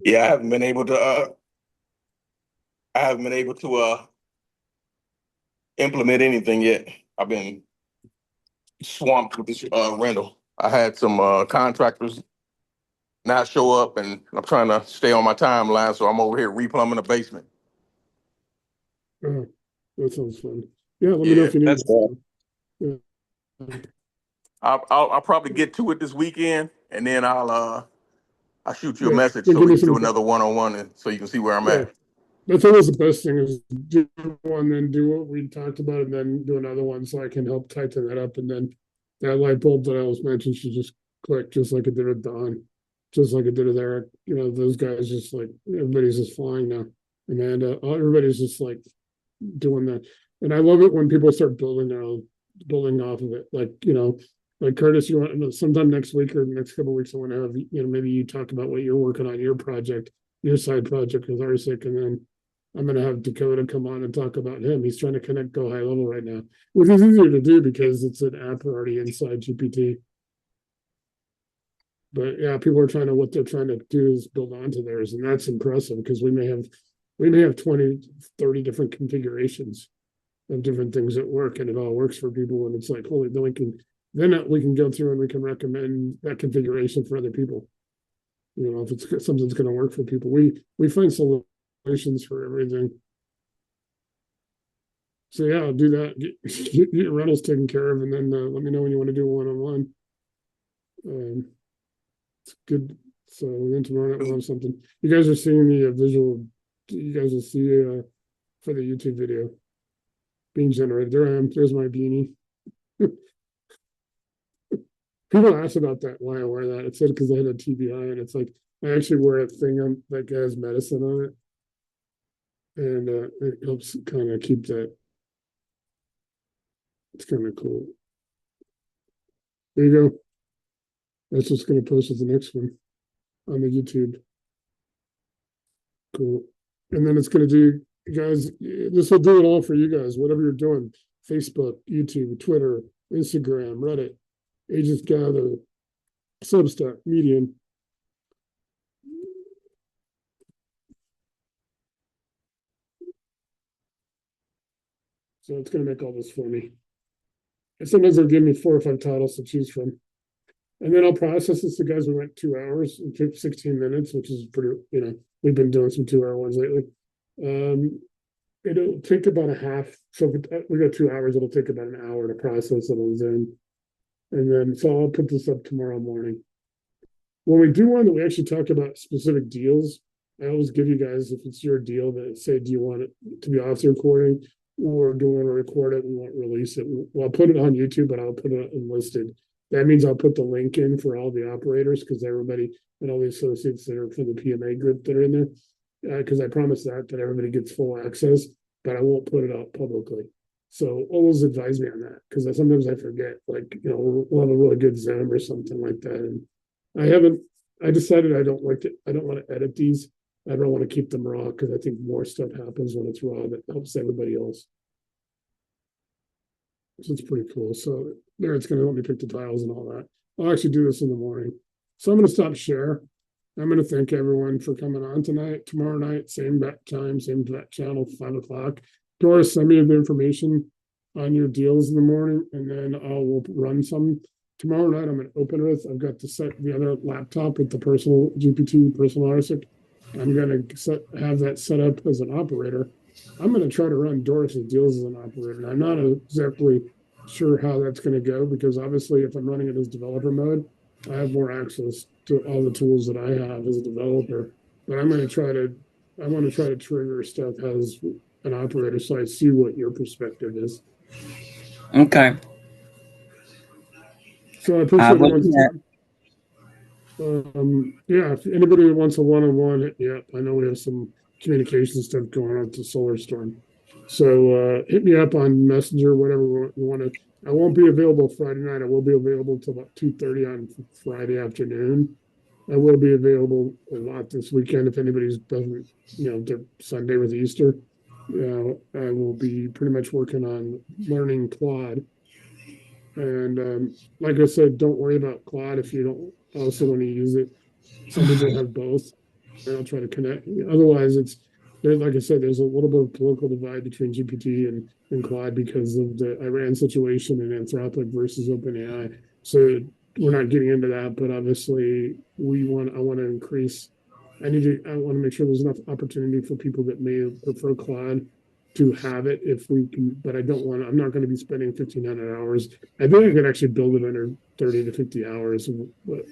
Yeah, I haven't been able to implement anything yet. I've been swamped with this rental. I had some contractors not show up, and I'm trying to stay on my timeline, so I'm over here replumbing the basement. That sounds fun. Yeah, let me know if you need it. Yeah. I'll probably get to it this weekend, and then I'll shoot you a message Then so we can do another one-on-one, and so you can see where I'm at. That's always the best thing, is do one, then do what we talked about, and then do another one, so I can help tighten that up. And then that light bulb that I was mentioned should just click, just like it did with Don, just like it did with Eric. Those guys just like, everybody's just flying now. Amanda, everybody's just like doing that. And I love it when people start building their own building off of it. Like, like Curtis, you want sometime next week or the next couple of weeks, I want to have, maybe you talk about what you're working on, your project, your side project with RCIC, and then I'm going to have Dakota come on and talk about him. He's trying to connect Go High Level right now, which is easier to do because it's an app already inside GPT. But yeah, people are what they're trying to do is build onto theirs, and that's impressive because we may have 20, 30 different configurations of different things that work, and it all works for people. And it's like, holy, then we can go through and we can recommend that configuration for other people. If it's something's going to work for people, we find solutions for everything. So yeah, I'll do that. Get your rentals taken care of, and then let me know when you want to do a one-on-one. It's good. So then tomorrow night we'll have something. You guys are seeing the visual. You guys will see for the YouTube video being generated. There I am. There's my beanie. People ask about that, why I wear that. It said because I had a TBI, and it's like I actually wear a thing that has medicine on it, and it helps kind of keep that. It's kind of cool. There you go. That's what's going to post as the next one on the YouTube. Cool. And then it's going to do, guys, this will do it all for you guys, whatever you're doing. Facebook, YouTube, Twitter, Instagram, Reddit, Agents Gather, Substack, Medium. So it's going to make all this for me. And sometimes they'll give me 4 or 5 titles to choose from. And then I'll process this. The guys, we went 2 hours and took 16 minutes, which is pretty, we've been doing some 2-hour ones lately. It'll take about a half. So if we got 2 hours, it'll take about an hour to process it on Zoom. And then, so I'll put this up tomorrow morning. When we do one that we actually talk about specific deals, I always give you guys, if it's your deal, that say, do you want it to be off the recording, or do you want to record it and won't release it? Well, I'll put it on YouTube, but I'll put it unlisted. That means I'll put the link in for all the operators, because everybody and all the associates that are from the PMA group that are in there, because I promise that everybody gets full access, but I won't put it out publicly. So always advise me on that, because sometimes I forget, like, we'll have a really good Zoom or something like that. And I decided I don't want to edit these. I don't want to keep them raw, because I think more stuff happens when it's raw that helps everybody else. So it's pretty cool. So there, it's going to let me pick the tiles and all that. I'll actually do this in the morning. So I'm going to stop share. I'm going to thank everyone for coming on tonight. Tomorrow night, same time, same channel, 5 o'clock. Doris, send me the information on your deals in the morning, and then we'll run some. Tomorrow night, I'm going to open with. I've got the other laptop with the personal GPT, personal RCIC. I'm going to have that set up as an operator. I'm going to try to run Doris's deals as an operator. And I'm not exactly sure how that's going to go, because obviously if I'm running it as developer mode, I have more access to all the tools that I have as a developer. But I want to try to trigger stuff as an operator, so I see what your perspective is. Okay. So I appreciate everyone's time. Yeah, if anybody wants a one-on-one, hit me up. I know we have some communication stuff going on with the solar storm. So hit me up on Messenger, whatever you want to. I won't be available Friday night. I will be available till about 2:30 on Friday afternoon. I will be available a lot this weekend if anybody's doesn't, Sunday with Easter. I will be pretty much working on learning Claude. And like I said, don't worry about Claude if you don't also want to use it. Some people have both, and I'll try to connect. Otherwise, like I said, there's a little bit of political divide between GPT and Claude because of the Iran situation and Anthropic versus OpenAI. So we're not getting into that, but obviously I want to increase. I want to make sure there's enough opportunity for people that may prefer Claude to have it if we can, but I'm not going to be spending 1,500 hours. I think I could actually build it under 30 to 50 hours,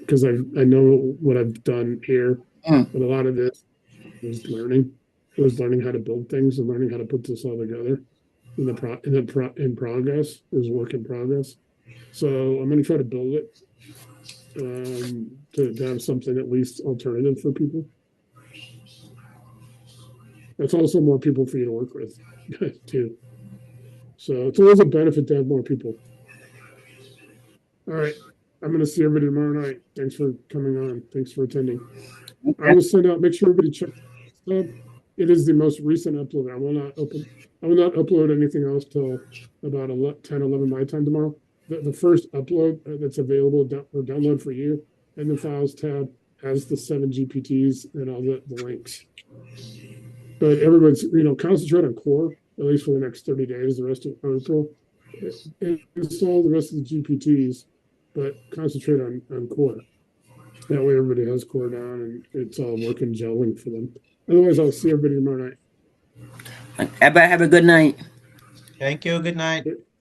because I know what I've done here. But a lot of this was learning. It was learning how to build things and learning how to put this all together in progress. It was work in progress. So I'm going to try to build it to have something at least alternative for people. That's also more people for you to work with too. So it's always a benefit to have more people. All right. I'm going to see everybody tomorrow night. Thanks for coming on. Thanks for attending. I will send out, make sure everybody checks it. It is the most recent upload. I will not upload anything else till about 10, 11 my time tomorrow. The first upload that's available or download for you in the files tab has the 7 GPTs and all the links. But everyone's, concentrate on core, at least for the next 30 days, the rest of April. Install the rest of the GPTs, but concentrate on core. That way everybody has core down and it's all working, gelling for them. Otherwise, I'll see everybody tomorrow night. Everybody have a good night. Thank you. Good night.